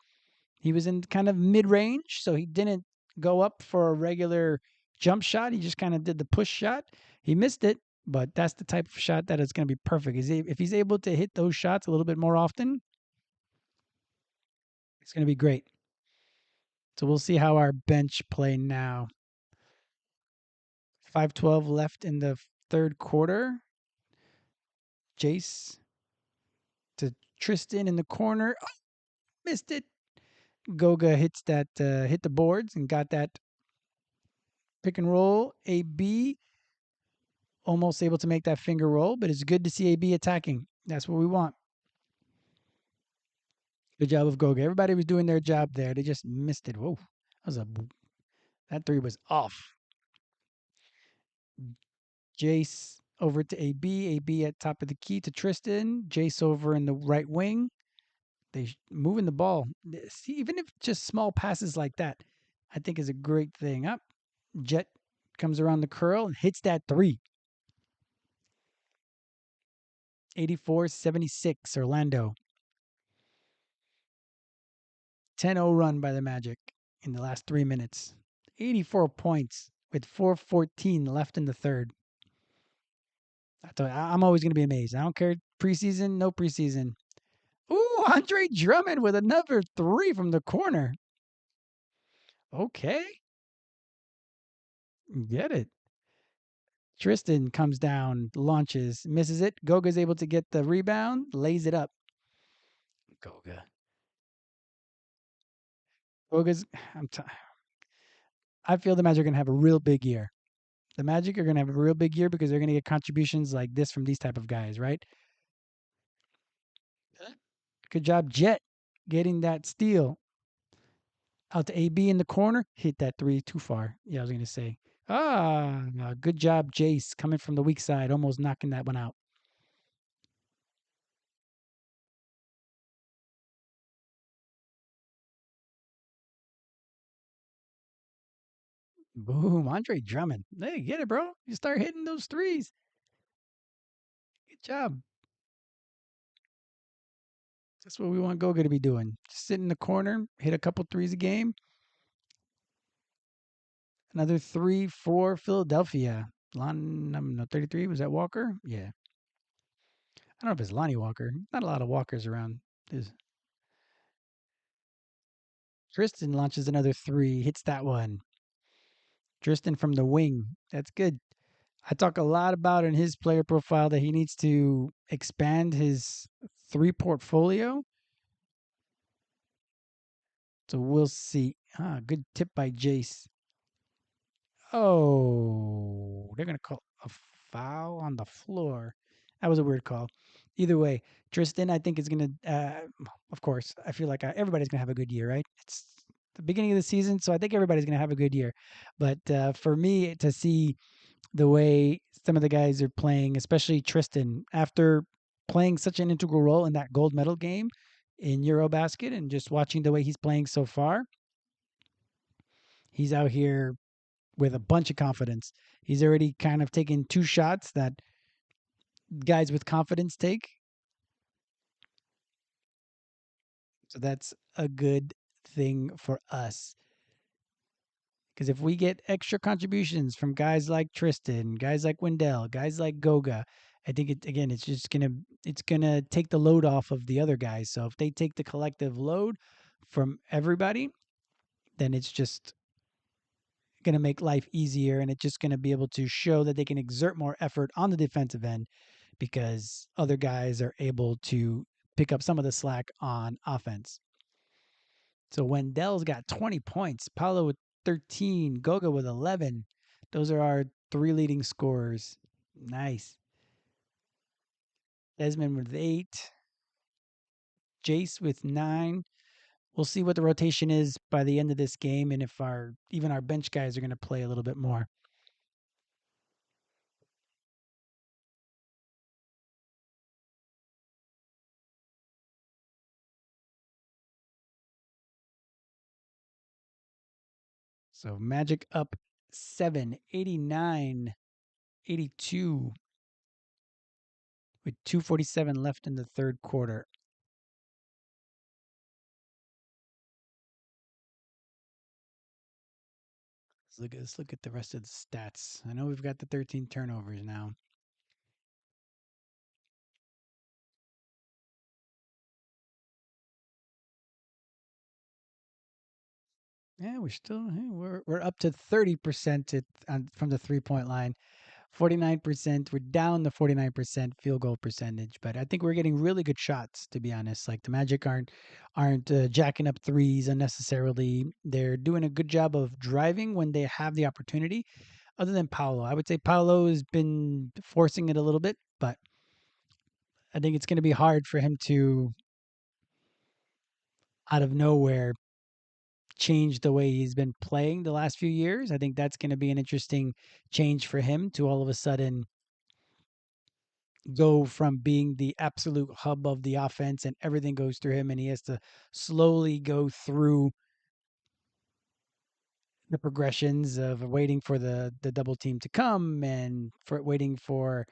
He was in kind of mid range, so he didn't go up for a regular jump shot. He just kind of did the push shot. He missed it, but that's the type of shot that is going to be perfect. If he's able to hit those shots a little bit more often, it's going to be great. So we'll see how our bench play now. 5:12 left in the third quarter. Jace to Tristan in the corner. Oh, missed it. Goga hit the boards and got that pick and roll. AB almost able to make that finger roll, but it's good to see AB attacking. That's what we want. Good job of Goga. Everybody was doing their job there. They just missed it. Whoa, that three was off. Jace over to AB. AB at top of the key to Tristan. Jace over in the right wing. They moving the ball. See, even if just small passes like that, I think is a great thing. Up, Jet comes around the curl and hits that three. 84-76, Orlando. 10-0 run by the Magic in the last 3 minutes. 84 points with 4:14 left in the third. I'm always going to be amazed. I don't care preseason, no preseason. Ooh, Andre Drummond with another three from the corner. Okay, get it. Tristan comes down, launches, misses it. Goga's able to get the rebound, lays it up. Goga. Goga's. I'm. T- I feel the Magic are gonna have a real big year. The Magic are gonna have a real big year because they're gonna get contributions like this from these type of guys, right? Good job, Jet, getting that steal out to AB in the corner. Hit that three too far. Yeah, I was gonna say. Good job, Jace, coming from the weak side, almost knocking that one out. Boom, Andre Drummond. Hey, get it, bro. You start hitting those threes. Good job. That's what we want Goga to be doing. Just sit in the corner, hit a couple threes a game. Another three for Philadelphia. No, 33. Was that Walker? Yeah. I don't know if it's Lonnie Walker. Not a lot of Walkers around. There's Tristan launches another three, hits that one. Tristan from the wing. That's good. I talk a lot about in his player profile that he needs to expand his three portfolio. So we'll see. Good tip by Jace. Oh, they're gonna call a foul on the floor. That was a weird call. Either way, Tristan, I think is gonna. Of course, I feel like everybody's gonna have a good year, right? It's the beginning of the season, so I think everybody's gonna have a good year. But for me to see the way some of the guys are playing, especially Tristan, after playing such an integral role in that gold medal game in Eurobasket, and just watching the way he's playing so far, he's out here with a bunch of confidence. He's already kind of taken two shots that guys with confidence take. So that's a good thing for us. Because if we get extra contributions from guys like Tristan, guys like Wendell, guys like Goga, I think it's gonna take the load off of the other guys. So if they take the collective load from everybody, then it's just going to make life easier, and it's just going to be able to show that they can exert more effort on the defensive end because other guys are able to pick up some of the slack on offense. So Wendell's got 20 points, Paolo with 13, Goga with 11. Those are our three leading scorers. Nice. Desmond with 8, Jace with 9. We'll see what the rotation is by the end of this game and if our bench guys are going to play a little bit more. So Magic up 7, 89, 82 with 2:47 left in the third quarter. Let's look at the rest of the stats. I know we've got the 13 turnovers now. Yeah, we're up to 30% from the 3-point line. 49%. We're down the 49% field goal percentage, but I think we're getting really good shots, to be honest. Like the Magic aren't jacking up threes unnecessarily. They're doing a good job of driving when they have the opportunity. Other than Paolo, I would say Paolo has been forcing it a little bit, but I think it's going to be hard for him to, out of nowhere, change the way he's been playing the last few years. I think that's going to be an interesting change for him to all of a sudden go from being the absolute hub of the offense and everything goes through him and he has to slowly go through the progressions of waiting for the double team to come and for waiting for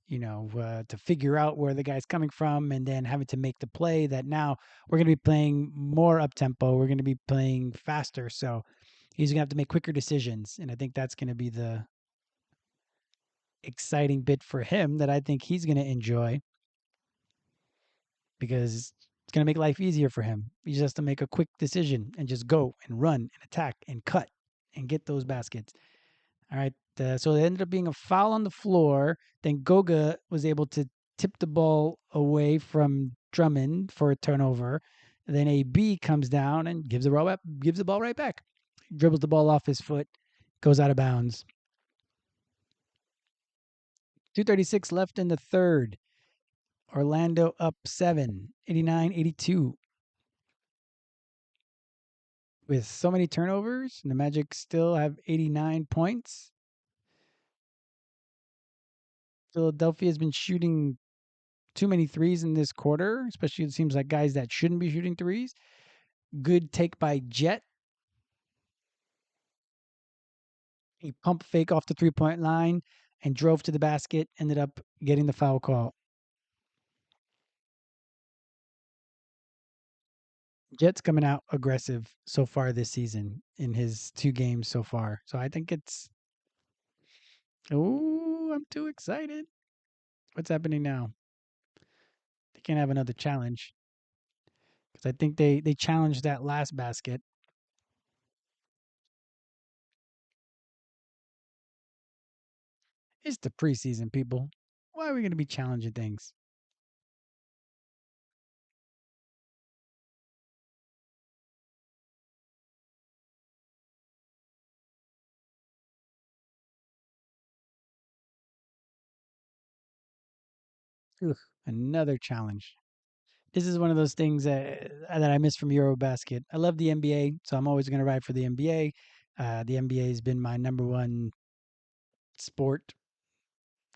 to figure out where the guy's coming from and then having to make the play that now we're going to be playing more up tempo, we're going to be playing faster, so he's going to have to make quicker decisions, and I think that's going to be the exciting bit for him that I think he's going to enjoy because it's going to make life easier for him. He just has to make a quick decision and just go and run and attack and cut and get those baskets. All right. So it ended up being a foul on the floor. Then Goga was able to tip the ball away from Drummond for a turnover. Then AB comes down and gives the ball right back. Dribbles the ball off his foot, goes out of bounds. 2:36 left in the third. Orlando up 7, 89-82. With so many turnovers, the Magic still have 89 points. Philadelphia has been shooting too many threes in this quarter, especially it seems like guys that shouldn't be shooting threes. Good take by Jet. He pump fake off the 3-point line and drove to the basket, ended up getting the foul call. Jet's coming out aggressive so far this season in his 2 games so far. So I think I'm too excited. What's happening now? They can't have another challenge because I think they challenged that last basket. It's the preseason, people. Why are we going to be challenging things? Ugh, another challenge. This is one of those things that I miss from Eurobasket. I love the NBA, so I'm always going to ride for the NBA. The NBA has been my number one sport,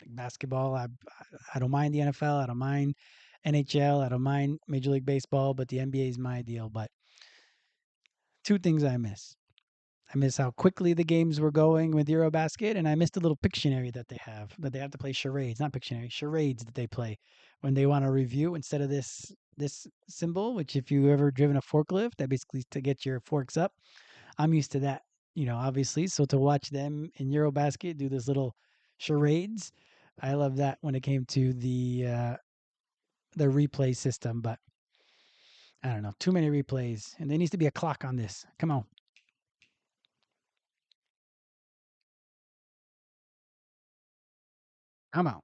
like basketball. I don't mind the NFL. I don't mind NHL. I don't mind Major League Baseball, but the NBA is my deal. But two things I miss. I miss how quickly the games were going with Eurobasket, and I missed the little Pictionary that they have to play charades, not Pictionary, charades that they play when they want to review instead of this symbol, which if you ever driven a forklift, that basically to get your forks up. I'm used to that, obviously. So to watch them in Eurobasket do this little charades, I love that when it came to the replay system, but I don't know, too many replays, and there needs to be a clock on this. Come on, come on.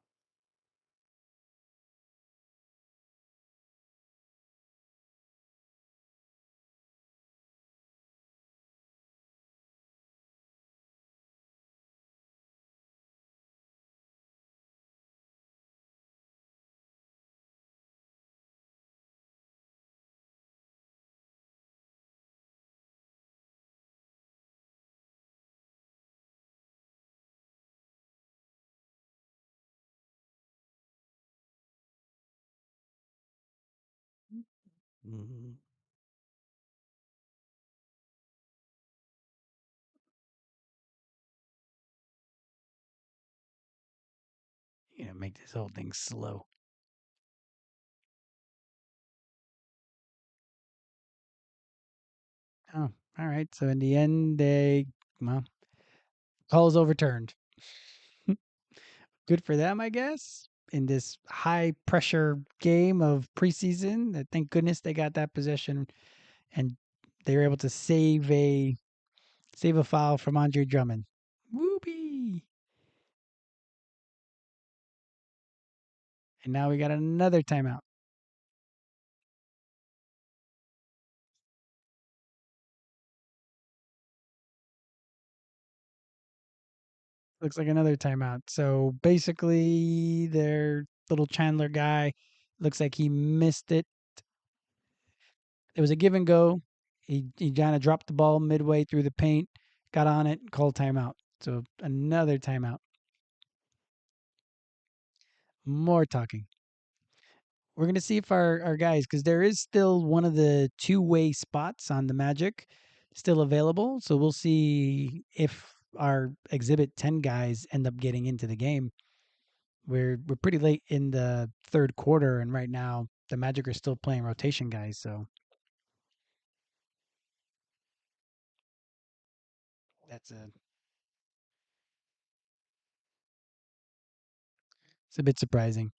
Mhm. Make this whole thing slow. Oh, all right. So in the end, well, call is overturned. Good for them, I guess. In this high pressure game of preseason, thank goodness they got that possession and they were able to save a foul from Andre Drummond. Whoopee! And now we got another timeout. Looks like another timeout. So basically, their little Chandler guy looks like he missed it. It was a give and go. He kind of dropped the ball midway through the paint, got on it, called timeout. So another timeout. More talking. We're going to see if our guys, because there is still one of the two-way spots on the Magic still available. So we'll see if our Exhibit 10 guys end up getting into the game. We're pretty late in the third quarter, and right now the Magic are still playing rotation guys. So that's it's a bit surprising.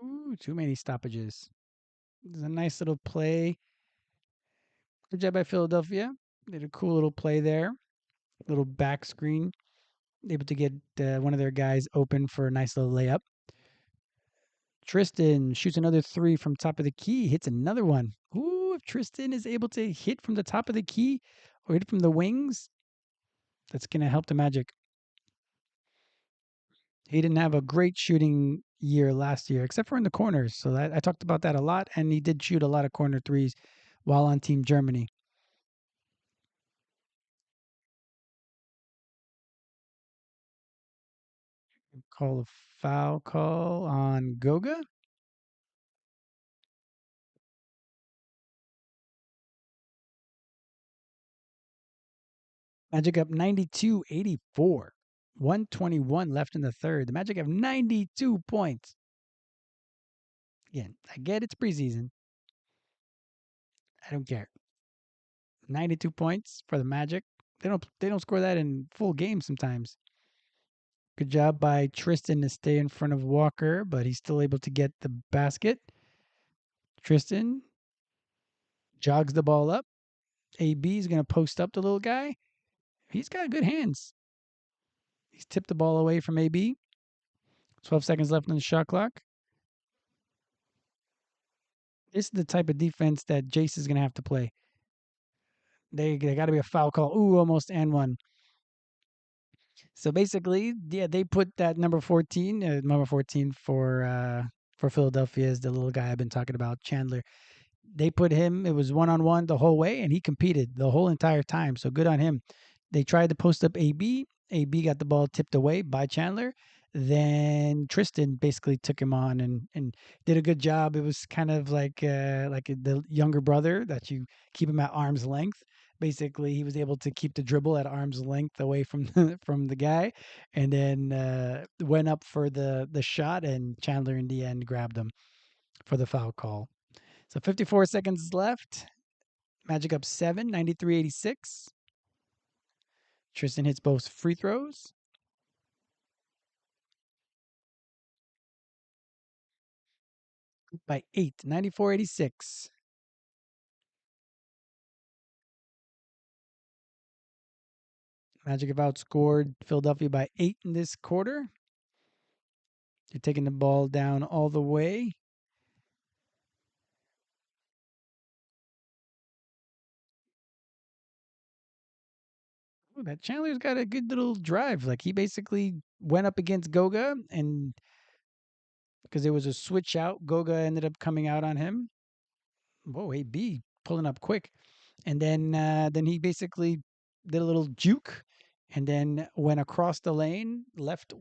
Ooh, too many stoppages. It's a nice little play. Good job by Philadelphia. Did a cool little play there. Little back screen. Able to get one of their guys open for a nice little layup. Tristan shoots another three from top of the key. Hits another one. Ooh, if Tristan is able to hit from the top of the key or hit from the wings, that's going to help the Magic. He didn't have a great shooting year last year, except for in the corners. So I talked about that a lot, and he did shoot a lot of corner threes while on Team Germany. Call a foul call on Goga. Magic up 92-84. 121 left in the third. The Magic have 92 points. Again, I get it's preseason. I don't care. 92 points for the Magic. They don't score that in full games sometimes. Good job by Tristan to stay in front of Walker, but he's still able to get the basket. Tristan jogs the ball up. AB is going to post up the little guy. He's got good hands. He's tipped the ball away from AB. 12 seconds left on the shot clock. This is the type of defense that Jace is going to have to play. They got to be a foul call. Ooh, almost and one. So basically, yeah, they put that number 14 for Philadelphia is the little guy I've been talking about, Chandler. They put him, it was one on one the whole way, and he competed the whole entire time. So good on him. They tried to post up AB. AB got the ball tipped away by Chandler. Then Tristan basically took him on and did a good job. It was kind of like the younger brother that you keep him at arm's length. Basically, he was able to keep the dribble at arm's length away from from the guy, and then went up for the shot. And Chandler in the end grabbed him for the foul call. So 54 seconds left. Magic up 7, 93-86. Tristan hits both free throws. By 8, 94-86. Magic have outscored Philadelphia by 8 in this quarter. They're taking the ball down all the way. Ooh, that Chandler's got a good little drive. Like he basically went up against Goga, and because it was a switch out, Goga ended up coming out on him. Whoa, AB pulling up quick, and then he basically did a little juke, and then went across the lane, left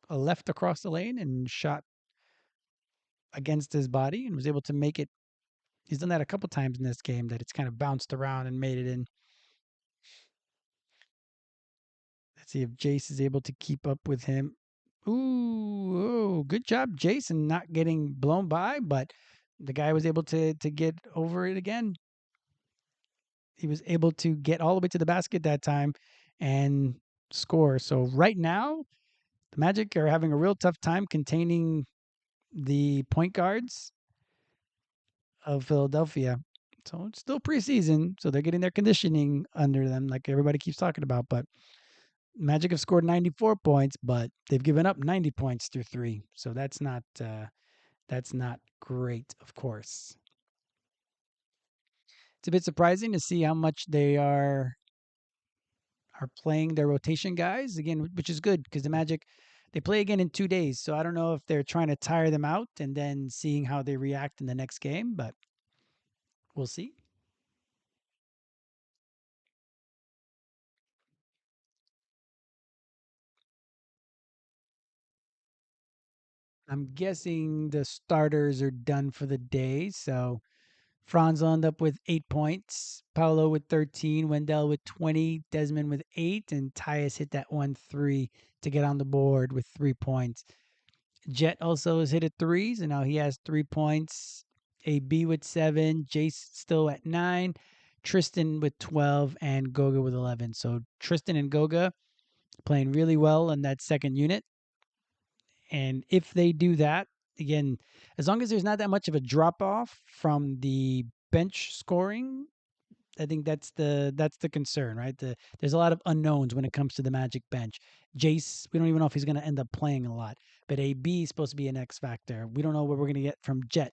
a left across the lane, and shot against his body, and was able to make it. He's done that a couple times in this game that it's kind of bounced around and made it in. Let's see if Jace is able to keep up with him. Ooh, good job, Jason, not getting blown by, but the guy was able to get over it again. He was able to get all the way to the basket that time and score. So right now, the Magic are having a real tough time containing the point guards of Philadelphia. So it's still preseason, so they're getting their conditioning under them, like everybody keeps talking about. But Magic have scored 94 points, but they've given up 90 points through three. So that's not great, of course. It's a bit surprising to see how much they are playing their rotation guys again, which is good because the Magic they play again in 2 days. So I don't know if they're trying to tire them out and then seeing how they react in the next game, but we'll see. I'm guessing the starters are done for the day. So Franz will end up with 8 points, Paolo with 13, Wendell with 20, Desmond with 8, and Tyus hit that 1 3 to get on the board with 3 points. Jet also has hit a three, so now he has 3 points. AB with 7, Jace still at 9, Tristan with 12, and Goga with 11. So Tristan and Goga playing really well in that second unit. And if they do that, again, as long as there's not that much of a drop off from the bench scoring, I think that's the concern, right? There's a lot of unknowns when it comes to the Magic bench. Jace, we don't even know if he's going to end up playing a lot, but AB is supposed to be an X factor. We don't know what we're going to get from Jet.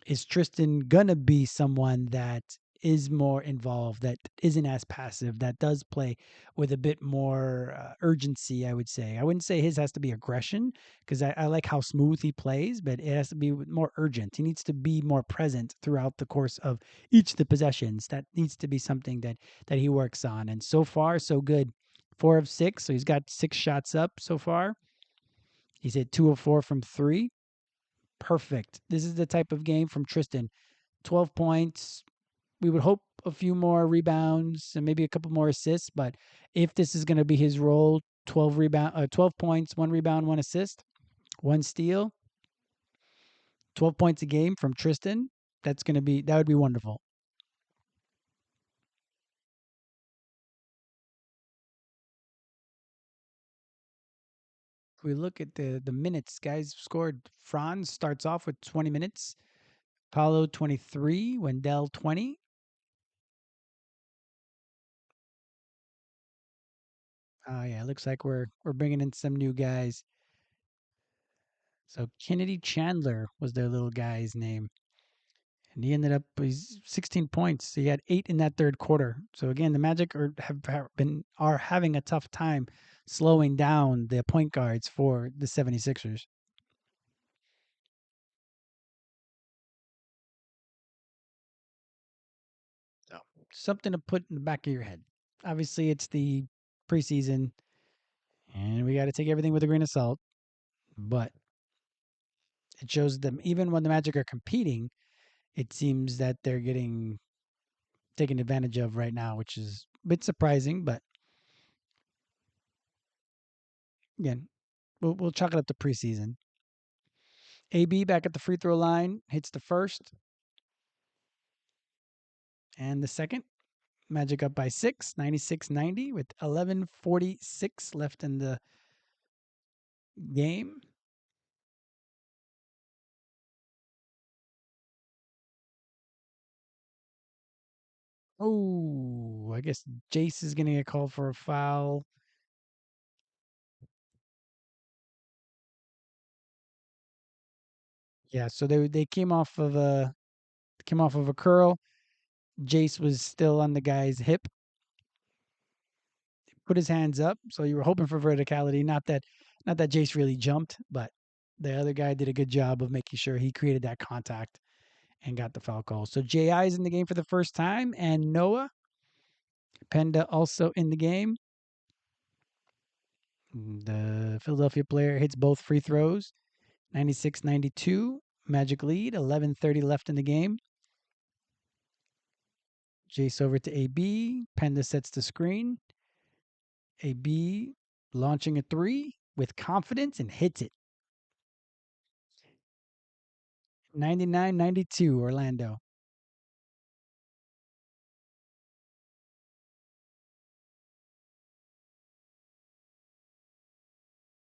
Is Tristan gonna be someone that is more involved, that isn't as passive, that does play with a bit more urgency? I would say. I wouldn't say his has to be aggression because I like how smooth he plays, but it has to be more urgent. He needs to be more present throughout the course of each of the possessions. That needs to be something that he works on. And so far, so good. 4 of 6, so he's got 6 shots up so far. He's hit 2 of 4 from three. Perfect. This is the type of game from Tristan. 12 points. We would hope a few more rebounds and maybe a couple more assists, but if this is going to be his role, 12 points, 1 rebound, 1 assist, 1 steal, 12 points a game from Tristan, that would be wonderful. If we look at the minutes, guys scored. Franz starts off with 20 minutes, Paulo 23, Wendell 20. Oh yeah, it looks like we're bringing in some new guys. So Kennedy Chandler was their little guy's name. And he ended up he's 16 points. He had 8 in that third quarter. So again, the Magic are having a tough time slowing down the point guards for the 76ers. So something to put in the back of your head. Obviously, it's the preseason, and we got to take everything with a grain of salt. But it shows them even when the Magic are competing, it seems that they're getting taken advantage of right now, which is a bit surprising. But again, we'll chalk it up to preseason. AB back at the free throw line hits the first and the second. Magic up by 6, 96-90 with 11:46 left in the game. Oh, I guess Jace is going to get called for a foul. Yeah, so they came off of a curl. Jace was still on the guy's hip, put his hands up. So you were hoping for verticality. Not that Not that Jace really jumped, but the other guy did a good job of making sure he created that contact and got the foul call. So Ji is in the game for the first time, and Noah Penda also in the game. The Philadelphia player hits both free throws. 96-92, Magic lead. 11:30 left in the game. Jace over to AB. Penda sets the screen. AB launching a three with confidence and hits it. 99-92, Orlando.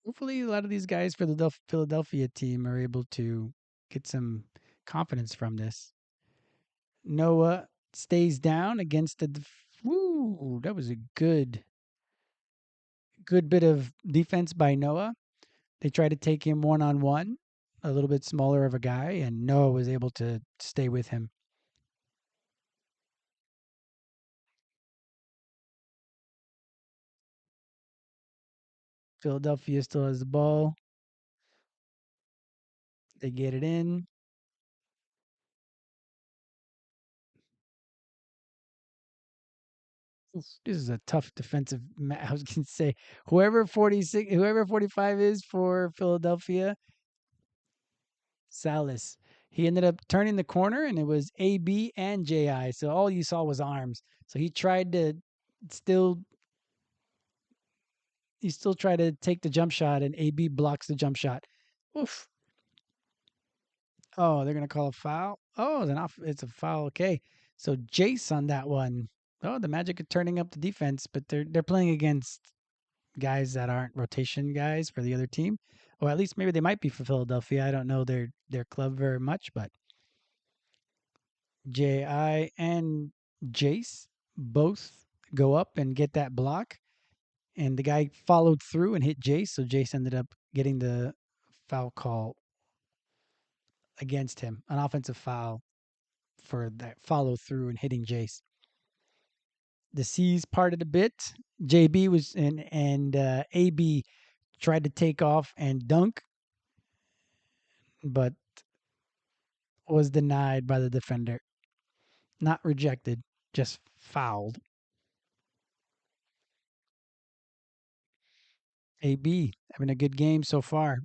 Hopefully, a lot of these guys for the Philadelphia team are able to get some confidence from this. Noah stays down against the. Woo! That was a good bit of defense by Noah. They tried to take him one on one, a little bit smaller of a guy, and Noah was able to stay with him. Philadelphia still has the ball. They get it in. This is a tough defensive. I was going to say whoever 45 is for Philadelphia, Salas. He ended up turning the corner, and it was AB and JI. So all you saw was arms. So still he still tried to take the jump shot, and AB blocks the jump shot. Oof. Oh, they're gonna call a foul. Oh, it's a foul. Okay, so Jace on that one. Oh, the Magic are turning up the defense, but they're playing against guys that aren't rotation guys for the other team, or at least maybe they might be for Philadelphia. I don't know their club very much, but Ji and Jace both go up and get that block, and the guy followed through and hit Jace, so Jace ended up getting the foul call against him, an offensive foul for that follow through and hitting Jace. The C's parted a bit. JB was and AB tried to take off and dunk, but was denied by the defender. Not rejected, just fouled. AB having a good game so far.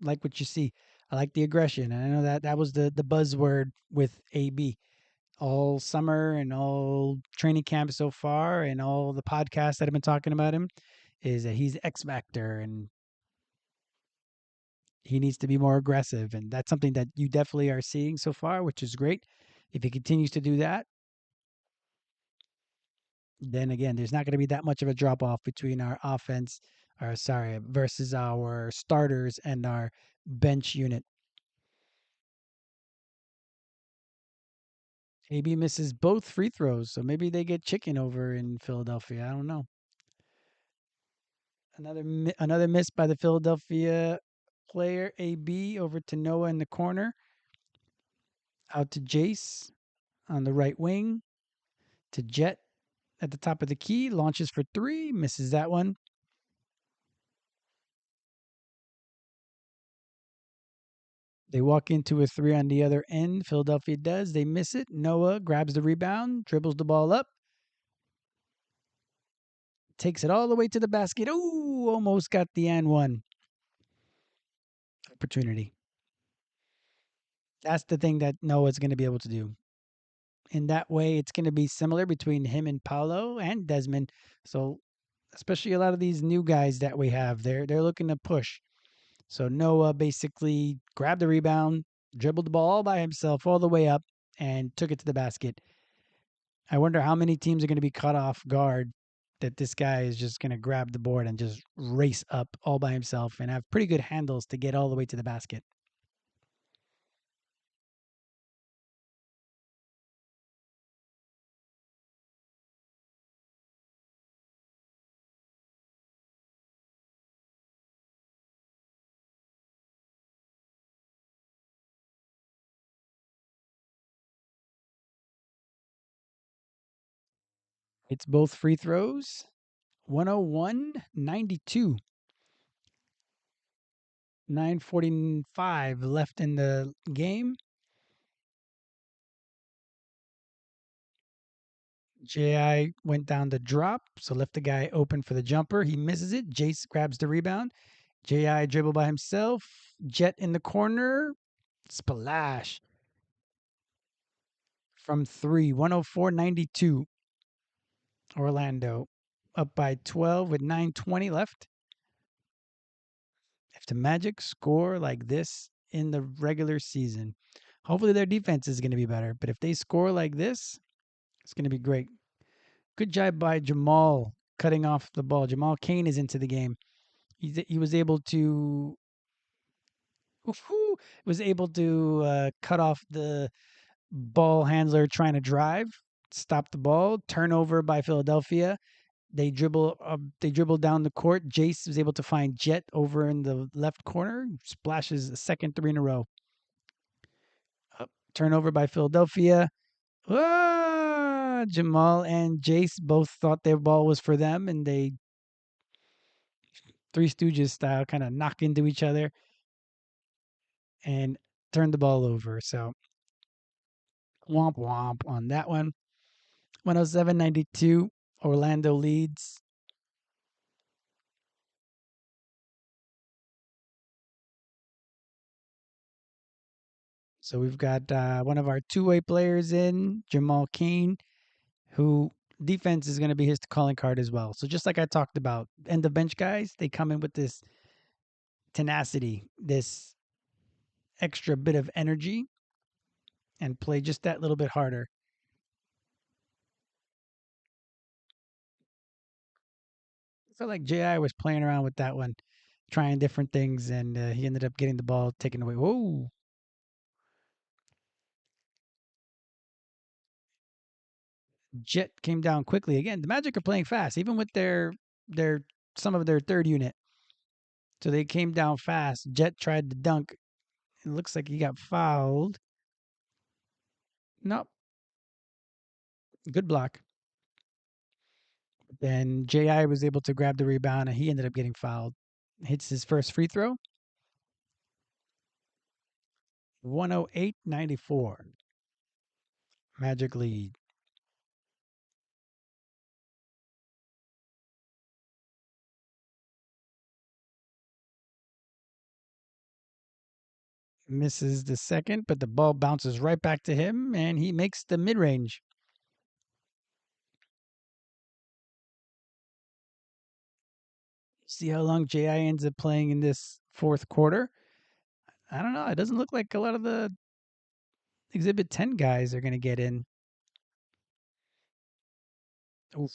Like what you see. I like the aggression. And I know that was the buzzword with AB all summer and all training camp so far and all the podcasts that have been talking about him is that he's X Factor and he needs to be more aggressive. And that's something that you definitely are seeing so far, which is great. If he continues to do that, then again, there's not going to be that much of a drop off between our offense, or sorry, versus our starters and our bench unit. AB misses both free throws, so maybe they get chicken over in Philadelphia. I don't know. Another miss by the Philadelphia player. AB over to Noah in the corner, out to Jace on the right wing, to Jet at the top of the key, launches for three, misses that one. They walk into a three on the other end. Philadelphia does. They miss it. Noah grabs the rebound, dribbles the ball up, takes it all the way to the basket. Ooh, almost got the and one opportunity. That's the thing that Noah's going to be able to do. In that way, it's going to be similar between him and Paolo and Desmond. So, especially a lot of these new guys that we have, they're looking to push. So Noah basically grabbed the rebound, dribbled the ball all by himself all the way up, and took it to the basket. I wonder how many teams are going to be caught off guard that this guy is just going to grab the board and just race up all by himself and have pretty good handles to get all the way to the basket. It's both free throws. 101-92. 9:45 left in the game. JI went down the drop, so left the guy open for the jumper. He misses it. Jace grabs the rebound. JI dribble by himself. Jet in the corner. Splash from three. 104.92. Orlando up by 12 with 9:20 left. If the Magic score like this in the regular season, hopefully their defense is going to be better. But if they score like this, it's going to be great. Good job by Jamal cutting off the ball. Jamal Kane is into the game. He was able to cut off the ball handler trying to drive, stop the ball, turnover by Philadelphia. They dribble down the court. Jace was able to find Jet over in the left corner, splashes a second three in a row. Turnover by Philadelphia. Jamal and Jace both thought their ball was for them, and they Three Stooges style kind of knock into each other and turn the ball over. So womp womp on that one. 107.92. Orlando leads. So we've got one of our two-way players in, Jamal Kane, who defense is going to be his calling card as well. So just like I talked about, end of bench guys, they come in with this tenacity, this extra bit of energy, and play just that little bit harder. I felt like Ji was playing around with that one, trying different things, and he ended up getting the ball taken away. Whoa! Jet came down quickly again. The Magic are playing fast, even with their some of their third unit. So they came down fast. Jet tried to dunk. It looks like he got fouled. Nope. Good block. Then Ji was able to grab the rebound, and he ended up getting fouled. Hits his first free throw. 108.94. Magic lead. Misses the second, but the ball bounces right back to him, and he makes the mid range. See how long Ji ends up playing in this fourth quarter. I don't know. It doesn't look like a lot of the Exhibit 10 guys are going to get in. Oof.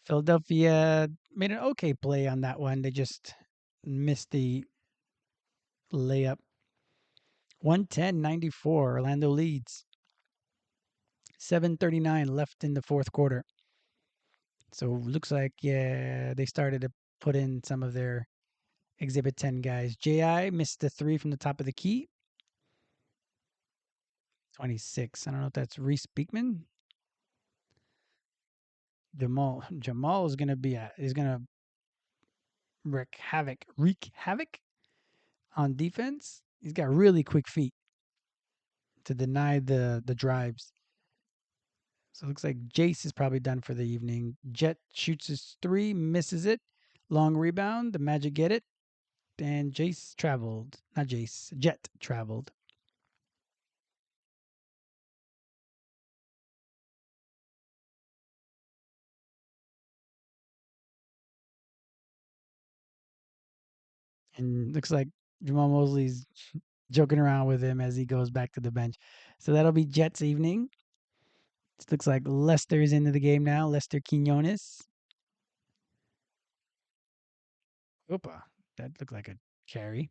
Philadelphia made an okay play on that one. They just missed the layup. 110.94. Orlando leads. 7:39 left in the fourth quarter. So looks like, yeah, they started to put in some of their Exhibit 10 guys. Ji missed the three from the top of the key. 26. I don't know if that's Reese Beekman. Jamal is going to is going to wreak havoc on defense. He's got really quick feet to deny the drives. So it looks like Jace is probably done for the evening. Jet shoots his three, misses it. Long rebound. The Magic get it. And Jace traveled. Not Jace. Jet traveled. And looks like Jamal Mosley's joking around with him as he goes back to the bench. So that'll be Jets evening. It looks like Lester is into the game now. Lester Quinones. Opa. That looked like a carry.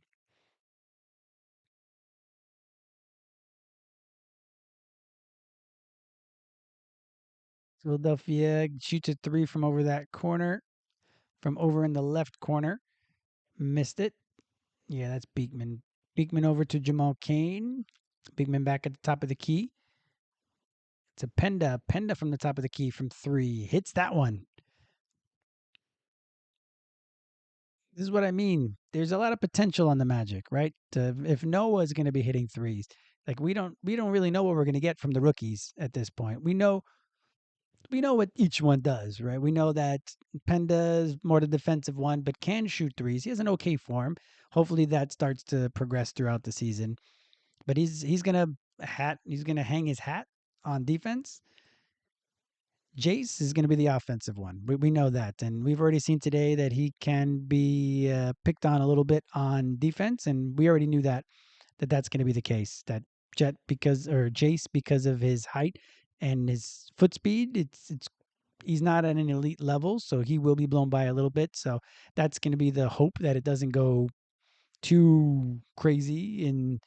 Philadelphia shoots a three from over that corner, from over in the left corner. Missed it. Yeah, that's Beekman. Beekman over to Jamal Kane. Beekman back at the top of the key. It's a Penda. Penda from the top of the key from three. Hits that one. This is what I mean. There's a lot of potential on the Magic, right? If Noah's going to be hitting threes, like we don't really know what we're going to get from the rookies at this point. We know what each one does, right? We know that Penda is more the defensive one, but can shoot threes. He has an okay form. Hopefully that starts to progress throughout the season. But he's gonna hang his hat on defense. Jace is going to be the offensive one. We know that. And we've already seen today that he can be picked on a little bit on defense. And we already knew that that's going to be the case. That Jace, because of his height and his foot speed, he's not at an elite level. So he will be blown by a little bit. So that's going to be the hope that it doesn't go too crazy in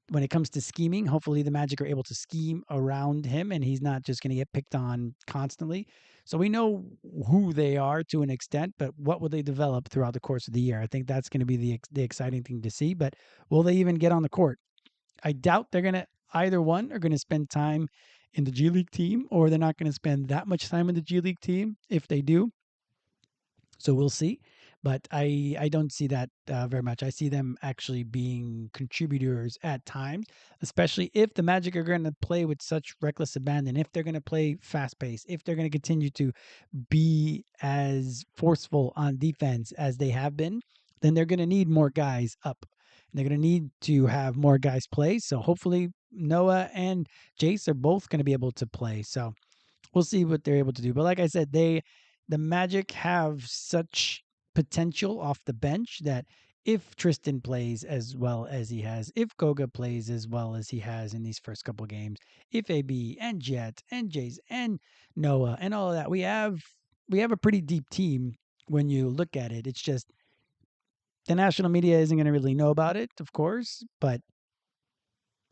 when it comes to scheming. Hopefully the Magic are able to scheme around him and he's not just going to get picked on constantly. So we know who they are to an extent, but what will they develop throughout the course of the year? I think that's going to be the exciting thing to see. But will they even get on the court? I doubt they're going to either one are going to spend time in the G League team, or they're not going to spend that much time in the G League team if they do. So we'll see. But I don't see that very much. I see them actually being contributors at times, especially if the Magic are going to play with such reckless abandon, if they're going to play fast pace, if they're going to continue to be as forceful on defense as they have been, then they're going to need more guys up. They're going to need to have more guys play. So hopefully Noah and Jace are both going to be able to play. So we'll see what they're able to do. But like I said, the Magic have such potential off the bench that if Tristan plays as well as he has, if Goga plays as well as he has in these first couple games, if AB and Jet and Jace and Noah and all of that, we have a pretty deep team when you look at it. It's just the national media isn't going to really know about it, of course, but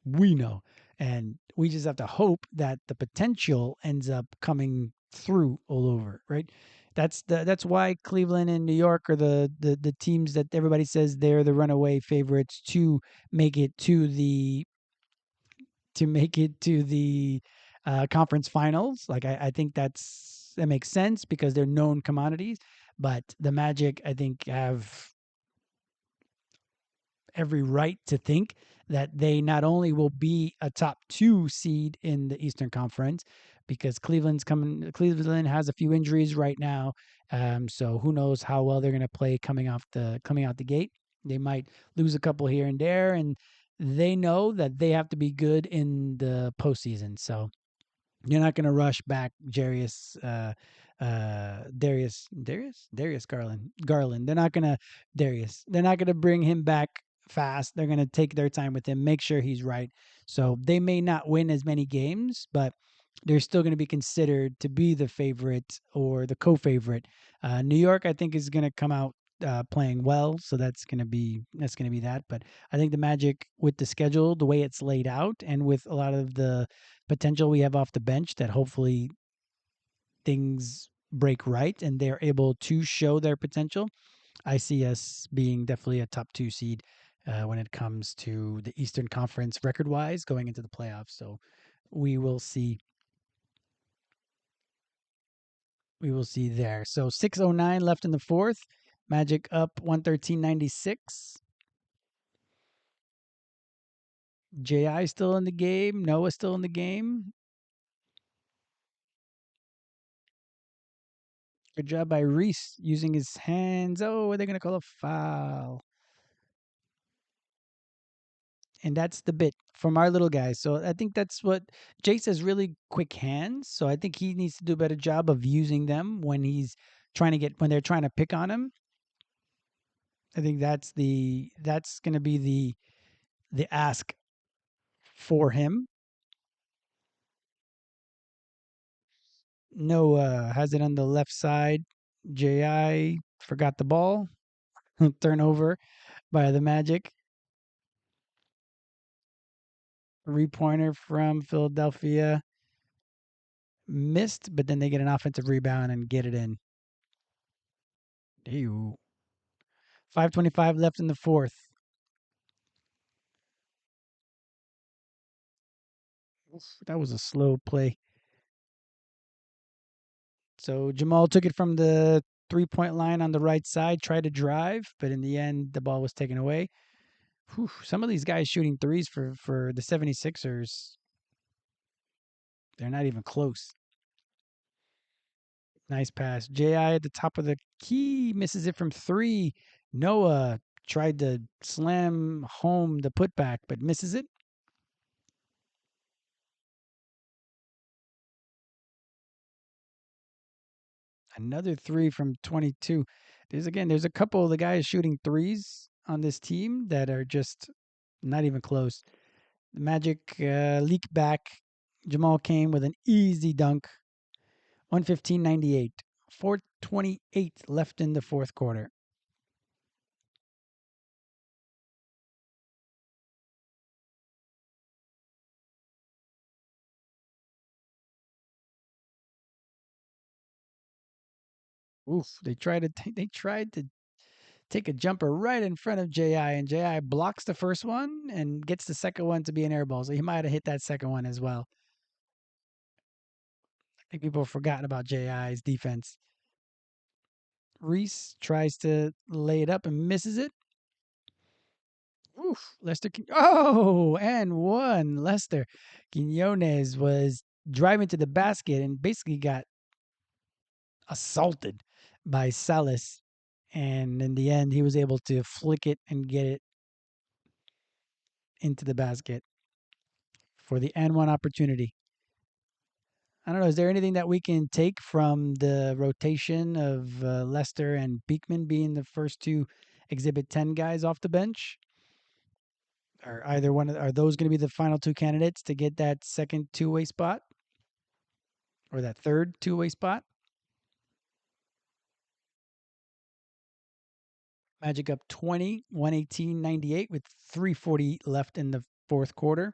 we know. And we just have to hope that the potential ends up coming through all over, right? That's why Cleveland and New York are the teams that everybody says they're the runaway favorites make it to the conference finals. Like I think that makes sense because they're known commodities. But the Magic, I think, have every right to think that they not only will be a top two seed in the Eastern Conference, because Cleveland has a few injuries right now, so who knows how well they're going to play coming out the gate. They might lose a couple here and there, and they know that they have to be good in the postseason. So you're not going to rush back Darius Garland. They're not going to bring him back fast. They're going to take their time with him, make sure he's right. So they may not win as many games, but they're still going to be considered to be the favorite or the co-favorite. New York, I think, is going to come out playing well, so that's going to be that. But I think the Magic, with the schedule, the way it's laid out, and with a lot of the potential we have off the bench, that hopefully things break right and they're able to show their potential. I see us being definitely a top two seed when it comes to the Eastern Conference record wise going into the playoffs. So we will see. We will see there. So 6:09 left in the fourth. Magic up 113.96. JI still in the game. Noah still in the game. Good job by Reese using his hands. Oh, are they going to call a foul? And that's the bit from our little guy. So I think that's what Jace has, really quick hands. So I think he needs to do a better job of using them when they're trying to pick on him. I think that's going to be the ask for him. Noah has it on the left side. JI forgot the ball. Turnover by the Magic. 3-pointer from Philadelphia. Missed, but then they get an offensive rebound and get it in. Ew. 5:25 left in the fourth. That was a slow play. So Jamal took it from the 3-point line on the right side, tried to drive, but in the end, the ball was taken away. Whew, some of these guys shooting threes for the 76ers, they're not even close. Nice pass. JI at the top of the key, misses it from three. Noah tried to slam home the putback, but misses it. Another three from 22. There's a couple of the guys shooting threes on this team that are just not even close. The Magic leak back. Jamal came with an easy dunk. 115.98. 4:28 left in the fourth quarter. Oof! They tried to take a jumper right in front of Ji, and Ji blocks the first one and gets the second one to be an air ball. So he might have hit that second one as well. I think people have forgotten about Ji's defense. Reese tries to lay it up and misses it. Oof! Oh, and one. Lester Quinones was driving to the basket and basically got assaulted by Salas. And in the end, he was able to flick it and get it into the basket for the and one opportunity. I don't know. Is there anything that we can take from the rotation of Lester and Beekman being the first two Exhibit 10 guys off the bench? Are those going to be the final two candidates to get that second two-way spot or that third two-way spot? Magic up 20, 118.98 with 3:40 left in the fourth quarter.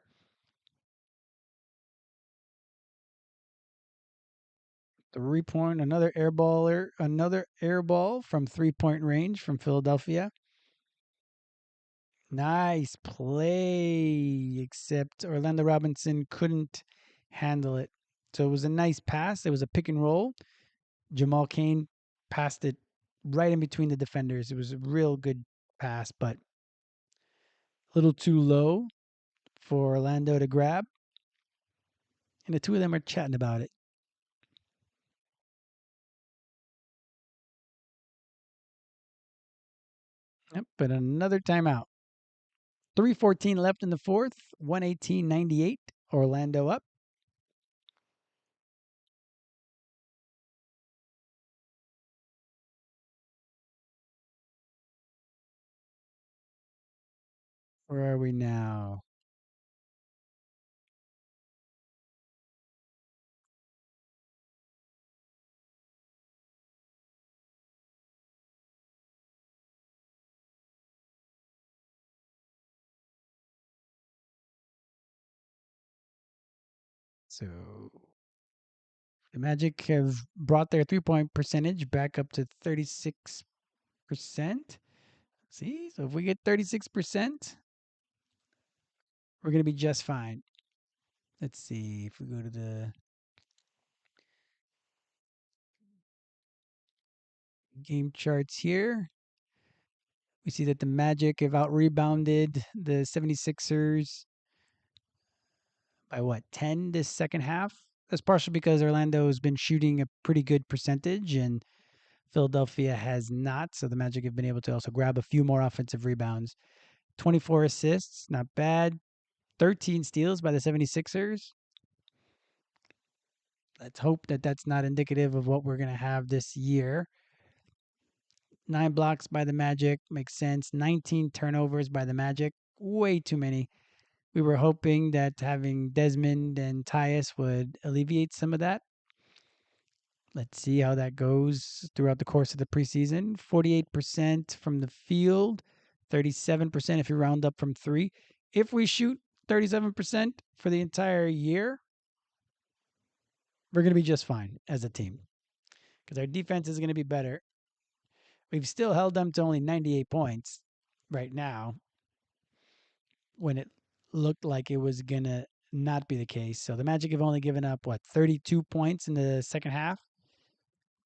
Three-point, another air ball from 3-point range from Philadelphia. Nice play, except Orlando Robinson couldn't handle it. So it was a nice pass. It was a pick and roll. Jamal Cain passed it right in between the defenders. It was a real good pass, but a little too low for Orlando to grab. And the two of them are chatting about it. Yep, but another timeout. 3:14 left in the fourth. 118.98. Orlando up. Where are we now? So the Magic have brought their 3-point percentage back up to 36%. See, so if we get 36%, we're going to be just fine. Let's see if we go to the game charts here. We see that the Magic have out rebounded the 76ers by what, 10 this second half? That's partially because Orlando has been shooting a pretty good percentage and Philadelphia has not. So the Magic have been able to also grab a few more offensive rebounds. 24 assists, not bad. 13 steals by the 76ers. Let's hope that that's not indicative of what we're going to have this year. 9 blocks by the Magic makes sense. 19 turnovers by the Magic. Way too many. We were hoping that having Desmond and Tyus would alleviate some of that. Let's see how that goes throughout the course of the preseason. 48% from the field, 37% if you round up from three. If we shoot 37% for the entire year, we're going to be just fine as a team because our defense is going to be better. We've still held them to only 98 points right now when it looked like it was going to not be the case. So the Magic have only given up, 32 points in the second half?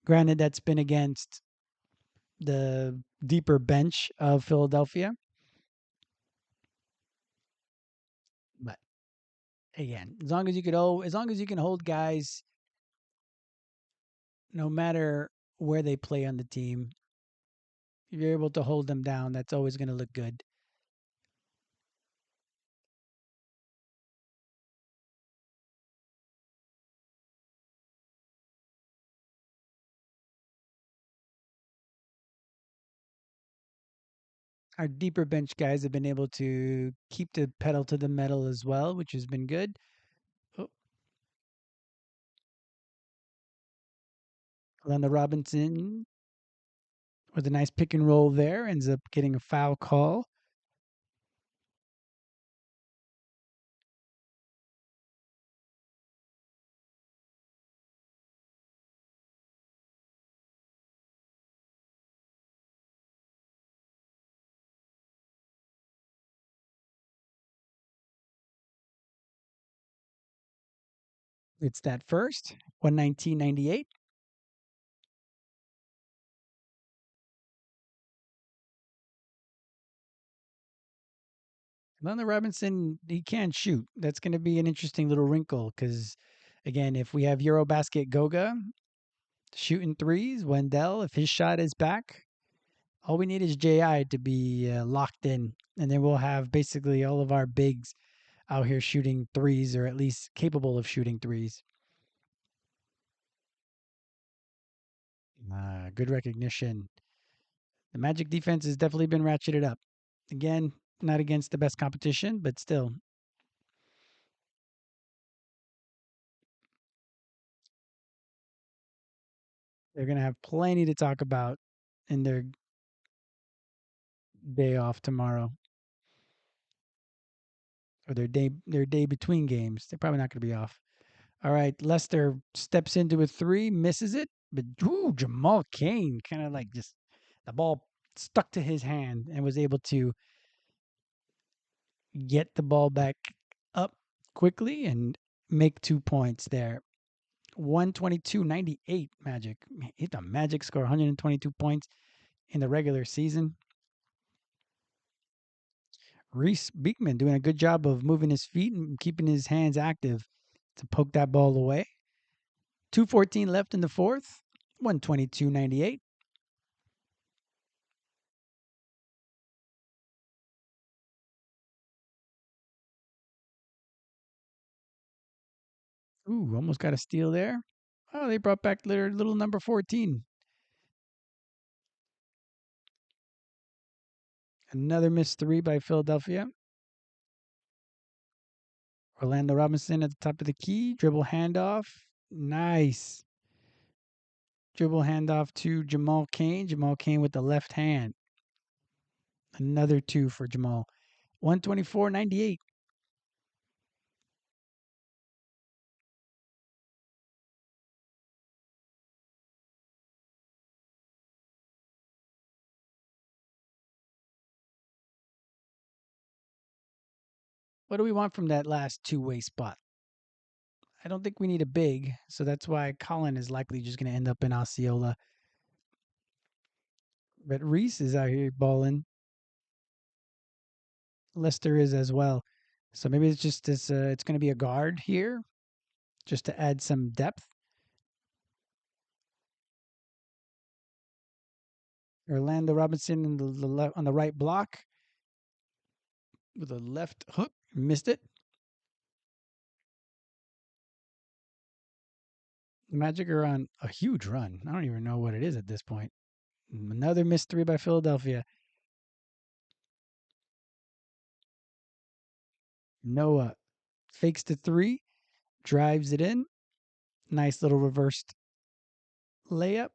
Granted, that's been against the deeper bench of Philadelphia. But again, as long as you can hold guys, no matter where they play on the team, if you're able to hold them down, that's always going to look good. Our deeper bench guys have been able to keep the pedal to the metal as well, which has been good. Oh, Orlando Robinson with a nice pick and roll there ends up getting a foul call. It's that first, 119.98. Orlando Robinson, he can shoot. That's going to be an interesting little wrinkle because, again, if we have Eurobasket Goga shooting threes, Wendell, if his shot is back, all we need is JI to be locked in. And then we'll have basically all of our bigs out here shooting threes or at least capable of shooting threes. Good recognition. The Magic defense has definitely been ratcheted up. Again, not against the best competition, but still, they're going to have plenty to talk about in their day off tomorrow or their day between games. They're probably not going to be off. All right, Lester steps into a three, misses it, but Jamal Kane kind of like just the ball stuck to his hand and was able to get the ball back up quickly and make 2 points there. 122.98 Magic. Hit the Magic score 122 points in the regular season. Reese Beekman doing a good job of moving his feet and keeping his hands active to poke that ball away. 2:14 left in the fourth. 122.98. Ooh, almost got a steal there. Oh, they brought back their little number 14. Another missed three by Philadelphia. Orlando Robinson at the top of the key. Dribble handoff. Nice. Dribble handoff to Jamal Kane. Jamal Kane with the left hand. Another two for Jamal. 124.98. What do we want from that last two-way spot? I don't think we need a big, so that's why Colin is likely just going to end up in Osceola. But Reese is out here balling. Lester is as well. So maybe it's just this. It's going to be a guard here, just to add some depth. Orlando Robinson in on the right block with a left hook, missed it. The Magic are on a huge run. I don't even know what it is at this point. Another missed three by Philadelphia. Noah fakes the three, drives it in. Nice little reversed layup.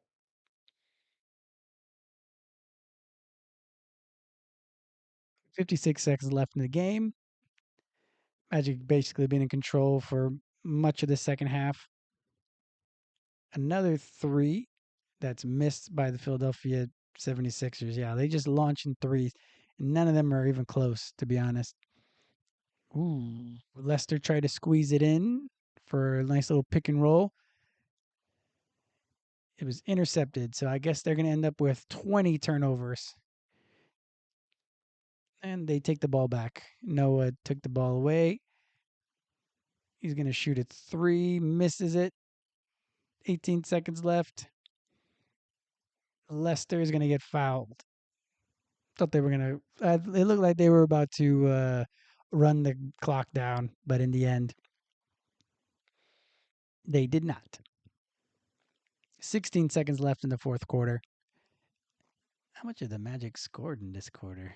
56 seconds left in the game. Magic basically been in control for much of the second half. Another three that's missed by the Philadelphia 76ers. Yeah, they just launch in threes. None of them are even close, to be honest. Ooh, Lester tried to squeeze it in for a nice little pick and roll. It was intercepted. So I guess they're going to end up with 20 turnovers. And they take the ball back. Noah took the ball away. He's going to shoot a three, misses it. 18 seconds left. Leicester is going to get fouled. Thought they were going to, it looked like they were about to run the clock down, but in the end, they did not. 16 seconds left in the fourth quarter. How much of the Magic scored in this quarter?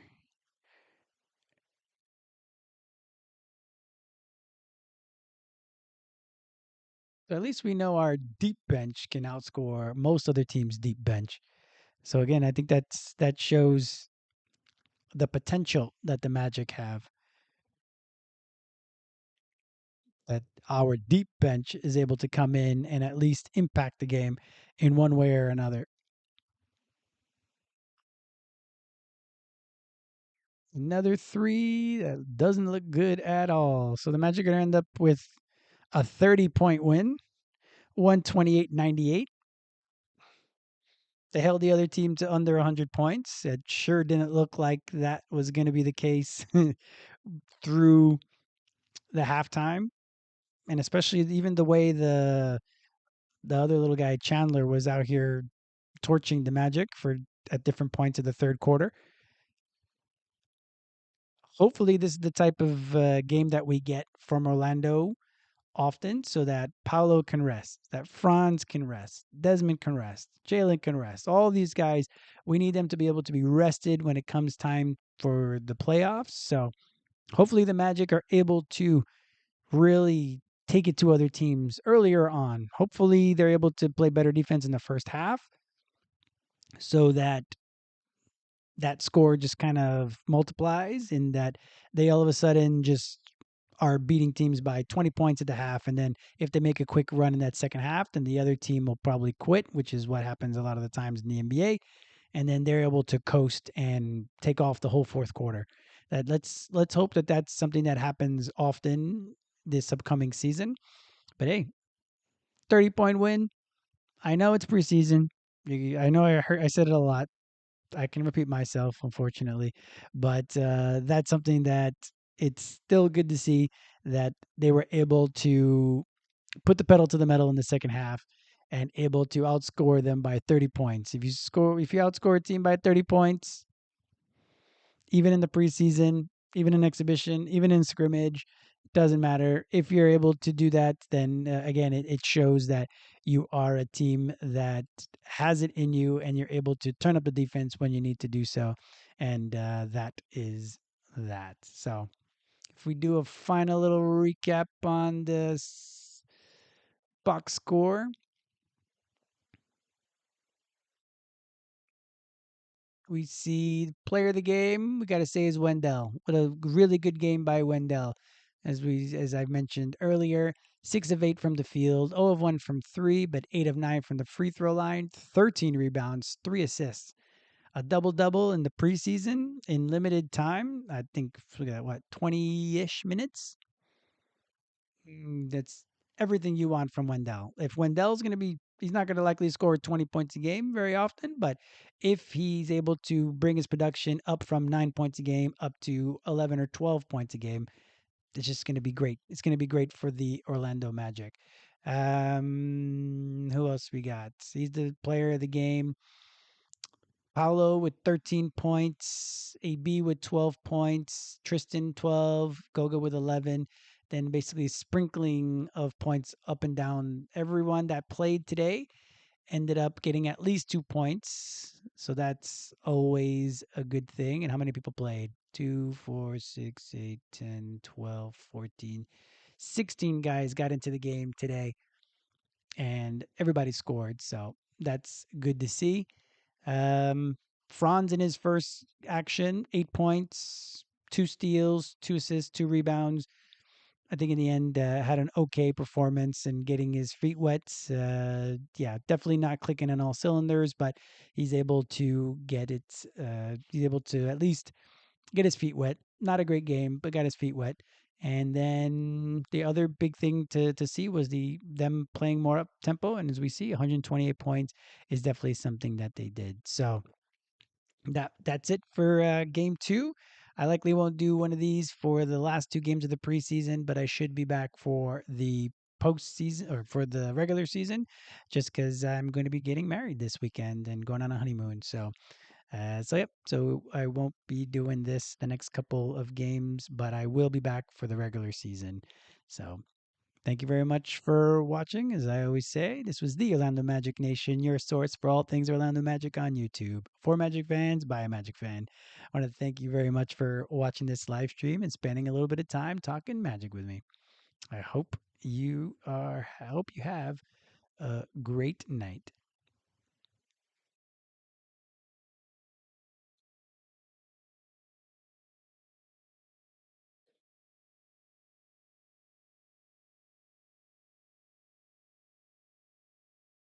So at least we know our deep bench can outscore most other teams' deep bench. So again, I think that shows the potential that the Magic have. That our deep bench is able to come in and at least impact the game in one way or another. Another three that doesn't look good at all. So the Magic are going to end up with a 30-point win, 128-98. They held the other team to under 100 points. It sure didn't look like that was going to be the case through the halftime, and especially even the way the other little guy Chandler was out here torching the Magic for at different points of the third quarter. Hopefully, this is the type of game that we get from Orlando often, so that Paolo can rest, that Franz can rest, Desmond can rest, Jalen can rest. All these guys, we need them to be able to be rested when it comes time for the playoffs. So hopefully, the Magic are able to really take it to other teams earlier on. Hopefully, they're able to play better defense in the first half so that that score just kind of multiplies in that they all of a sudden just are beating teams by 20 points at the half. And then if they make a quick run in that second half, then the other team will probably quit, which is what happens a lot of the times in the NBA. And then they're able to coast and take off the whole fourth quarter. That let's hope that that's something that happens often this upcoming season. But hey, 30-point win. I know it's preseason. I know I said it a lot. I can repeat myself, unfortunately, but that's something that it's still good to see that they were able to put the pedal to the metal in the second half and able to outscore them by 30 points. If you outscore a team by 30 points, even in the preseason, even in exhibition, even in scrimmage, doesn't matter. If you're able to do that, then again, it shows that you are a team that has it in you and you're able to turn up the defense when you need to do so. And that is that. So if we do a final little recap on this box score, we see player of the game. We got to say is Wendell. What a really good game by Wendell. As I mentioned earlier, 6 of 8 from the field, 0 of 1 from three, but 8 of 9 from the free throw line. 13 rebounds, 3 assists, a double double in the preseason in limited time. I think look at that, what 20-ish minutes. That's everything you want from Wendell. If Wendell's going to be, he's not going to likely score 20 points a game very often, but if he's able to bring his production up from 9 points a game up to 11 or 12 points a game, it's just going to be great. It's going to be great for the Orlando Magic. Who else we got? He's the player of the game. Paulo with 13 points, AB with 12 points, Tristan 12, Goga with 11. Then basically sprinkling of points up and down. Everyone that played today ended up getting at least 2 points. So that's always a good thing. And how many people played? 2, 4, 6, 8, 10, 12, 14, 16 guys got into the game today. And everybody scored. So that's good to see. Franz in his first action, 8 points, 2 steals, 2 assists, 2 rebounds. I think in the end had an okay performance and getting his feet wet. Yeah, definitely not clicking on all cylinders, but he's able to get it. He's able to at least get his feet wet. Not a great game, but got his feet wet. And then the other big thing to see was them playing more up tempo, and as we see, 128 points is definitely something that they did. So that's it for game two. I likely won't do one of these for the last two games of the preseason, but I should be back for the postseason or for the regular season, just because I'm going to be getting married this weekend and going on a honeymoon. So yep. So I won't be doing this the next couple of games, but I will be back for the regular season. So thank you very much for watching. As I always say, this was the Orlando Magic Nation, your source for all things Orlando Magic on YouTube. For Magic fans, by a Magic fan. I want to thank you very much for watching this live stream and spending a little bit of time talking Magic with me. I hope you have a great night.